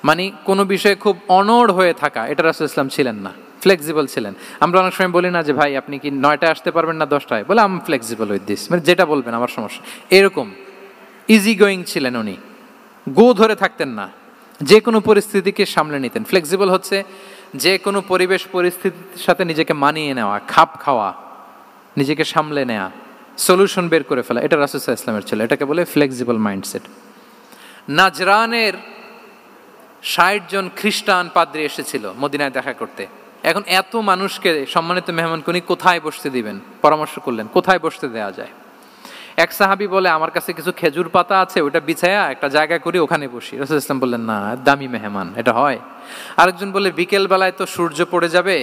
মানে কোনো বিষয়ে খুব অনড় হয়ে থাকা, এটা রাসূল সাল্লাল্লাহু আলাইহি ওয়াসাল্লাম ছিলেন না, ফ্লেক্সিবল ছিলেন। আমরা অনেক সময় বলি না যে ভাই আপনি কি 9টায় আসতে পারবেন না 10টায়? বলে আম ফ্লেক্সিবল উইথ দিস, মানে যেটা বলবেন আমার সমস্যা, এরকম ইজি গোয়িং ছিলেন উনি, গো ধরে থাকতেন না, যে কোনো পরিস্থিতিকে সামলে নিতেন। ফ্লেক্সিবল হচ্ছে যে কোনো পরিবেশ পরিস্থিতির সাথে নিজেকে মানিয়ে নেওয়া, খাপ খাওয়া, নিজেকে সামলে নেওয়া, সলিউশন বের করে ফেলা, এটা রাসূল সাল্লাল্লাহু আলাইহি ওয়াসাল্লামের ছিল। এটাকে বলে ফ্লেক্সিবল মাইন্ডসেট। নাজরানের ৬০ জন খ্রিস্টান পাদ্রী এসেছিল মদিনায় দেখা করতে। এখন এত মানুষকে সম্মানিত মেহমান উনি কোথায় বসতে দিবেন, পরামর্শ করলেন কোথায় বসতে দেওয়া যায়। এক সাহাবী বলে, আমার কাছে কিছু খেজুর পাতা আছে, ওটা বিছায়া একটা জায়গা করি, ওখানে বসি। রাসূল সাল্লাল্লাহু আলাইহি ওয়াসাল্লাম বললেন, না, দামি মেহমান, এটা হয়। আরেকজন বলে, বিকেল বেলায় তো সূর্য পড়ে যাবে,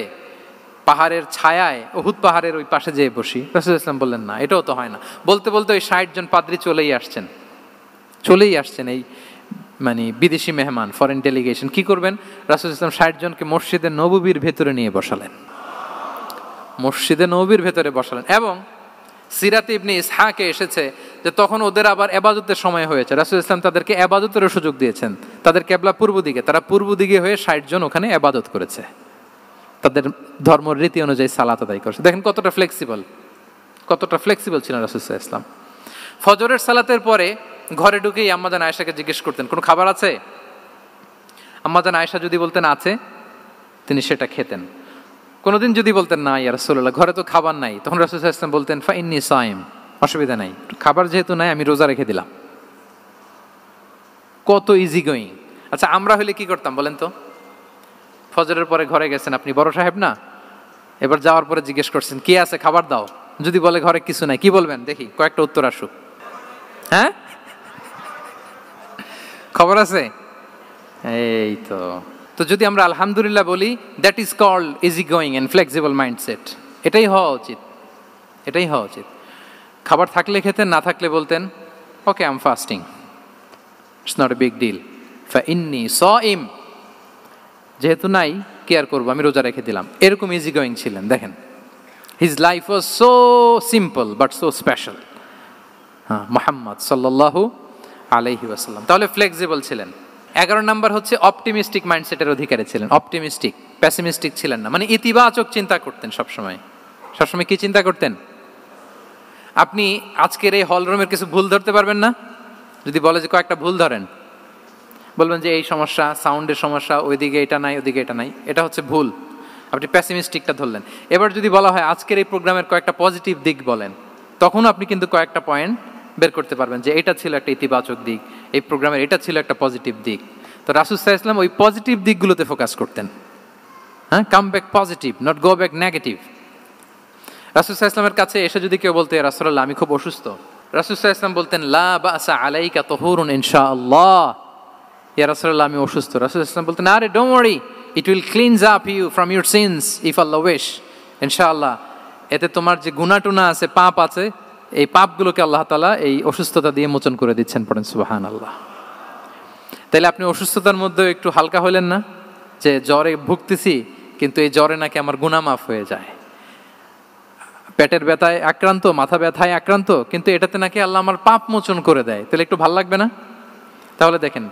পাহাড়ের ছায়ায় উহুদ পাহাড়ের ওই পাশে যেয়ে বসি। রাসূল সাল্লাল্লাহু আলাইহি ওয়াসাল্লাম বললেন, না, এটাও তো হয় না। বলতে বলতে ওই ৬০ জন পাদ্রী চলেই আসছেন এই মানে বিদেশি মেহমান, ফরেন ডেলিগেশন। কি করবেন? রাসূল সাল্লাল্লাহু আলাইহি ওয়াসাল্লাম ৬০ জনকে মসজিদে নববীর ভেতরে নিয়ে বসালেন, মসজিদে নববীর ভেতরে বসালেন। এবং সিরাতে ইবনে ইসহাকে এসেছে যে তখন ওদের আবার ইবাদতের সময় হয়েছে, রাসূল সাল্লাল্লাহু আলাইহি ওয়াসাল্লাম তাদেরকে ইবাদতেরও সুযোগ দিয়েছেন। তাদের কিবলা পূর্ব দিকে, তারা পূর্ব দিকে হয়ে ৬০ জন ওখানে ইবাদত করেছে, তাদের ধর্ম রীতি অনুযায়ী সালাত আদায় করেছে। দেখেন কতটা ফ্লেক্সিবল ছিলেন রাসূল সাল্লাল্লাহু আলাইহি ওয়াসাল্লাম। ফজরের সালাতের পরে ঘরে ঢুকেই আম্মাজান আয়েশাকে জিজ্ঞেস করতেন, কোনো খাবার আছে? আম্মাজান আয়েশা যদি বলতেন আছে, তিনি সেটা খেতেন। কোনোদিন যদি বলতেন না ইয়া রাসূলুল্লাহ, ঘরে তো খাবার নাই, তখন রাসূল সাল্লাল্লাহু আলাইহি ওয়াসাল্লাম বলতেন, ফা ইন্নী সাইম, অসুবিধা নাই, খাবার যেহেতু নাই আমি রোজা রেখে দিলাম। কত ইজি গোয়িং। আচ্ছা, আমরা হলে কি করতাম বলেন তো? ফজরের পরে ঘরে গেছেন, আপনি বড় সাহেব না, এবার যাওয়ার পরে জিজ্ঞেস করছেন কি আছে, খাবার দাও। যদি বলে ঘরে কিছু নাই, কি বলবেন? দেখি কয়েকটা উত্তর আসুক। হ্যাঁ, খবর আছে? এই তো যদি আমরা আলহামদুলিল্লাহ বলি, that is called easy going and flexible mindset. এটাই হওয়া উচিত। খাবার থাকলে খেতেন, না থাকলে বলতেন okay I am fasting, it's not a big deal, ফা ইন্নী সাইম, যেহেতু নাই কি আর করবো, আমি রোজা রেখে দিলাম। এরকম ইজি গোয়িং ছিলেন। দেখেন, his life was so simple but so special. Muhammad সাল্লাল্লাহু আলাইহি ওয়াসাল্লাম তাহলে ফ্লেক্সিবল ছিলেন। 11 নাম্বার হচ্ছে অপটিমিস্টিক মাইন্ডসেটের অধিকারী ছিলেন। অপটিমিস্টিক, প্যাসিমিস্টিক ছিলেন না, মানে ইতিবাচক চিন্তা করতেন সবসময়। কি চিন্তা করতেন? আপনি আজকের এই হলরুমের কিছু ভুল ধরতে পারবেন না? যদি বলে যে কয়েকটা ভুল ধরেন, বলবেন যে এই সমস্যা, সাউন্ডের সমস্যা, ওইদিকে এটা নাই, ওইদিকে এটা নাই, এটা হচ্ছে ভুল। আপনি প্যাসিমিস্টিকটা ধরলেন। এবার যদি বলা হয় আজকের এই প্রোগ্রামের কয়েকটা পজিটিভ দিক বলেন, তখনও আপনি কিন্তু কয়েকটা পয়েন্ট বের করতে পারবেন যে এটা ছিল একটা ইতিবাচক দিক, এই প্রোগ্রামের এটা ছিল একটা পজিটিভ দিক। তো রাসূল সাল্লাল্লাহু আলাইহি ওয়াসাল্লাম ওই পজিটিভ দিকগুলোতে ফোকাস করতেন। Come back positive, not go back negative. রাসূল সাল্লাল্লাহু আলাইহি ওয়াসাল্লামের কাছে এসে যদি কেউ বলতে, ইয়া রাসূলুল্লাহ আমি খুব অসুস্থ, রাসূল সাল্লাল্লাহু আলাইহি ওয়াসাল্লাম বলতেন, লা বাসা আলাইকা তুহুরুন ইনশাআল্লাহ। ইয়া রাসূলুল্লাহ আমি অসুস্থ। রাসূল সাল্লাল্লাহু আলাইহি ওয়াসাল্লাম বলতেন, আরে don't worry, it will cleanse up you from your sins if Allah wish, ইনশাআল্লাহ এতে তোমার যে গুনাহ টুনা আছে, পাপ আছে, এই পাপগুলোকে আল্লাহ তাআলা এই অসুস্থতা দিয়ে মোচন করে দিচ্ছেন। পড়েন সুবহানাল্লাহ। তাহলে আপনি অসুস্থতার মধ্যে একটু হালকা হলেন না, যে জ্বরে ভুগতেছি কিন্তু এই জ্বরে নাকি আমার গুনাহ মাফ হয়ে যায়। পেটের ব্যথায় আক্রান্ত, মাথা ব্যথায় আক্রান্ত, কিন্তু এটাতে নাকি আল্লাহ আমার পাপ মোচন করে দেয়, তাহলে একটু ভালো লাগবে না? তাহলে দেখেন,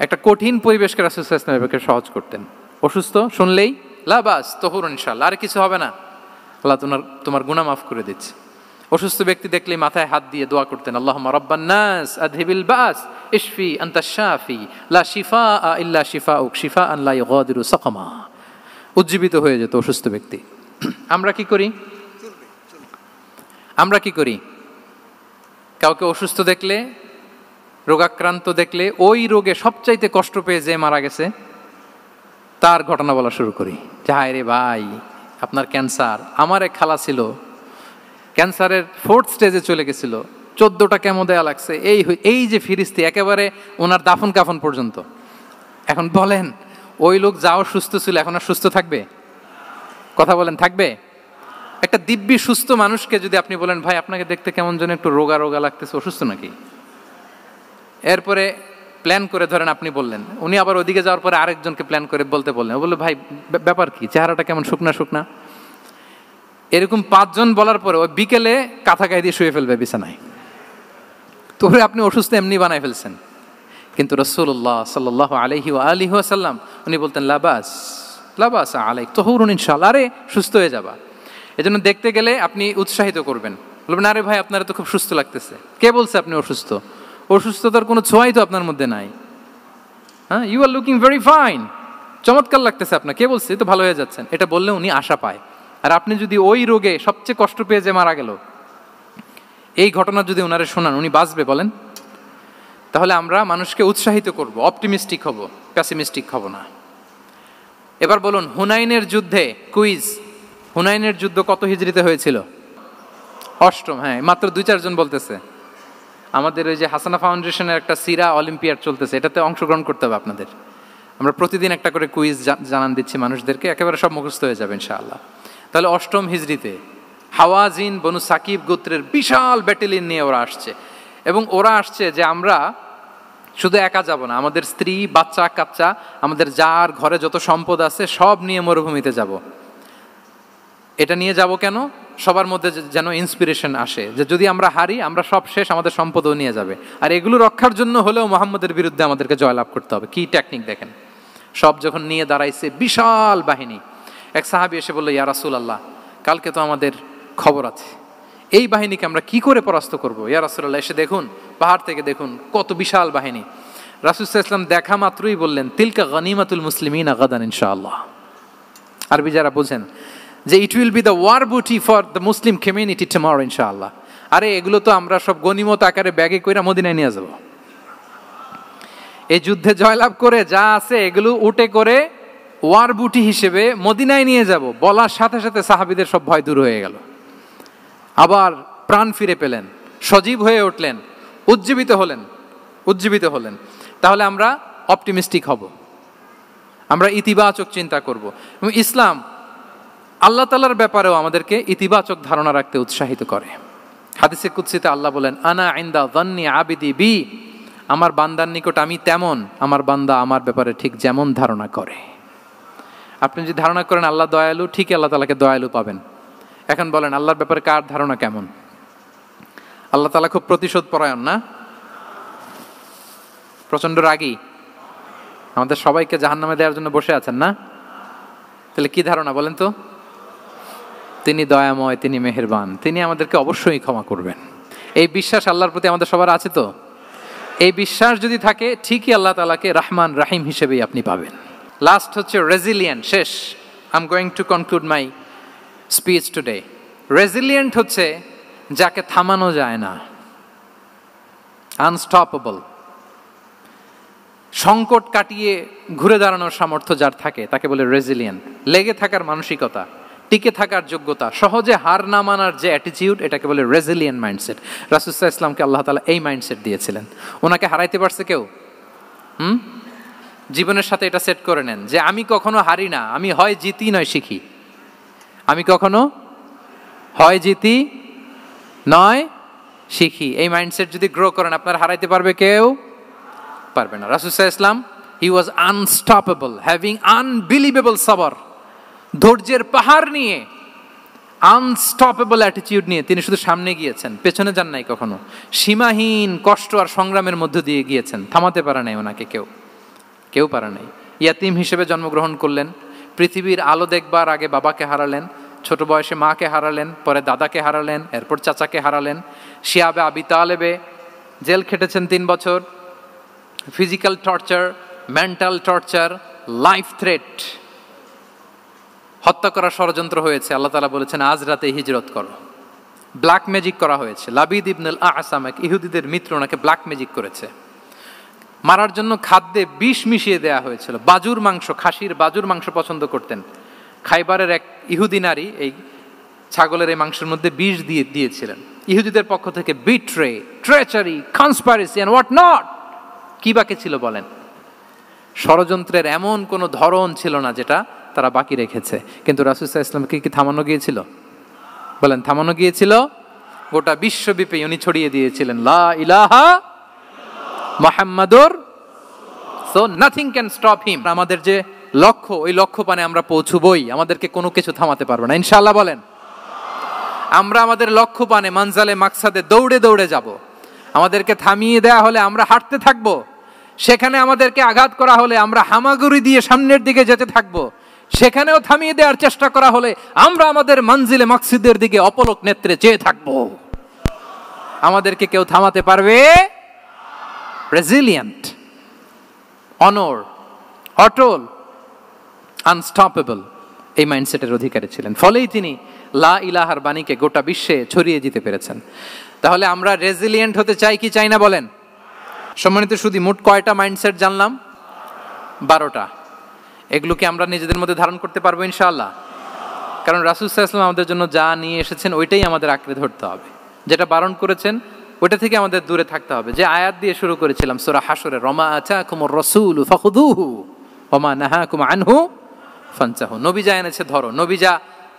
একটা কঠিন পরিবেশকে রাসূল সাল্লাল্লাহু আলাইহি ওয়াসাল্লাম সহজ করতেন। অসুস্থ শুনলেই লা বাস তুহুরুন ইনশাআল্লাহ, আর কিছু হবে না, আল্লাহ তোমার গুনাহ মাফ করে দিচ্ছে। অসুস্থ ব্যক্তি দেখলেই মাথায় হাত দিয়ে দোয়া করতেন, আল্লাহুম্মা রাব্বান নাস আযহিবিল বাস ইশফি আনতাশ শাফি লা শিফাআ ইল্লা শিফাউক শিফাআন লা ইউগাদিরু সাকামা। উজ্জীবিত হয়ে যেত অসুস্থ ব্যক্তি। আমরা কি করি? কাউকে অসুস্থ দেখলে, রোগাক্রান্ত দেখলে, ওই রোগে সবচাইতে কষ্ট পেয়ে যে মারা গেছে তার ঘটনা বলা শুরু করি, যে হায় রে ভাই আপনার ক্যান্সার, আমার এক খালা ছিল ক্যান্সারের 4th স্টেজে চলে গেছিল, 14টা কেমো দেয়া লাগছে, এই যে ফিরিস্তি একেবারে ওনার দাফন কাফন পর্যন্ত। এখন বলেন ওই লোক যাও সুস্থ ছিল, এখন আর সুস্থ থাকবে? কথা বলেন, থাকবে? একটা দিব্যি সুস্থ মানুষকে যদি আপনি বলেন, ভাই আপনাকে দেখতে কেমন যেন একটু রোগা রোগা লাগতেছে, অসুস্থ নাকি? এরপরে প্ল্যান করে ধরেন আপনি বললেন, উনি আবার ওদিকে যাওয়ার পরে আরেকজনকে প্ল্যান করে বলতে বললেন, ও বললো ভাই ব্যাপার কি, চেহারাটা কেমন শুকনা শুকনা। এরকম 5 জন বলার পরে ওই বিকেলে কাঁথা গায়ে দিয়ে শুয়ে ফেলবে বিছানায়। তো আপনি অসুস্থ এমনি বানায় ফেলছেন। কিন্তু রাসূলুল্লাহ সাল্লাল্লাহু আলাইহি ওয়া আলিহি ওয়াসাল্লাম উনি বলতেন, লাবাস আলাইক তুহুরুন ইনশাআল্লাহ, আরে সুস্থ হয়ে যাবা। এজন্য দেখতে গেলে আপনি উৎসাহিত করবেন, বলবেন আরে ভাই আপনারা তো খুব সুস্থ লাগতেছে। কে বলছে আপনি অসুস্থ? অসুস্থতার কোনো ছোঁয়াই তো আপনার মধ্যে নাই। হ্যাঁ, you are looking very fine, চমৎকার লাগতেছে আপনার, কে বলছে তো ভালো হয়ে যাচ্ছেন, এটা বললে উনি আশা পায়। আর আপনি যদি ওই রোগে সবচেয়ে কষ্ট পেয়ে যে মারা গেল, এই ঘটনা যদি ওনারে শোনান, উনি বাঁচবে বলেন? তাহলে আমরা মানুষকে উৎসাহিত করব, অপটিমিস্টিক হব, প্যাসিমিস্টিক হব না। এবার বলুন, হুনাইনের যুদ্ধে, কুইজ, হুনাইনের যুদ্ধ কত হিজরিতে হয়েছিল? অষ্টম। হ্যাঁ, মাত্র 2-4 জন বলতেছে। আমাদের ওই যে হাসানা ফাউন্ডেশনের একটা সিরা অলিম্পিয়াড চলতেছে, এটাতে অংশগ্রহণ করতে হবে আপনাদের। আমরা প্রতিদিন একটা করে কুইজ জানান দিচ্ছি মানুষদেরকে, একেবারে সব মুখস্থ হয়ে যাবে ইনশাআল্লাহ। তাহলে অষ্টম হিজরিতে হাওয়াজিন বনু সাকিব গোত্রের বিশাল ব্যাটালিয়ন নিয়ে ওরা আসছে, এবং ওরা আসছে যে আমরা শুধু একা যাব না, আমাদের স্ত্রী, বাচ্চা কাচ্চা, আমাদের যার ঘরে যত সম্পদ আছে সব নিয়ে মরুভূমিতে যাব। এটা নিয়ে যাব কেন? সবার মধ্যে যেন ইন্সপিরেশন আসে যে যদি আমরা হারি, আমরা সব শেষ, আমাদের সম্পদও নিয়ে যাবে। আর এগুলো রক্ষার জন্য হলেও মোহাম্মদের বিরুদ্ধে আমাদেরকে জয়লাভ করতে হবে। কি টেকনিক দেখেন! সব যখন নিয়ে দাঁড়াইছে, বিশাল বাহিনী, এক সাহাবী এসে বলল, ইয়া রাসূলুল্লাহ, কালকে তো আমাদের খবর আছে, এই বাহিনীকে আমরা কি করে পরাস্ত করব? ইয়া রাসূলুল্লাহ, এসে দেখুন, পাহাড় থেকে দেখুন কত বিশাল বাহিনী। রাসূল সাল্লাল্লাহু আলাইহি ওয়াসাল্লাম দেখা মাত্রই বললেন, তিলকা গনিমাতুল মুসলিমিনা গাদান ইনশাআল্লাহ। আরবি যারা বোঝেন, যে it will be the war booty for the Muslim community tomorrow ইনশাআল্লাহ। আরে এগুলো তো আমরা সব গনিমত আকারে ব্যাগে কইরা মদিনায় নিয়ে যাব। এই যুদ্ধে জয়লাভ করে যা আছে এগুলো উটে করে ওয়ার বুটি হিসেবে মদিনায় নিয়ে যাব। বলার সাথে সাথে সাহাবীদের সব ভয় দূর হয়ে গেল, আবার প্রাণ ফিরে পেলেন, সজীব হয়ে উঠলেন, উজ্জীবিত হলেন। তাহলে আমরা অপটিমিস্টিক হব, আমরা ইতিবাচক চিন্তা করব। এবং ইসলাম আল্লাহ তাআলার ব্যাপারেও আমাদেরকে ইতিবাচক ধারণা রাখতে উৎসাহিত করে। হাদিসে কুদসিতে আল্লাহ বলেন, আনা ইনদা যান্নি আবিদি বি, আমার বান্দার নিকট আমি তেমন, আমার বান্দা আমার ব্যাপারে ঠিক যেমন ধারণা করে। আপনি যদি ধারণা করেন আল্লাহ দয়ালু, ঠিক আল্লাহ তাআলাকে দয়ালু পাবেন। এখন বলেন, আল্লাহর ব্যাপারে কার ধারণা কেমন? আল্লাহ তাআলা খুব প্রতিশোধ পরায়ণ না? প্রচন্ড রাগী? আমাদের সবাইকে জাহান্নামে দেওয়ার জন্য বসে আছেন না? তাহলে কি ধারণা বলেন তো? তিনি দয়াময়, তিনি মেহেরবান, তিনি আমাদেরকে অবশ্যই ক্ষমা করবেন। এই বিশ্বাস আল্লাহর প্রতি আমাদের সবার আছে তো? এই বিশ্বাস যদি থাকে, ঠিকই আল্লাহ তাআলাকে রহমান রাহিম হিসেবেই আপনি পাবেন। লাস্ট হচ্ছে রেজিলিয়েন্ট। শেষ, I am going to conclude my speech today. Resilient হচ্ছে যাকে থামানো যায় না, আনস্টপেবল। সংকট কাটিয়ে ঘুরে দাঁড়ানোর সামর্থ্য যার থাকে তাকে বলে রেজিলিয়েন্ট। লেগে থাকার মানসিকতা, টিকে থাকার যোগ্যতা, সহজে হার না মানার যে অ্যাটিটিউড, এটাকে বলে রেজিলিয়েন্ট মাইন্ডসেট। রাসূল সাল্লাল্লাহু আলাইহি ওয়াসাল্লামকে আল্লাহ তাআলা এই মাইন্ডসেট দিয়েছিলেন। ওনাকে হারাইতে পারছে কেউ? জীবনের সাথে এটা সেট করে নেন যে আমি কখনো হারি না, আমি হয় জিতি নয় শিখি। আমি কখনো হয় জিতি নয় শিখি। এই মাইন্ডসেট যদি গ্রো করেন, আপনার হারাইতে পারবে কেউ? পারবে না। রাসূল সাল্লাল্লাহু আলাইহি ওয়াসাল্লাম, he was unstoppable, having unbelievable সাবর। ধৈর্যের পাহাড় নিয়ে, আনস্টপেবল অ্যাটিটিউড নিয়ে তিনি শুধু সামনে গিয়েছেন, পেছনে যান নাই কখনো। সীমাহীন কষ্ট আর সংগ্রামের মধ্য দিয়ে গিয়েছেন, থামাতে পারে নাই ওনাকে কেউ পারে নাই। ইয়াতিম হিসেবে জন্মগ্রহণ করলেন, পৃথিবীর আলো দেখবার আগে বাবাকে হারালেন, ছোট বয়সে মাকে হারালেন, পরে দাদাকে হারালেন, এরপর চাচাকে হারালেন। শিয়াবে আবি তালেবে জেল খেটেছেন 3 বছর। Physical torture, mental torture, life threat, হত্যা করার ষড়যন্ত্র হয়েছে। আল্লাহ তাআলা বলেছেন আজ রাতে হিজরত করো। ব্ল্যাক ম্যাজিক করা হয়েছে। লাবিদ ইবনুল আসাম, এক ইহুদিদের মিত্র, ওনাকে ব্ল্যাক ম্যাজিক করেছে। মারার জন্য খাদ্যে বিষ মিশিয়ে দেওয়া হয়েছিল। বাজুর মাংস, খাসির বাজুর মাংস পছন্দ করতেন। খাইবারের এক ইহুদি নারী এই ছাগলের এই মাংসের মধ্যে বিষ দিয়েছিলেন। ইহুদিদের পক্ষ থেকে betray, treachery, conspiracy and what not, কি বাকি ছিল বলেন? ষড়যন্ত্রের এমন কোনো ধরন ছিল না যেটা তারা বাকি রেখেছে। কিন্তু রাসূল সাল্লাল্লাহু আলাইহি ওয়াসাল্লামকে কি থামানো গিয়েছিল? বলেন, থামানো গিয়েছিল? গোটা বিশ্বব্যাপী উনি ছড়িয়ে দিয়েছিলেন লা ইলাহা মুহাম্মাদুর, so nothing can stop him. আমাদের যে লক্ষ্য, ওই লক্ষ্য পানে আমরা পৌঁছবই, আমাদেরকে কোনো কিছু থামাতে পারবে না ইনশাআল্লাহ। বলেন, আমরা আমাদের লক্ষ্য পানে, মানজালে মাকসাদে দৌড়ে দৌড়ে যাব। আমাদেরকে থামিয়ে দেয়া হলে আমরা হাঁটতে থাকব, সেখানে আমাদেরকে আঘাত করা হলে আমরা হামাগুড়ি দিয়ে সামনের দিকে যেতে থাকব, সেখানেও থামিয়ে দেওয়ার চেষ্টা করা হলে আমরা আমাদের মঞ্জিলে মাকসুদের দিকে অপলক নেত্রে চেয়ে থাকব। আমাদেরকে কেউ থামাতে পারবে রেজিলিয়েন্ট, অনর, অটল, আনস্টপেবল, এই মাইন্ডসেটের অধিকারী ছিলেন। ফলেই তিনি লা ইলাহার বাণীকে গোটা বিশ্বে ছড়িয়ে দিতে পেরেছেন। তাহলে আমরা রেজিলিয়েন্ট হতে চাই কি চাই না বলেন? সম্মানিত শুধু মোট কয়টা মাইন্ডসেট জানলাম? 12টা। এগুলোকে আমরা নিজেদের মধ্যে ধারণ করতে পারবো ইনশাআল্লাহ। কারণ রাসূল সাল্লাল্লাহু আলাইহি ওয়াসাল্লাম আমাদের জন্য যা নিয়ে এসেছেন ওইটাই আমাদের আঁকড়ে ধরতে হবে। যেটা বারণ করেছেন ওইটা থেকে আমাদের দূরে থাকতে হবে। যে আয়াত দিয়ে শুরু করেছিলাম সূরা হাশরে, ওমা আতাকুমুর রাসূলু ফাখুযুহু ওমা নাহাকুম আনহু ফানতাহু। নবী যা এনেছে ধরো, নবী যা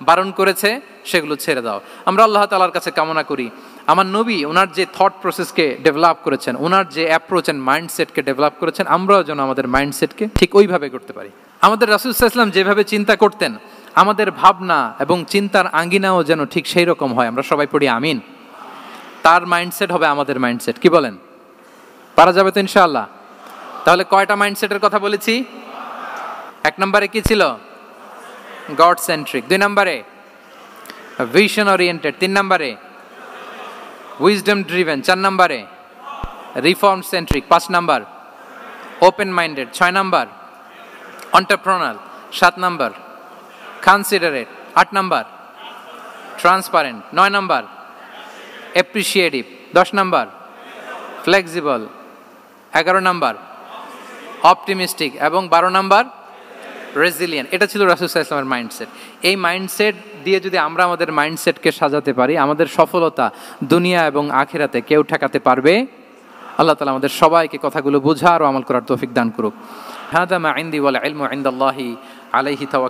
বারণ করেছে সেগুলো ছেড়ে দাও। আমরা আল্লাহ তাআলার কাছে কামনা করি আমার নবী ওনার যে থট প্রসেসকে ডেভেলপ করেছেন, ওনার যে অ্যাপ্রোচ অ্যান্ড মাইন্ডসেটকে ডেভেলপ করেছেন, আমরাও যেন আমাদের মাইন্ডসেটকে ঠিক ওইভাবে করতে পারি। আমাদের রাসূল সাল্লাল্লাহু আলাইহি ওয়াসাল্লাম যেভাবে চিন্তা করতেন, আমাদের ভাবনা এবং চিন্তার আঙ্গিনাও যেন ঠিক সেই রকম হয়। আমরা সবাই পড়ি আমিন। তার মাইন্ডসেট হবে আমাদের মাইন্ডসেট। কি বলেন? পারা যাবে তো ইনশাআল্লাহ? তাহলে কয়টা মাইন্ডসেটের কথা বলেছি? 1 নম্বরে কি ছিল? God centric. 2 নম্বরে ভিশন ওরিয়েন্টেড। 3 নম্বরে উইজডম ড্রিভেন। 4 নম্বরে রিফর্ম সেন্ট্রিক। 5 নম্বর ওপেন মাইন্ডেড। 6 নম্বর এন্টারপ্রেনার। 7 নম্বর কনসিডারেট। 8 নম্বর ট্রান্সপারেন্ট। 9 নম্বর অ্যাপ্রিশিয়েটিভ। 10 নম্বর ফ্লেক্সিবল। 11 নম্বর অপটিমিস্টিক এবং 12 নম্বর রেজিলিয়েন্ট। এটা ছিল রাসূল সাল্লাল্লাহু আলাইহি ওয়াসাল্লামের মাইন্ডসেট। এই মাইন্ডসেট দিয়ে যদি আমরা আমাদের মাইন্ডসেটকে সাজাতে পারি, আমাদের সফলতা দুনিয়া এবং আখিরাতে কেউ ঠেকাতে পারবে। আল্লাহ তাআলা আমাদের সবাইকে কথাগুলো বোঝার ও আমল করার তৌফিক দান করুক। হাদা মা ইনদি ওয়াল ইলমু ইনদাল্লাহি আলাইহি তাওয়াক্কাল।